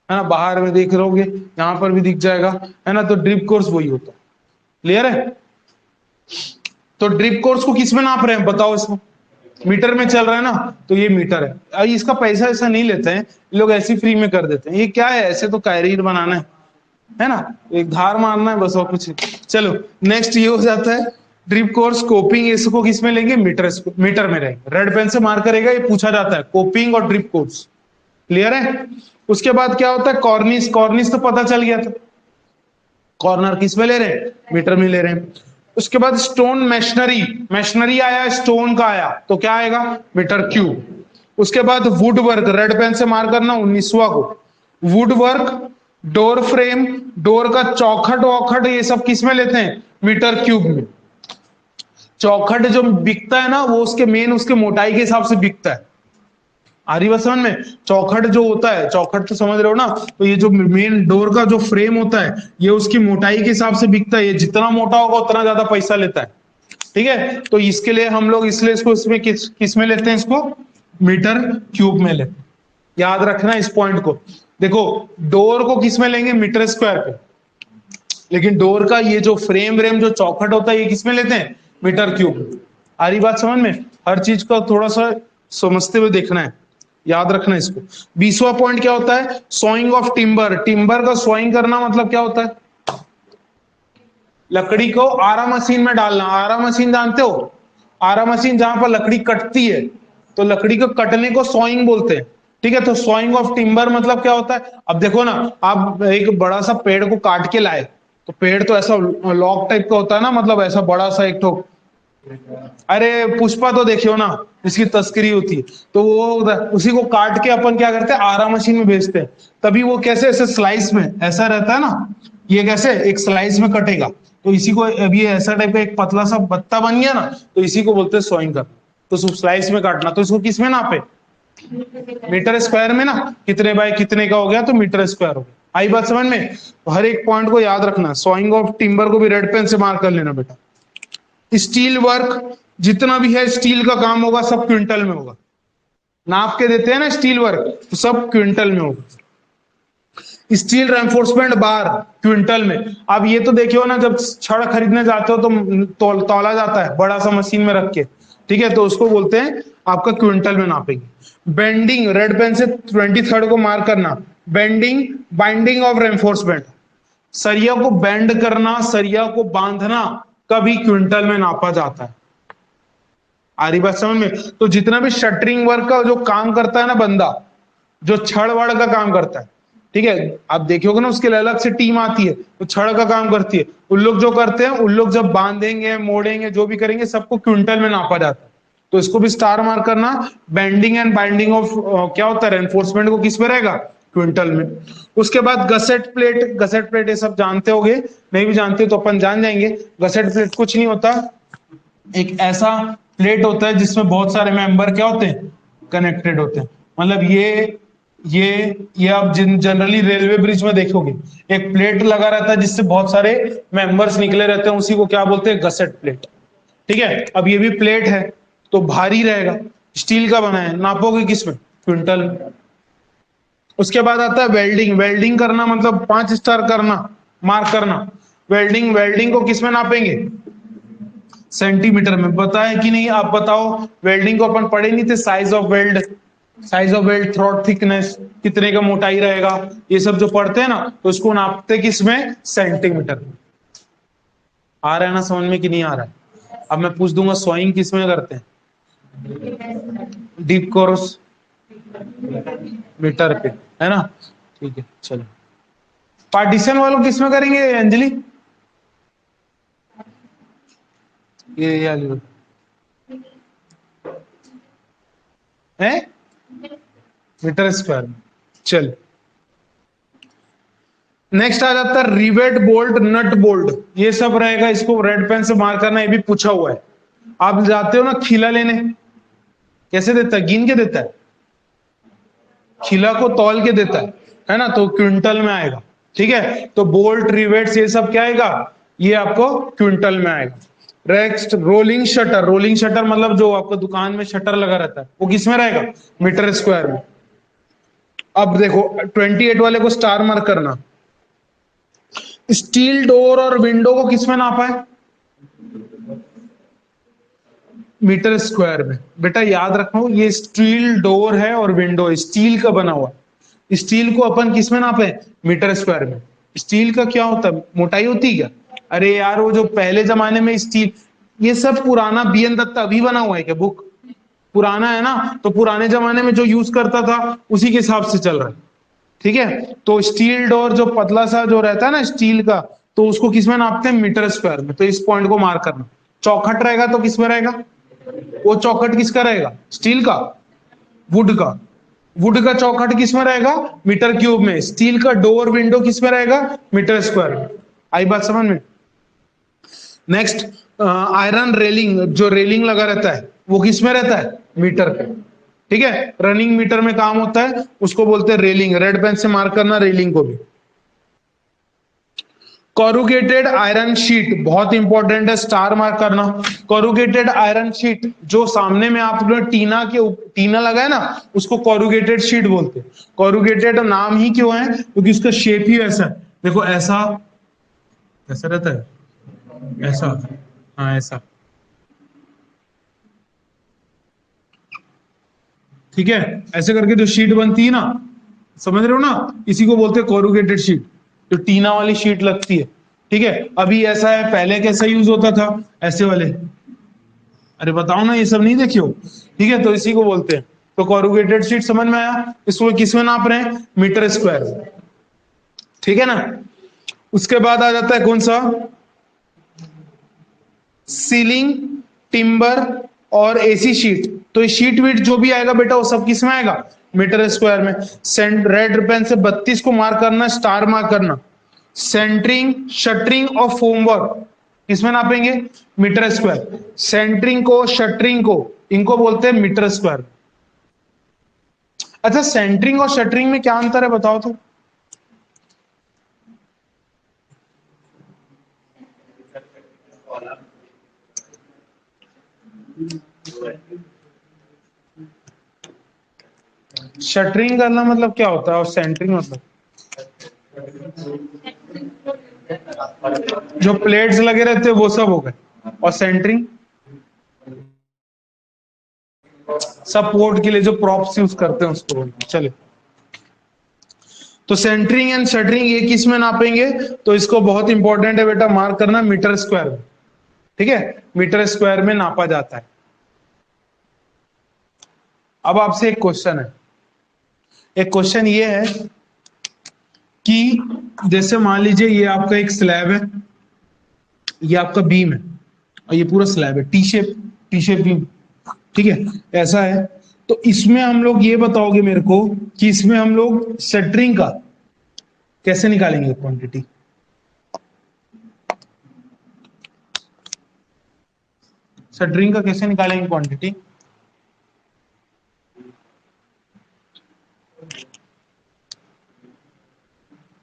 है ना, बाहर में देख रहोगे, यहां पर भी दिख जाएगा, है ना, तो ड्रिप कोर्स वही होता है, क्लियर है? तो ड्रिप कोर्स को किस में नाप रहे हैं बताओ, इसमें मीटर में चल रहा है ना, तो ये मीटर है। अब इसका पैसा ऐसा नहीं लेते हैं लोग, ऐसी फ्री में कर देते हैं। ये क्या है, ऐसे तो कैरियर बनाना है ना, एक धार मारना है बस, और कुछ। चलो नेक्स्ट ये हो जाता है ड्रिप कोर्स। कोपिंग इसको किस में लेंगे, मीटर में रहेंगे, रेड पेन से मार्क करेगा, ये पूछा जाता है कोपिंग और ड्रिप कोर्स, क्लियर है? उसके बाद क्या होता है, कॉर्निस। कॉर्निस तो पता चल गया था, कॉर्नर किस में ले रहे हैं, मीटर में ले रहे हैं। उसके बाद स्टोन मेशनरी, मेशनरी आया, स्टोन का आया, तो क्या आएगा, मीटर क्यूब। उसके बाद वुड वर्क, रेड पेन से मार्क करना 19वां को, would work, door frame, door का चौखट वौखट, ये सब किस में लेते हैं, मीटर क्यूब में। चौखट जो बिकता है ना, वो उसके मेन उसके मोटाई के हिसाब से बिकता है, आ रही बात समझ में? चौखट जो होता है, चौखट तो समझ रहे हो ना, तो ये जो मेन डोर का जो फ्रेम होता है, ये उसकी मोटाई के हिसाब से बिकता है, ये जितना मोटा होगा उतना ज्यादा पैसा लेता है, ठीक है। तो इसके लिए हम लोग इसलिए इसको इसमें किस में लेते हैं, इसको मीटर क्यूब में लेते हैं, याद रखना इस पॉइंट को। देखो डोर को किस में लेंगे, मीटर स्क्वायर पे, लेकिन डोर का ये जो फ्रेम व्रेम जो चौखट होता है, ये किस में लेते हैं, मीटर क्यूब। आ रही बात समझ में? हर चीज को थोड़ा सा समझते हुए देखना है। याद रखना इसको। 20वां पॉइंट क्या होता है, सॉइंग ऑफ टिम्बर। टिम्बर का सॉइंग करना मतलब क्या होता है, लकड़ी को आरा मशीन में डालना। आरा मशीन जानते हो, आरा मशीन जहां पर लकड़ी कटती है, तो लकड़ी को कटने को सॉइंग बोलते हैं। ठीक है, तो सॉइंग ऑफ टिम्बर मतलब क्या होता है, अब देखो ना, आप एक बड़ा सा पेड़ को काट के लाए, तो पेड़ तो ऐसा लॉग टाइप का होता है ना, मतलब ऐसा बड़ा सा एक ठो, अरे पुष्पा तो देखियो ना, इसकी तस्करी होती है, तो वो उसी को काट के अपन क्या करते हैं, आरा मशीन में भेजते हैं। तभी वो कैसे ऐसे स्लाइस में ऐसा रहता है ना, ये कैसे एक स्लाइस में कटेगा, तो इसी को अभी ऐसा टाइप का एक पतला सा बत्ता बन गया ना, तो इसी को बोलते हैं सॉइंग करना। तो स्लाइस में काटना, तो इसको किस में नापे, मीटर स्क्वायर में ना, कितने बाय कितने का हो गया, तो मीटर स्क्वायर हो गया। आई बात समझ में, तो हर एक पॉइंट को याद रखना। सॉइंग ऑफ टिम्बर को भी रेड पेन से मार्क कर लेना बेटा। स्टील वर्क, जितना भी है स्टील का काम होगा सब क्विंटल में होगा। नाप के देते हैं ना स्टील वर्क, तो सब क्विंटल में होगा। स्टील रेनफोर्समेंट बार क्विंटल में। अब ये तो देखियो ना, जब छड़ खरीदने जाते हो तो तौला जाता है बड़ा सा मशीन में रख के, ठीक है, तो उसको बोलते हैं आपका क्विंटल में नापेंगे। बेंडिंग, रेड पेन से 23rd को मार्क करना। बेंडिंग, बाइंडिंग ऑफ रेनफोर्समेंट, सरिया को बेंड करना, सरिया को बांधना कभी क्विंटल में नापा जाता है। आ रही बात समझ में, तो जितना भी शटरिंग वर्क का जो काम करता है ना बंदा, जो छड़ वड़ का काम करता है, ठीक है, आप देखोगे ना उसके लिए अलग से टीम आती है, तो छड़ का काम करती है, उन लोग जो करते हैं, उन लोग जब बांधेंगे मोड़ेंगे जो भी करेंगे सबको क्विंटल में नापा जाता है। तो इसको भी स्टार मार्क करना। बेंडिंग एंड बाइंडिंग ऑफ क्या होता है, रेनफोर्समेंट को किस में रहेगा, क्विंटल में। उसके बाद गसेट प्लेट, गसेट प्लेट ये सब जानते होगे, नहीं भी जानते तो अपन जान जाएंगे। गसेट प्लेट कुछ नहीं होता, एक ऐसा प्लेट होता है जिसमें बहुत सारे मेंबर क्या होते हैं, कनेक्टेड होते हैं। मतलब ये आप जनरली रेलवे ब्रिज में देखोगे, एक प्लेट लगा रहता है जिससे बहुत सारे मेंबर्स निकले रहते हैं, उसी को क्या बोलते हैं, गसेट प्लेट। ठीक है, अब ये भी प्लेट है तो भारी रहेगा, स्टील का बना है, नापोगे किसमें, क्विंटल में। उसके बाद आता है वेल्डिंग। वेल्डिंग करना मतलब 5 स्टार करना, मार्क करना। वेल्डिंग, वेल्डिंग को किसमें नापेंगे, सेंटीमीटर में। बताया कि नहीं, आप बताओ। वेल्डिंग को अपन पढ़े नहीं थे, size of weld, size of weld, throat thickness, कितने का मोटाई रहेगा, ये सब जो पढ़ते हैं ना, तो उसको नापते किसमें, सेंटीमीटर। आ रहा है ना समझ में कि नहीं आ रहा है। अब मैं पूछ दूंगा सॉइंग किसमें करते हैं, डीप कोर्स मीटर पे, है ना। ठीक है चलो, पार्टीशन वालों किसमें करेंगे अंजलि, ये वाली है, मीटर स्क्वायर में। चल, नेक्स्ट आ जाता है रिवेट, बोल्ट, नट बोल्ट, ये सब रहेगा, इसको रेड पेन से मार्क करना, ये भी पूछा हुआ है। आप जाते हो ना खिला लेने, कैसे देता है, गिन के देता है, खिला को तौल के देता है ना, तो क्विंटल में आएगा। ठीक है, तो बोल्ट, रिवेट्स ये सब क्या आएगा, ये आपको क्विंटल में आएगा। Next rolling shutter. Rolling shutter मतलब जो आपको दुकान में शटर लगा रहता है, वो किस में रहेगा, मीटर स्क्वायर में। अब देखो 28 वाले को स्टार मार्क करना। स्टील डोर और विंडो को किस में नापा है, मीटर स्क्वायर में। बेटा याद रखो, ये स्टील डोर है और विंडो स्टील का बना हुआ है, स्टील को अपन किस में नापे, मीटर स्क्वायर में। स्टील का क्या होता है, मोटाई होती है क्या, अरे यार वो जो पहले जमाने में स्टील, ये सब पुराना बीएन दत्ता अभी बना हुआ है क्या बुक, पुराना है ना, तो पुराने जमाने में जो यूज करता था उसी के हिसाब से चल रहा है। ठीक है, तो स्टील डोर जो पतला सा जो रहता है ना स्टील का, तो उसको किस में नापते हैं, मीटर स्क्वायर में। तो इस पॉइंट को मार्क करना। चौखट रहेगा तो किस में रहेगा, वो चौखट किसका रहेगा, स्टील का, वुड का। वुड का चौखट किस में रहेगा, मीटर क्यूब में। स्टील का डोर विंडो किस में रहेगा, मीटर स्क्वायर में। आई बात समझ में। नेक्स्ट आयरन रेलिंग, जो रेलिंग लगा रहता है वो किस में रहता है, मीटर पे। ठीक है, रनिंग मीटर में काम होता है, उसको बोलते हैं रेलिंग। रेड पेन से मार्क करना रेलिंग को भी। कोरुगेटेड आयरन शीट बहुत इंपॉर्टेंट है, स्टार मार्क करना। कोरुगेटेड आयरन शीट, जो सामने में आपने टीना लगा है ना, उसको कोरुगेटेड शीट बोलते हैं। कोरुगेटेड नाम ही क्यों है, क्योंकि उसका शेप ही ऐसा है, देखो ऐसा, ऐसा रहता है, ऐसा, हाँ ऐसा। ठीक है, ऐसे करके जो शीट बनती है ना, समझ रहे हो ना, इसी को बोलते हैं कोरुगेटेड शीट, जो टीना वाली शीट लगती है। ठीक है, अभी ऐसा है, पहले कैसा यूज होता था, ऐसे वाले, अरे बताओ ना, ये सब नहीं देखियो। ठीक है, तो इसी को बोलते हैं। तो कोरुगेटेड शीट समझ में आया, इसको किस में नाप रहे हैं, मीटर स्क्वायर। ठीक है ना, उसके बाद आ जाता है कौन सा, सीलिंग, टिम्बर और एसी शीट। तो ये शीट वीट जो भी आएगा बेटा, वो सब किस में आएगा, मीटर स्क्वायर में। रेड पेन से 32 को मार्क करना, स्टार मार्क करना। सेंटरिंग, शटरिंग और फोमवर्क किसमें नापेंगे, मीटर स्क्वायर। सेंटरिंग को, शटरिंग को, इनको बोलते हैं मीटर स्क्वायर। अच्छा, सेंटरिंग और शटरिंग में क्या अंतर है बताओ तो। शटरिंग करना मतलब क्या होता है और सेंटरिंग मतलब, जो प्लेट्स लगे रहते हैं वो सब हो गए, और सेंटरिंग सपोर्ट के लिए जो प्रॉप्स यूज करते हैं उसको। चले, तो सेंटरिंग एंड शटरिंग ये किस में नापेंगे, तो इसको बहुत इंपॉर्टेंट है बेटा, मार्क करना मीटर स्क्वायर में। ठीक है, मीटर स्क्वायर में नापा जाता है। अब आपसे एक क्वेश्चन है, एक क्वेश्चन ये है कि जैसे मान लीजिए ये आपका एक स्लैब है, ये आपका बीम है, और ये पूरा स्लैब है, टी शेप बीम। ठीक है, ऐसा है। तो इसमें हम लोग ये बताओगे मेरे को कि इसमें हम लोग शटरिंग का कैसे निकालेंगे क्वांटिटी, शटरिंग का कैसे निकालेंगे क्वांटिटी,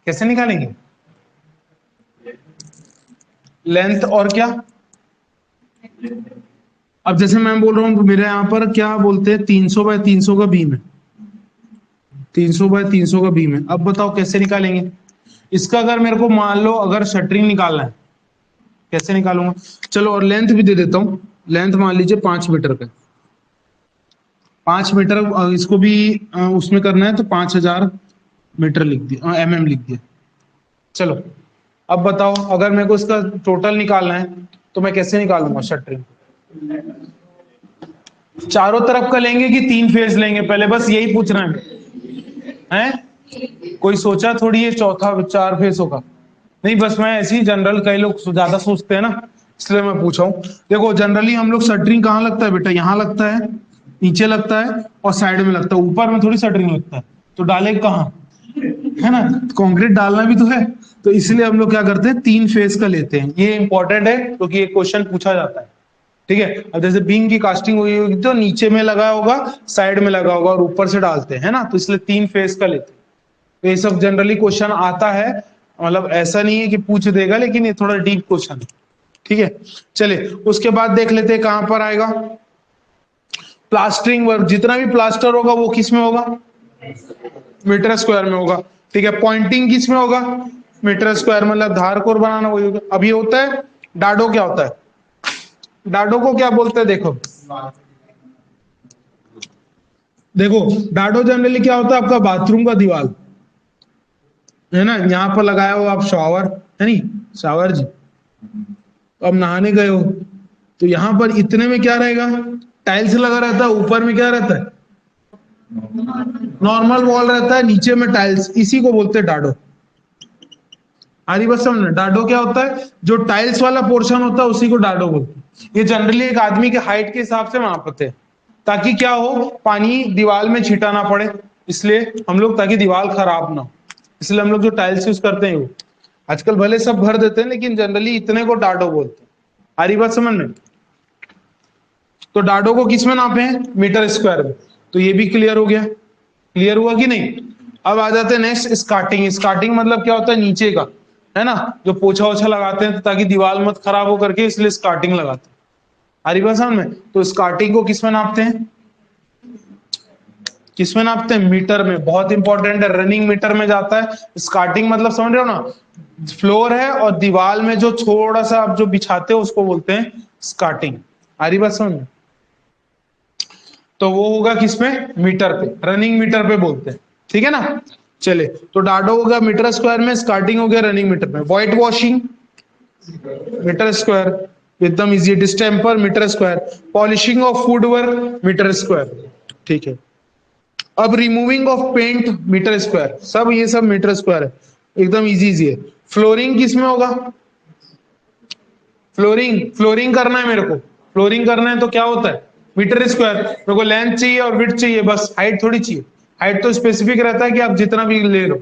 कैसे निकालेंगे, लेंथ और क्या। अब जैसे मैं बोल रहा हूं, मेरे यहाँ पर क्या बोलते हैं, 300 बाय 300 का बीम है, 300 बाय 300 का बीम है। अब बताओ कैसे निकालेंगे इसका, अगर मेरे को मान लो अगर शटरिंग निकालना है, कैसे निकालूंगा। चलो, और लेंथ भी दे देता हूं, लेंथ मान लीजिए 5 मीटर का, 5 मीटर, इसको भी उसमें करना है तो 5000 मीटर लिख दिया, mm लिख दिया। चलो, अब बताओ अगर मेरे को इसका टोटल निकालना है तो मैं कैसे निकालूंगा शटरिंग, चारों तरफ का लेंगे कि 3 फेज लेंगे, पहले बस यही पूछना है, कोई सोचा थोड़ी है चौथा 4 फेज होगा, नहीं, बस मैं ऐसे ही जनरल, कई लोग ज्यादा सोचते हैं ना, इसलिए मैं पूछा हूं। देखो, जनरली हम लोग शटरिंग कहाँ लगता है बेटा, यहाँ लगता है, नीचे लगता है और साइड में लगता है, ऊपर में थोड़ी शटरिंग लगता है। तो डाले कहाँ, है ना, कंक्रीट डालना भी तो है। तो इसलिए हम लोग क्या करते हैं, 3 फेज का लेते हैं। ये इंपॉर्टेंट है क्योंकि ये क्वेश्चन पूछा जाता है। ठीक है, अब जैसे बीम की कास्टिंग हुई होगी तो नीचे में लगा होगा, साइड में लगा होगा और ऊपर से डालते हैं ना, तो इसलिए 3 फेज का लेते हैं। तो ये सब जनरली क्वेश्चन आता है, मतलब ऐसा नहीं है कि पूछ देगा, लेकिन ये थोड़ा डीप क्वेश्चन है। ठीक है, चलिए उसके बाद देख लेते हैं कहां पर आएगा, प्लास्टरिंग वर्क, जितना भी प्लास्टर होगा वो किस में होगा, मीटर स्क्वायर में होगा। ठीक है, पॉइंटिंग किस में होगा, मीटर स्क्वायर, मतलब धार कोर बनाना वही होगा। अभी होता है डाडो, क्या होता है डाडो को क्या बोलते हैं, देखो देखो, डाडो जनरली क्या होता है, आपका बाथरूम का दीवार है ना, यहाँ पर लगाया हो आप शावर, है नहीं, शावर जी, तो अब नहाने गए हो, तो यहाँ पर इतने में क्या रहेगा, टाइल्स लगा रहता है, ऊपर में क्या रहता है, नॉर्मल वॉल रहता है, नीचे में टाइल्स, इसी को बोलते हैं डाडो। आरी बस समझना, डाडो क्या होता है, जो टाइल्स वाला पोर्शन होता है उसी को डाडो बोलते हैं। ये जनरली एक आदमी के हाइट के हिसाब से मापते हैं, ताकि क्या हो, पानी दीवार में छीटा ना पड़े, इसलिए हम लोग, ताकि दीवार खराब ना हो, इसलिए हम लोग जो टाइल्स यूज करते हैं वो, आजकल भले सब भर देते हैं लेकिन जनरली इतने को डाडो बोलते हैं। आरी बात समझ में, तो डाडो को किस में नापे हैं, मीटर स्क्वायर में। तो ये भी क्लियर हो गया, क्लियर हुआ कि नहीं। अब आ जाते हैं नेक्स्ट, स्कार्टिंग। स्कार्टिंग मतलब क्या होता है, नीचे का, है ना, जो पोछा ओछा लगाते हैं ताकि दीवार मत खराब हो करके, इसलिए स्कार्टिंग लगाते हैं। हरी बात समझ में, तो स्कार्टिंग को किस में नापते हैं, किसमें नापते हैं, मीटर में। बहुत इंपॉर्टेंट है, रनिंग मीटर में जाता है। स्कार्टिंग मतलब समझ रहे हो ना, फ्लोर है और दीवार में जो थोड़ा सा आप जो बिछाते हो उसको बोलते हैं स्कार्टिंग। आ रही बात समझ में। तो वो होगा किसमें, मीटर पे, रनिंग मीटर पे बोलते हैं, ठीक है ना। चले, तो डाडो हो गया मीटर स्क्वायर में, स्कार्टिंग हो गया रनिंग मीटर में, व्हाइट वॉशिंग मीटर स्क्वायर, एकदम easy, distemper metre square, polishing of food work metre square, ठीक है। अब removing of paint metre square, सब ये सब मीटर स्क्वायर है, एकदम इजी इजी है। फ्लोरिंग किस में होगा, फ्लोरिंग, फ्लोरिंग करना है मेरे को, फ्लोरिंग करना है तो क्या होता है, मीटर स्क्वायर। मेरे को लेंथ चाहिए और विड्थ चाहिए, बस हाइट थोड़ी चाहिए, हाइट तो स्पेसिफिक रहता है कि आप जितना भी ले लो,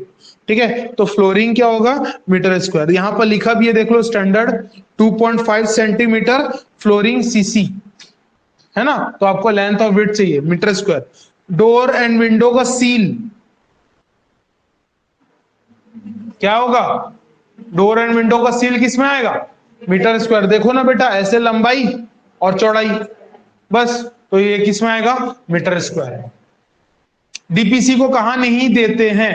ठीक है। तो फ्लोरिंग क्या होगा, मीटर स्क्वायर। यहां पर लिखा भी है देख लो, स्टैंडर्ड 2.5 सेंटीमीटर फ्लोरिंग सीसी, है ना। तो आपको लेंथ और विड्थ चाहिए, metre square. Door and window का सील क्या होगा, डोर एंड विंडो का सील किस में आएगा, मीटर स्क्वायर। देखो ना बेटा, ऐसे लंबाई और चौड़ाई, बस, तो ये किस में आएगा, मीटर स्क्वायर। डीपीसी को कहा नहीं देते हैं,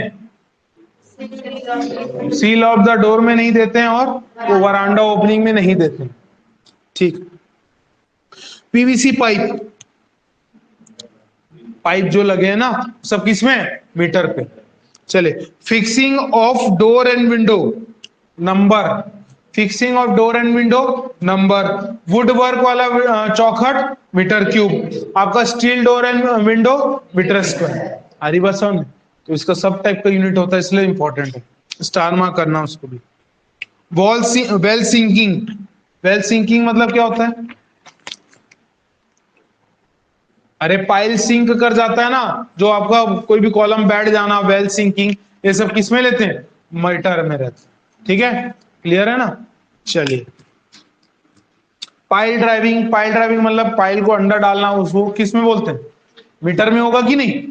सील ऑफ द डोर में नहीं देते हैं और वो वरांडा ओपनिंग में नहीं देते हैं, ठीक। पीवीसी पाइप, पाइप जो लगे हैं ना, सब किसमें, मीटर पे। चले, fixing of door and window number, fixing of door and window number, wood work वाला चौखट मीटर क्यूब, आपका steel door and window metre square. हरी बात समझ में? तो इसका सब टाइप का यूनिट होता है, इसलिए इंपॉर्टेंट है, स्टार मार्क करना उसको भी। Wall well sinking, well sinking मतलब क्या होता है, अरे पाइल सिंक कर जाता है ना, जो आपका कोई भी कॉलम बैठ जाना, वेल सिंकिंग, ये सब किसमें लेते हैं, मीटर में रहते हैं, ठीक है, क्लियर है ना। चलिए, पाइल ड्राइविंग, पाइल ड्राइविंग मतलब पाइल को अंडर डालना, उसको किस में बोलते हैं, मीटर में होगा कि नहीं,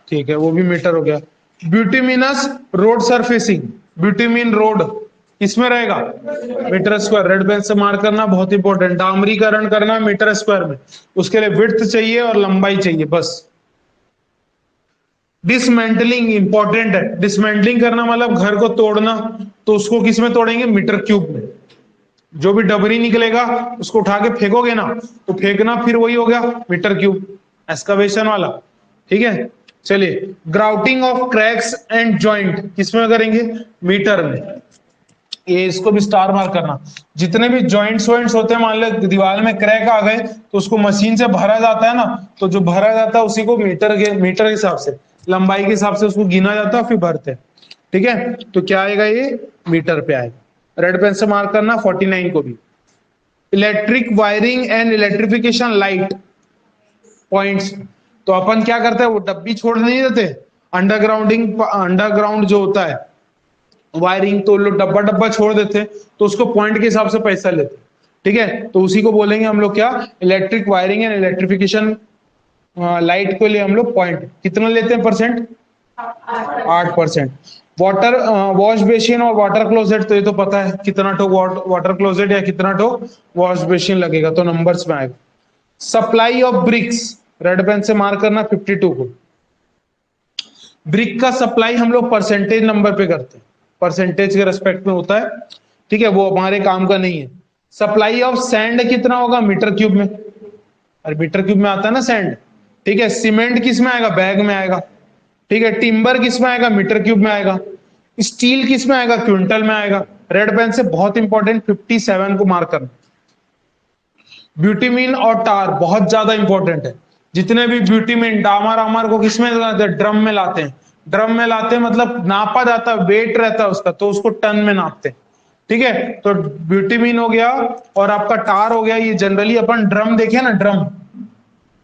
ठीक है, वो भी मीटर हो गया। ब्यूटिमिनस रोड सरफेसिंग, ब्यूटिमिन रोड किसमें रहेगा, मीटर स्क्वायर, रेड पेन से मार्क करना बहुत इंपॉर्टेंट। डामरीकरण करना मीटर स्क्वायर में, उसके लिए विड्थ चाहिए और लंबाई चाहिए, बस। डिसमेंटलिंग इंपॉर्टेंट है, डिसमेंटलिंग करना मतलब घर को तोड़ना, तो उसको किस में तोड़ेंगे, मीटर क्यूब में। जो भी डबरी निकलेगा उसको उठा के फेंकोगे ना, तो फेंकना फिर वही हो गया, मीटर क्यूब, एक्सकवेशन वाला, ठीक है। चलिए, grouting of cracks and joint किसमें करेंगे, मीटर में। ये इसको भी स्टार मार्क करना, जितने भी जॉइंट्स वॉइंट्स होते हैं, मान लो दीवार में क्रैक आ गए तो उसको मशीन से भरा जाता है ना, तो जो भरा जाता है उसी को मीटर के हिसाब से, लंबाई के हिसाब से उसको गिना जाता है, फिर भरते हैं, ठीक है। तो क्या आएगा, ये मीटर पे आएगा। रेड पेन से मार्क करना 49 को भी। Electric wiring and electrification light points, तो अपन क्या करते हैं, वो डब्बी छोड़ नहीं देते, अंडरग्राउंडिंग, अंडरग्राउंड जो होता है वायरिंग, तो लोग डब्बा डब्बा छोड़ देते, तो उसको पॉइंट के हिसाब से पैसा लेते, ठीक है। तो उसी को बोलेंगे हम लोग क्या, electric wiring and electrification light के लिए हम लोग पॉइंट कितना लेते हैं, परसेंट, 8%। वाटर वॉश बेसिन और वाटर क्लोजेट, तो ये तो पता है कितना ठो वाटर क्लोजेट या कितना ठो वॉश बेसिन लगेगा, तो नंबर्स में आएगा। Supply of bricks, red pen से मार्क करना 52 को। ब्रिक का सप्लाई हम लोग परसेंटेज नंबर पे करते हैं, परसेंटेज के रेस्पेक्ट में होता है, ठीक है, वो हमारे काम का नहीं है। सप्लाई ऑफ सैंड कितना होगा, मीटर क्यूब में, अरे मीटर क्यूब में आता है ना सैंड, ठीक है। सीमेंट किस में आएगा, बैग में आएगा, ठीक है। टिम्बर किस में आएगा, मीटर क्यूब में आएगा। स्टील किस में आएगा, क्विंटल में आएगा। रेड पेन से बहुत इंपॉर्टेंट 57 को मार्क करना। ब्यूटीमीन और टार बहुत ज्यादा इंपॉर्टेंट है, जितने भी ब्यूटीमीन, डामर आमर को किसमें लाते हैं, ड्रम में लाते हैं, ड्रम में लाते हैं मतलब नापा जाता है, वेट रहता है उसका, तो उसको टन में नापते हैं, ठीक है। तो ब्यूटीमीन हो गया और आपका टार हो गया, ये जनरली अपन ड्रम देखे ना, ड्रम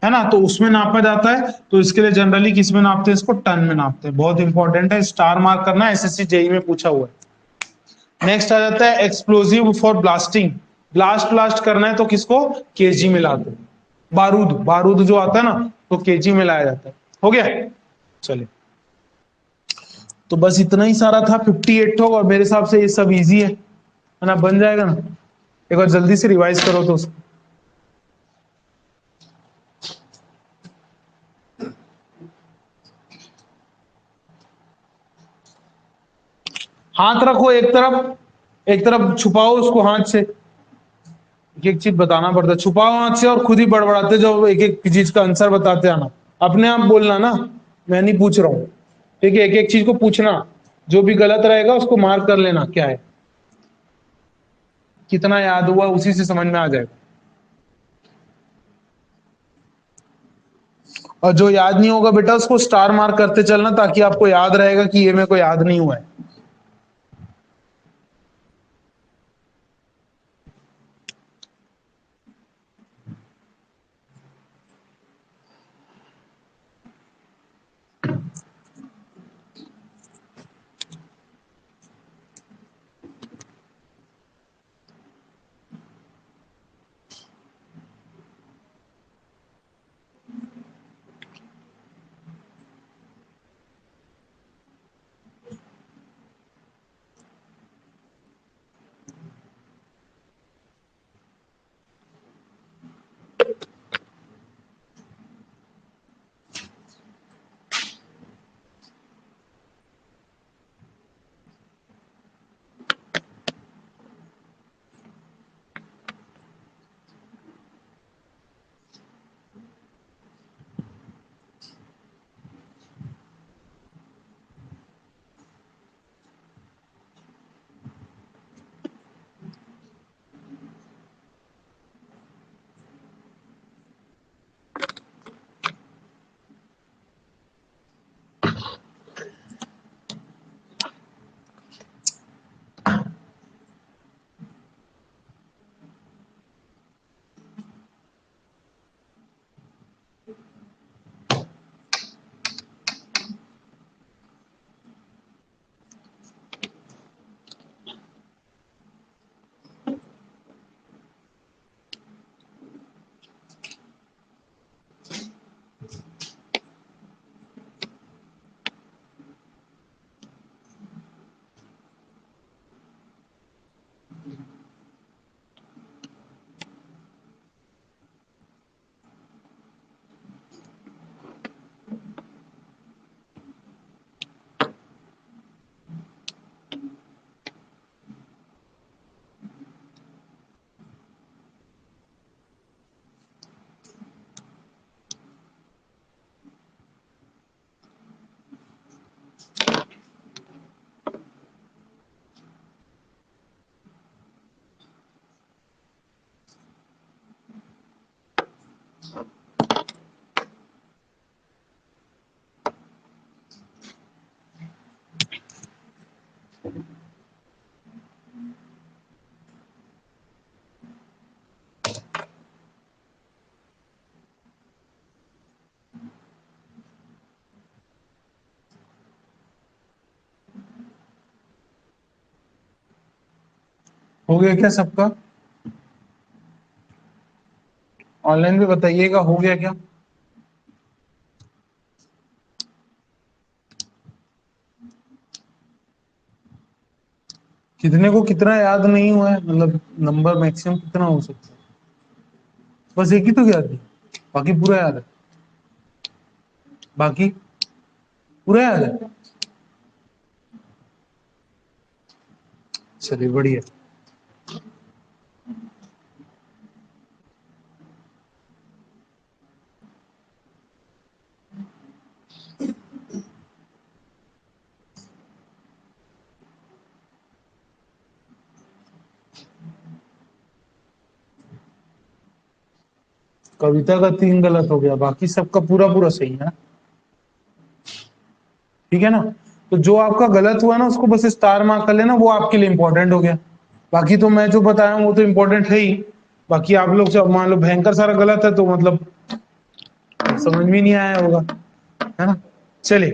है ना, तो उसमें नापा जाता है, तो इसके लिए जनरली किस में नापते हैं, इसको टन में नापते हैं, बहुत इंपॉर्टेंट है, स्टार मार्क करना, एसएससी जेई में पूछा हुआ है। नेक्स्ट आ जाता है एक्सप्लोजिव फॉर ब्लास्टिंग, ब्लास्ट करना है तो किसको, केजी में लाते हैं, बारूद, बारूद जो आता है ना, तो केजी में लाया जाता है, हो गया। चलिए, तो बस इतना ही सारा था, 58 ठो, और मेरे हिसाब से ये सब इजी है ना, बन जाएगा ना, एक बार जल्दी से रिवाइज करो तो उसको। हाथ रखो एक तरफ, एक तरफ छुपाओ उसको हाथ से, एक एक चीज बताना पड़ता है, छुपाओ आंख से और खुद ही बड़बड़ाते जो एक एक चीज का आंसर बताते आना, अपने आप बोलना ना, मैं नहीं पूछ रहा हूँ। ठीक है, एक एक चीज को पूछना, जो भी गलत रहेगा उसको मार्क कर लेना, क्या है कितना याद हुआ उसी से समझ में आ जाएगा। और जो याद नहीं होगा बेटा उसको स्टार मार्क करते चलना, ताकि आपको याद रहेगा कि ये मेरे को याद नहीं हुआ है। हो गया क्या सबका? ऑनलाइन भी बताइएगा, हो गया क्या? कितने को कितना याद नहीं हुआ है, मतलब नंबर मैक्सिमम कितना हो सकता है? बस एक ही तो याद है, बाकी पूरा याद है? बाकी पूरा याद है? चलिए बढ़िया। कविता का 3 गलत हो गया, बाकी सबका पूरा पूरा सही है। ठीक है ना? तो जो आपका गलत हुआ ना उसको बस स्टार मार्क कर लेना, वो आपके लिए इंपॉर्टेंट हो गया। बाकी तो मैं जो बताया हूं वो तो इंपॉर्टेंट है ही। बाकी आप लोग जब मान लो भयंकर सारा गलत है तो मतलब समझ में नहीं आया होगा, है ना? चलिए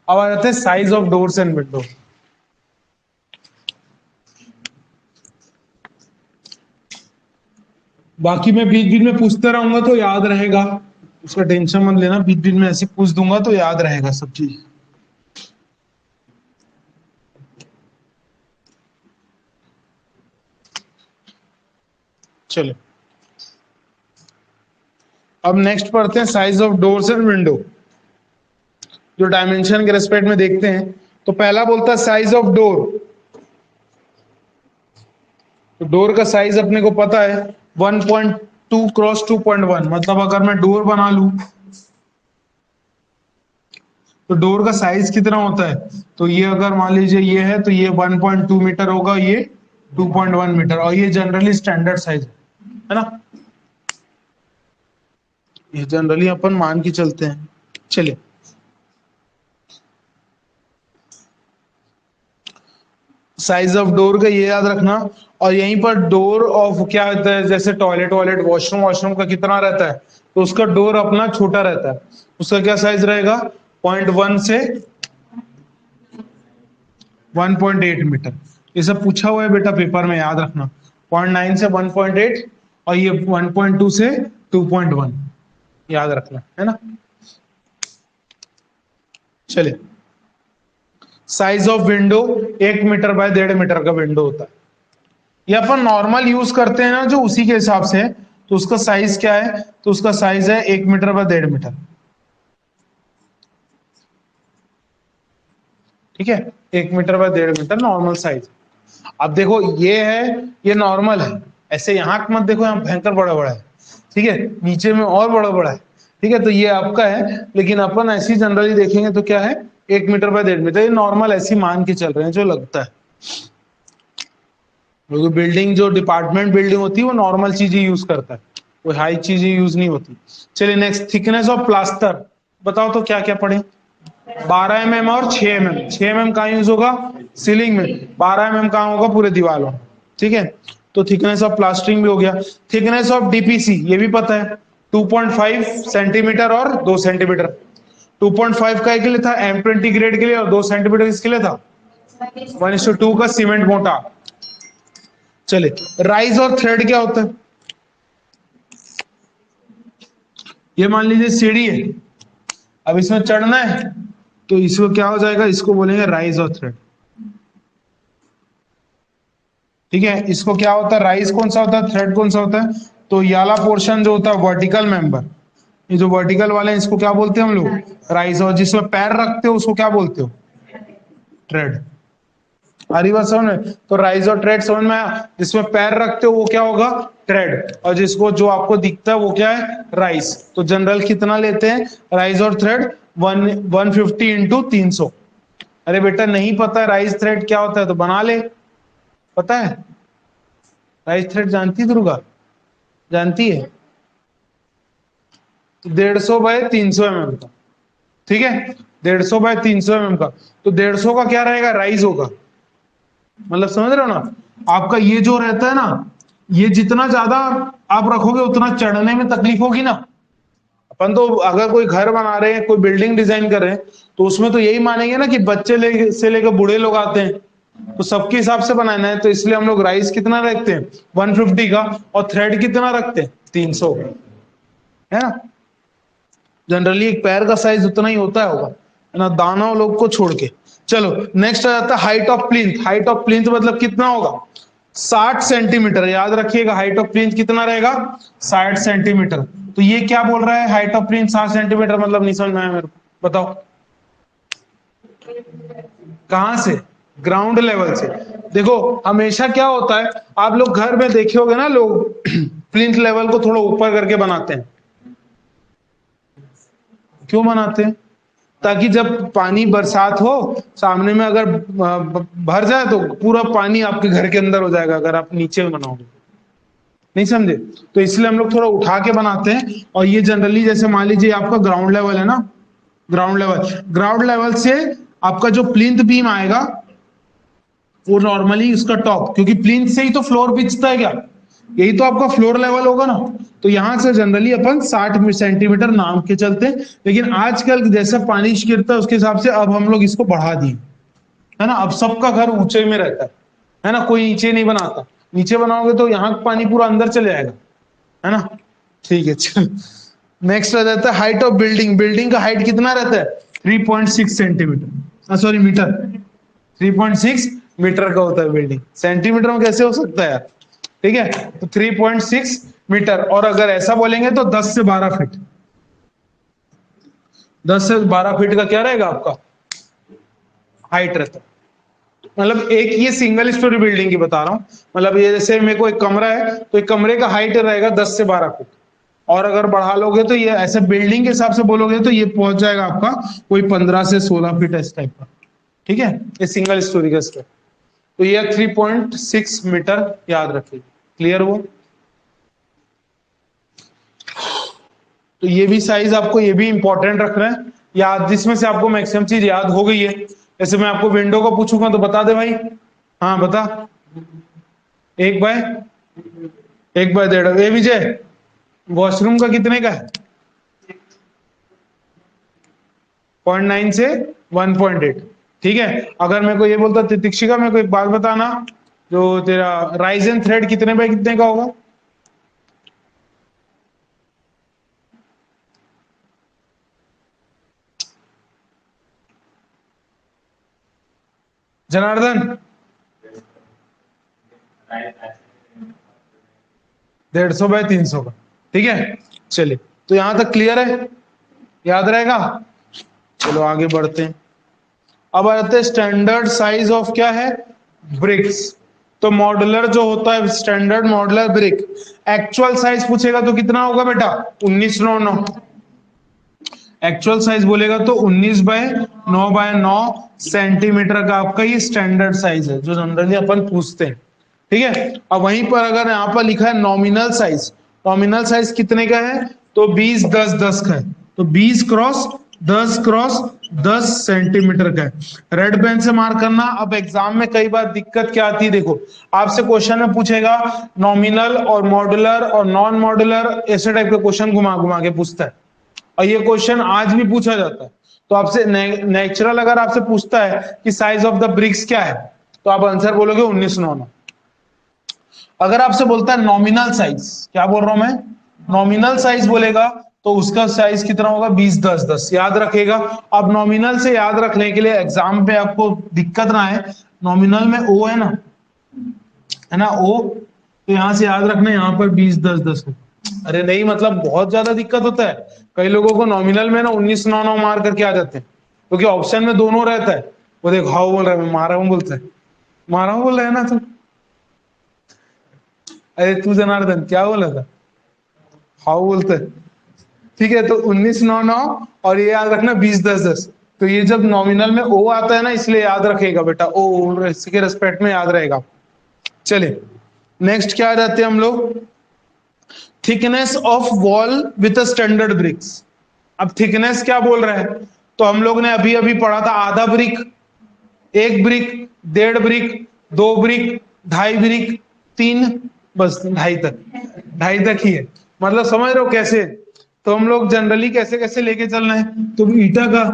अब आ जाते हैं size of doors and window. बाकी मैं बीच बीच में पूछता रहूंगा तो याद रहेगा, उसका टेंशन मत लेना, बीच बीच में ऐसे पूछ दूंगा तो याद रहेगा सब चीज। चलो अब नेक्स्ट पढ़ते हैं size of doors and window, जो डायमेंशन के रेस्पेक्ट में देखते हैं। तो पहला बोलता है साइज ऑफ डोर। तो डोर का साइज अपने को पता है, 1.2 क्रॉस 2.1, मतलब अगर मैं डोर बना लूं तो डोर का साइज कितना होता है, तो ये अगर मान लीजिए ये है तो ये 1.2 मीटर होगा, ये 2.1 मीटर, और ये जनरली स्टैंडर्ड साइज है ना, ये जनरली अपन मान के चलते हैं। चलिए, साइज ऑफ डोर का ये याद रखना, और यहीं पर डोर ऑफ क्या होता है, जैसे टॉयलेट वॉयलेट वॉशरूम वॉशरूम का कितना रहता है, तो उसका डोर अपना छोटा रहता है, उसका क्या साइज रहेगा, 0.1 से 1.8 मीटर। ये सब पूछा हुआ है बेटा पेपर में, याद रखना, 0.9 से 1.8, और ये 1.2 से 2.1, याद रखना है ना। चलिए, size of window 1 metre by 1.5 metre का विंडो होता है, ये अपन नॉर्मल यूज करते हैं ना जो उसी के हिसाब से है, तो उसका साइज क्या है, तो उसका साइज है 1 मीटर बाय 1.5 मीटर, ठीक है, 1 metre by 1.5 metre normal size. अब देखो ये है, ये नॉर्मल है, ऐसे यहाँ मत देखो, यहाँ भयंकर बड़ा बड़ा है, ठीक है, नीचे में और बड़ा बड़ा है, ठीक है, तो ये आपका है, लेकिन अपन ऐसी जनरली देखेंगे तो क्या है, 1 मीटर बाय 1.5 मीटर, ये नॉर्मल ऐसी मान के चल रहे हैं जो लगता है, क्योंकि बिल्डिंग जो डिपार्टमेंट बिल्डिंग होती है वो नॉर्मल चीजें यूज करता है, कोई हाई चीजें यूज नहीं होती। चलिए नेक्स्ट, थिकनेस ऑफ प्लास्टर, बताओ तो क्या क्या पढ़े, 12 mm और 6 mm, 6 mm कहाँ यूज होगा, सीलिंग में, 12 mm कहाँ होगा, पूरे दीवारों में, ठीक है, तो थिकनेस ऑफ प्लास्टरिंग भी हो गया। थिकनेस ऑफ डीपीसी ये भी पता है, 2.5 सेंटीमीटर और 2 सेंटीमीटर, 2.5 का के लिए था M20 ग्रेड के लिए, और 2 सेंटीमीटर इसके लिए था 1:2 का सीमेंट मोटा। चले, राइज और थ्रेड क्या होता है, ये मान लीजिए सीढ़ी है, अब इसमें चढ़ना है, तो इसको क्या हो जाएगा, इसको बोलेंगे राइज और थ्रेड, ठीक है, इसको क्या होता है, राइज कौन सा होता है, थ्रेड कौन सा होता है, तो ये वाला पोर्शन जो होता है वर्टिकल मेंबर, ये जो वर्टिकल वाले हैं इसको क्या बोलते हैं हम लोग, राइज, और जिसमें पैर रखते हो उसको क्या बोलते हो, थ्रेड। आ रही बात समझ में, तो राइज और थ्रेड समझ में आया, जिसमें पैर रखते हो वो क्या होगा, थ्रेड, और जिसको जो आपको दिखता है वो क्या है, राइज। तो जनरल कितना लेते हैं राइज और थ्रेड, 150 इंटू 300। अरे बेटा नहीं पता है राइज थ्रेड क्या होता है तो बना ले, पता है राइज थ्रेड, जानती है दुर्गा, जानती है, तो 150 बाय 300 mm का, ठीक है, 150 बाय 300 mm का, तो 150 का क्या रहेगा, राइज होगा, मतलब समझ रहे हो ना, आपका ये जो रहता है ना, ये जितना ज्यादा आप रखोगे उतना चढ़ने में तकलीफ होगी ना। अपन तो अगर कोई घर बना रहे हैं, कोई बिल्डिंग डिजाइन कर रहे हैं, तो उसमें तो यही मानेंगे ना कि बच्चे से लेकर बूढ़े लोग आते हैं, तो सबके हिसाब से बनाना है, तो इसलिए हम लोग राइस कितना रखते हैं 150 का, और थ्रेड कितना रखते हैं 300, है ना, जनरली एक पैर का साइज उतना ही होता होगा, है ना, दानव लोग को छोड़ के। चलो नेक्स्ट आ जाता है height of plinth, height of plinth मतलब कितना होगा, 60 सेंटीमीटर, याद रखिएगा हाइट ऑफ प्लिंथ कितना रहेगा, 60 सेंटीमीटर। तो ये क्या बोल रहा है, हाइट ऑफ प्लिंथ 60 सेंटीमीटर, मतलब नहीं समझ में आया मेरे को, बताओ कहां से, ग्राउंड लेवल से। देखो हमेशा क्या होता है, आप लोग घर में देखे होगे ना, लोग प्लिंथ लेवल को थोड़ा ऊपर करके बनाते हैं, क्यों बनाते हैं, ताकि जब पानी बरसात हो सामने में अगर भर जाए तो पूरा पानी आपके घर के अंदर हो जाएगा, अगर आप नीचे में बनाओगे, नहीं समझे, तो इसलिए हम लोग थोड़ा उठा के बनाते हैं। और ये जनरली जैसे मान लीजिए आपका ग्राउंड लेवल है ना, ग्राउंड लेवल से आपका जो प्लिंथ बीम आएगा वो नॉर्मली उसका टॉप, क्योंकि प्लिंथ से ही तो फ्लोर पिचता है क्या, यही तो आपका फ्लोर लेवल होगा ना, तो यहां से जनरली अपन 60 सेंटीमीटर नाम के चलते हैं, लेकिन आजकल जैसा पानी गिरता है उसके हिसाब से अब हम लोग इसको बढ़ा दिए, है ना, अब सबका घर ऊंचे में रहता है ना, कोई नीचे नहीं बनाता, नीचे बनाओगे तो यहाँ पानी पूरा अंदर चले जाएगा, है ना, ठीक है। चल नेक्स्ट आ जाता है हाइट ऑफ बिल्डिंग, बिल्डिंग का हाइट कितना रहता है 3.6 सेंटीमीटर, सॉरी मीटर, 3.6 मीटर का होता है बिल्डिंग, सेंटीमीटर में कैसे हो सकता है यार, ठीक है, तो 3.6 मीटर, और अगर ऐसा बोलेंगे तो 10 से 12 फीट, 10 से 12 फीट का क्या रहेगा आपका हाइट रहता है, मतलब एक ये सिंगल स्टोरी बिल्डिंग की बता रहा हूँ। मतलब ये जैसे मेरे को एक कमरा है तो एक कमरे का हाइट रहेगा 10 से 12 फीट, और अगर बढ़ा लोगे तो ये ऐसे बिल्डिंग के हिसाब से बोलोगे तो ये पहुंच जाएगा आपका कोई 15 से 16 फीट इस टाइप का। ठीक है, ये सिंगल स्टोरी का स्ट्रक्चर। तो ये 3.6 मीटर याद रखिए। क्लियर वो? तो ये भी साइज आपको ये भी इंपॉर्टेंट रखना है याद, जिसमें से आपको मैक्सिमम चीज याद हो गई है। जैसे मैं आपको विंडो को पूछूंगा तो बता दे भाई। हाँ बता। 1 बाय 1 बाय 1.5। ए विजय, वॉशरूम का कितने का है? 0.9 से 1.8। ठीक है, अगर मेरे को ये बोलता तितिक्षिका मेरे को एक बात बताना, जो तेरा राइजन थ्रेड कितने बाय कितने का होगा? जनार्दन, 150 बाय 300 का। ठीक है, चलिए तो यहां तक क्लियर है, याद रहेगा। चलो आगे बढ़ते हैं। अब आते हैं स्टैंडर्ड साइज ऑफ क्या है, ब्रिक्स। तो मॉडुलर जो होता है standard modular brick, actual size पूछेगा तो कितना होगा बेटा? 19/9। एक्चुअल साइज बोलेगा तो 19/9/9 सेंटीमीटर का आपका ये स्टैंडर्ड साइज है जो जनरली अपन पूछते हैं। ठीक है, अब वहीं पर अगर यहाँ पर लिखा है नॉमिनल साइज, नॉमिनल साइज कितने का है? तो 20 10 10 का है। तो 20 क्रॉस 10 क्रॉस 10 सेंटीमीटर का है। रेड पेन से मार्क करना। अब एग्जाम में कई बार दिक्कत क्या आती है, देखो आपसे क्वेश्चन में पूछेगा नॉमिनल और मॉडुलर और नॉन मॉडुलर ऐसे टाइप के क्वेश्चन घुमा घुमा के पूछता है, और ये क्वेश्चन आज भी पूछा जाता है। तो आपसे नेचुरल अगर आपसे पूछता है कि साइज ऑफ द ब्रिक्स क्या है, तो आप आंसर बोलोगे 19/9। अगर आपसे बोलता है नॉमिनल साइज, क्या बोल रहा हूं मैं, नॉमिनल साइज बोलेगा तो उसका साइज कितना होगा? 20 10 10 याद रखेगा। अब नॉमिनल से याद रखने के लिए एग्जाम पे आपको दिक्कत ना है, नॉमिनल में ओ है ना ओ, तो यहां से याद रखना यहाँ पर 20 10 10। अरे नहीं, मतलब बहुत ज्यादा दिक्कत होता है कई लोगों को नॉमिनल में ना 19/9/9 मार करके आ जाते हैं, क्योंकि ऑप्शन में दोनों रहता है। वो देखो हाउ बोल रहा है, मैं मारा हूं बोलता है, मारा हूं बोल रहा है ना तू। अरे तू जनार्दन क्या बोला था? हाउ बोलते है। ठीक है, तो 19/9/9 और ये याद रखना 20 10 10। तो ये जब नॉमिनल में ओ आता है ना, इसलिए याद रखेगा बेटा, ओ इसके रेस्पेक्ट में याद रहेगा। चलिए नेक्स्ट क्या आ जाते हैं हम लोग, thickness of wall with standard bricks. अब थिकनेस क्या बोल रहे हैं, तो हम लोग ने अभी अभी पढ़ा था आधा brick, 1 brick, 1.5 brick, 2 brick, 2.5 brick, 3, बस 2.5 तक, 2.5 तक ही है। मतलब समझ रहे हो कैसे? तो हम लोग जनरली कैसे कैसे लेके चल रहे हैं, तो ईटा का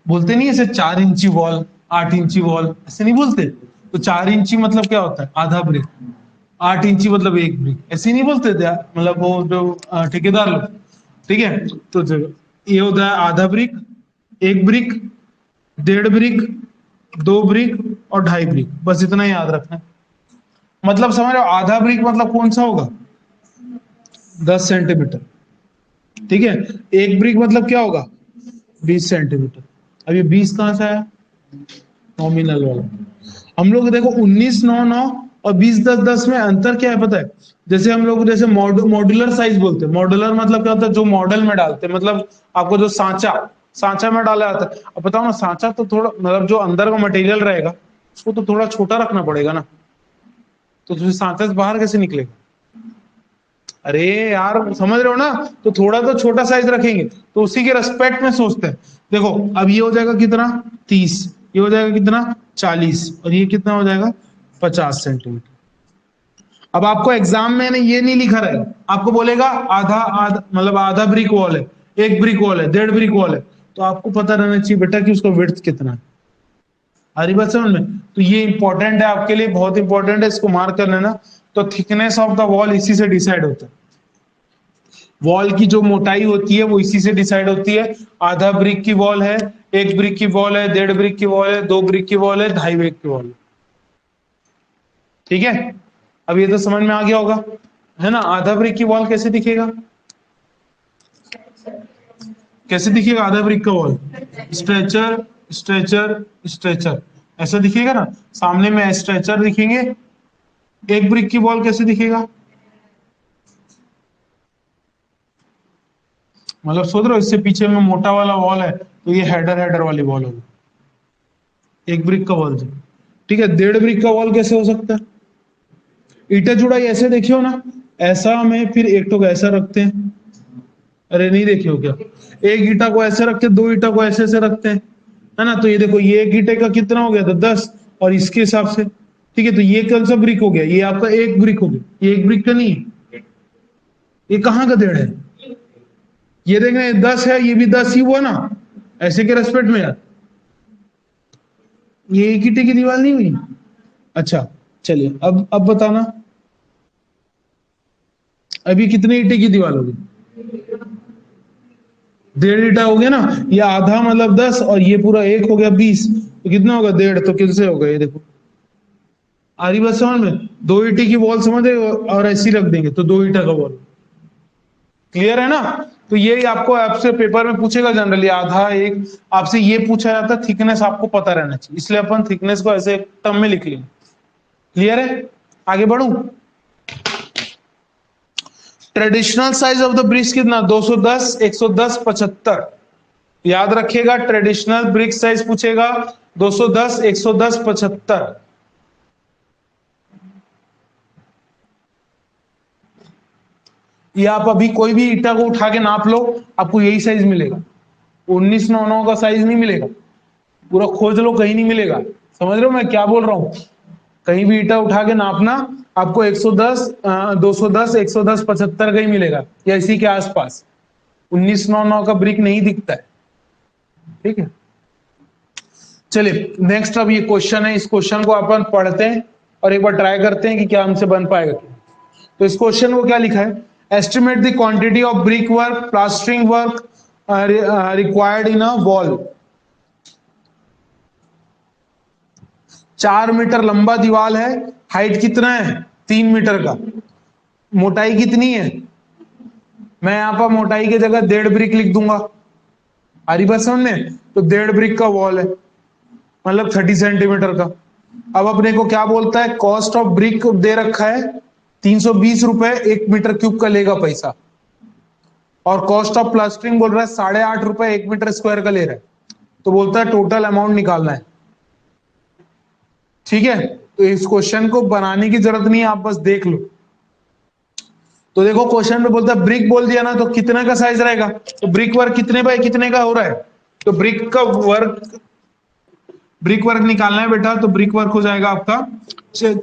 बोलते नहीं ऐसे 4 इंची वॉल, 8 इंची वॉल, ऐसे नहीं बोलते। तो 4 इंची मतलब क्या होता है? आधा ब्रिक। 8 इंची मतलब 1 ब्रिक, ऐसे नहीं बोलते थे मतलब वो जो ठेकेदार लोग। ठीक है, तो ये होता है आधा ब्रिक, 1 ब्रिक, 1.5 ब्रिक, 2 ब्रिक और 2.5 ब्रिक, बस इतना ही याद रखना है। मतलब समझ रहे हो, आधा ब्रिक मतलब कौन सा होगा? 10 सेंटीमीटर। ठीक है, 1 ब्रिक मतलब क्या होगा? 20 सेंटीमीटर। अब ये 20 कहां से आया? नॉमिनल वाला। हम लोग देखो 19/9/9 और 20 10 10 में अंतर क्या है पता है? जैसे हम लोग जैसे मॉड्यूलर साइज बोलते हैं, मॉड्यूलर मतलब क्या होता है? जो मॉडल में डालते हैं, मतलब आपको जो सांचा सांचा में डाला जाता है। अब बताओ ना, सांचा तो थोड़ा मतलब जो अंदर का मटेरियल रहेगा उसको तो थोड़ा छोटा रखना पड़ेगा ना, तो तुझे सांचे से बाहर कैसे निकलेगा? अरे यार समझ रहे हो ना, तो थोड़ा तो छोटा साइज रखेंगे, तो उसी के रेस्पेक्ट में सोचते हैं। देखो अब ये हो जाएगा कितना? 30, ये हो जाएगा कितना? 40, और ये कितना हो जाएगा? 50 सेंटीमीटर। अब आपको एग्जाम में ये नहीं लिखा रहेगा, आपको बोलेगा आधा आधा मतलब आधा ब्रिक वॉल है, 1 ब्रिक वॉल है, 1.5 ब्रिक वॉल है, तो आपको पता रहना चाहिए बेटा कि उसका विड्थ कितना है। हरी बात समझ में? तो ये इंपॉर्टेंट है आपके लिए, बहुत इंपॉर्टेंट है, इसको मार्क कर लेना। तो थिकनेस ऑफ द वॉल इसी से डिसाइड होता है, वॉल की जो मोटाई होती है वो इसी से डिसाइड होती है। आधा ब्रिक की वॉल है, 1 ब्रिक की वॉल है, 1.5 ब्रिक की वॉल है, 2 ब्रिक की वॉल है, 2.5 ब्रिक की वॉल है। ठीक है, अब ये तो समझ में आ गया होगा, है ना? आधा ब्रिक की वॉल कैसे दिखेगा? कैसे दिखेगा आधा ब्रिक का वॉल? स्ट्रेचर स्ट्रेचर स्ट्रेचर, ऐसा दिखेगा ना। सामने में स्ट्रेचर दिखेंगे, एक ब्रिक की वॉल कैसे दिखेगा? मतलब सोच रहे हो, इससे पीछे में मोटा वाला वॉल है तो ये हेडर वाली वॉल होगी, एक ब्रिक का वॉल। ठीक है, 1.5 ब्रिक का वॉल कैसे हो सकता है? ईटा जुड़ाई ऐसे देखियो ना, ऐसा में फिर एक टोक ऐसा रखते हैं, अरे नहीं देखियो क्या, एक ईटा को ऐसे रखते, 2 ईटा को ऐसे ऐसे रखते हैं, है ना। तो ये देखो, ये एक ईटे का कितना हो गया था? 10, और इसके हिसाब से, ठीक है, तो ये कौन सा ब्रिक हो गया? ये आपका एक ब्रिक हो गया, ये एक ब्रिक का नहीं है, ये कहाँ का 1.5 है? ये देख रहे हैं 10 है, ये भी 10 ही हुआ ना, ऐसे के रेस्पेक्ट में यार, ये एक ईटे की दीवार नहीं हुई। अच्छा चलिए, अब बताना, अभी कितने ईटे की दीवार होगी? 1.5 ईटा हो गया ना, ये आधा मतलब 10 और ये पूरा एक हो गया 20, तो कितना होगा? 1.5, तो किससे होगा ये देखो, आ रही बात समझ में? 2 ईटे की वॉल समझ रहे हो, और ऐसी रख देंगे तो 2 ईटा का वॉल, क्लियर है ना। तो ये आपको आपसे पेपर में पूछेगा जनरली, आधा एक, आपसे ये पूछा जाता है, थिकनेस आपको पता रहना चाहिए, इसलिए अपन थिकनेस को ऐसे टर्म में लिख लेंगे। क्लियर है, आगे बढ़ू। Traditional size of the bricks कितना? 210, 110, 75। याद रखिएगा, ट्रेडिशनल ब्रिक साइज पूछेगा 210, 110, 75। ये आप अभी कोई भी ईटा को उठा के नाप लो, आपको यही साइज मिलेगा, 1999 का साइज नहीं मिलेगा, पूरा खोज लो कहीं नहीं मिलेगा। समझ रहे हो मैं क्या बोल रहा हूं? कहीं भी ईटा उठा के नापना, आपको 110, 210, 110, 75 का ही मिलेगा, या इसी के आसपास। 1999 का ब्रिक नहीं दिखता है, ठीक है। चलिए नेक्स्ट, अब ये क्वेश्चन है, इस क्वेश्चन को अपन पढ़ते हैं और एक बार ट्राई करते हैं कि क्या हमसे बन पाएगा। तो इस क्वेश्चन को क्या लिखा है? Estimate the quantity of brick work, plastering work required in a wall. 4 metre लंबा दीवार है, हाइट कितना है? 3 मीटर का, मोटाई कितनी है? मैं यहां पर मोटाई की जगह 1.5 ब्रिक लिख दूंगा, हरी बात समझ में? तो 1.5 ब्रिक का वॉल है, मतलब 30 सेंटीमीटर का। अब अपने को क्या बोलता है? कॉस्ट ऑफ ब्रिक दे रखा है 320 रुपए 1 मीटर क्यूब का लेगा पैसा, और कॉस्ट ऑफ प्लास्टरिंग बोल रहा है 8.5 रुपए 1 मीटर स्क्वायर का ले रहा है, तो बोलता है टोटल अमाउंट निकालना है। ठीक है, तो इस क्वेश्चन को बनाने की जरूरत नहीं है, आप बस देख लो। तो देखो क्वेश्चन में बोलता है ब्रिक बोल दिया ना, तो कितने का साइज रहेगा? तो ब्रिक वर्क कितने बाय कितने का हो रहा है? तो ब्रिक वर्क निकालना है बेटा, तो ब्रिक वर्क हो जाएगा आपका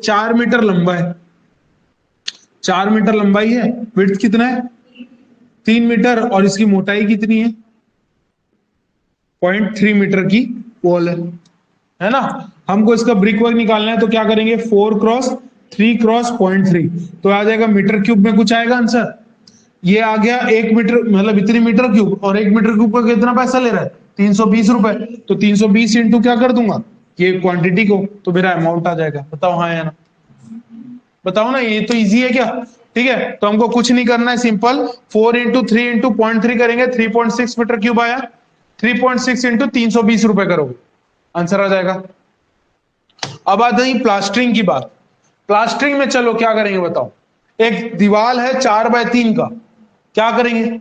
4 मीटर लंबा है, 4 मीटर लंबाई है, विड्थ कितना है? 3 मीटर, और इसकी मोटाई कितनी है? 0.3 मीटर की वॉल है ना। हमको इसका ब्रिक वर्क निकालना है, तो क्या करेंगे? 4 क्रॉस 3 क्रॉस 0.3, तो आ जाएगा मीटर क्यूब में कुछ आएगा आंसर। ये आ गया 1 मीटर, मतलब इतनी मीटर क्यूब, और 1 मीटर क्यूब का कितना पैसा ले रहा है? 320 रुपए, तो 320 इंटू क्या कर दूंगा ये क्वांटिटी को, तो मेरा अमाउंट आ जाएगा। बताओ हाँ या ना, बताओ ना, ये तो इजी है क्या? ठीक है, तो हमको कुछ नहीं करना है, सिंपल 4 इंटू 3 इंटू 0.3 करेंगे, 3.6 मीटर क्यूब आया, 3.6 इंटू 320 रुपए करोगे, आंसर आ जाएगा। अब आ जाए प्लास्टरिंग की बात। प्लास्टरिंग में चलो क्या करेंगे बताओ? एक दीवार है 4 बाय 3 का, क्या करेंगे?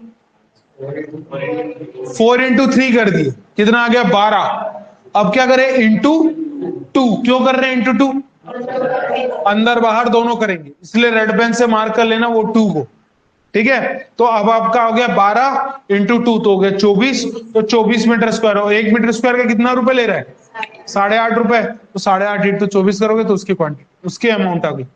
4 इंटू 3 कर दिए, कितना आ गया? 12। अब क्या करें? इंटू 2, क्यों कर रहे हैं इंटू 2? अंदर बाहर दोनों करेंगे, इसलिए रेड पेन से मार्क कर लेना वो 2 को। ठीक है, तो अब आपका हो गया 12 इंटू 2, तो हो गया 24, तो 24 मीटर स्क्वायर हो। 1 मीटर स्क्वायर का कितना रुपए ले रहा है? 8.5 रुपए, तो 8.5 इंटू 24 करोगे तो उसकी क्वांटिटी, उसकी अमाउंट आ गई।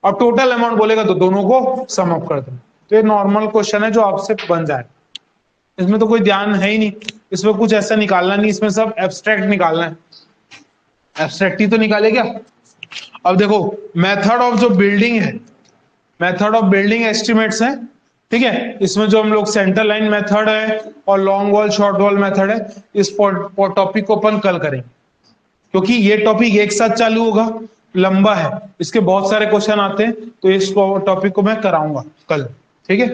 अब टोटल अमाउंट बोलेगा तो दोनों को सम अप कर दो। तो ये नॉर्मल क्वेश्चन है जो आपसे बन जाए, इसमें तो कोई ध्यान है ही नहीं, इसमें कुछ ऐसा निकालना नहीं, इसमें सब एब्स्ट्रैक्ट निकालना है, एब्स्ट्रैक्ट ही तो निकाले क्या। अब देखो मेथड ऑफ जो बिल्डिंग है, मेथड ऑफ बिल्डिंग एस्टिमेट्स है, ठीक है। इसमें जो हम लोग सेंटर लाइन मेथड है और long wall short wall method है, इस टॉपिक को अपन कल करेंगे, क्योंकि ये टॉपिक एक साथ चालू होगा, लंबा है, इसके बहुत सारे क्वेश्चन आते हैं, तो इस टॉपिक को मैं कराऊंगा कल, ठीक है।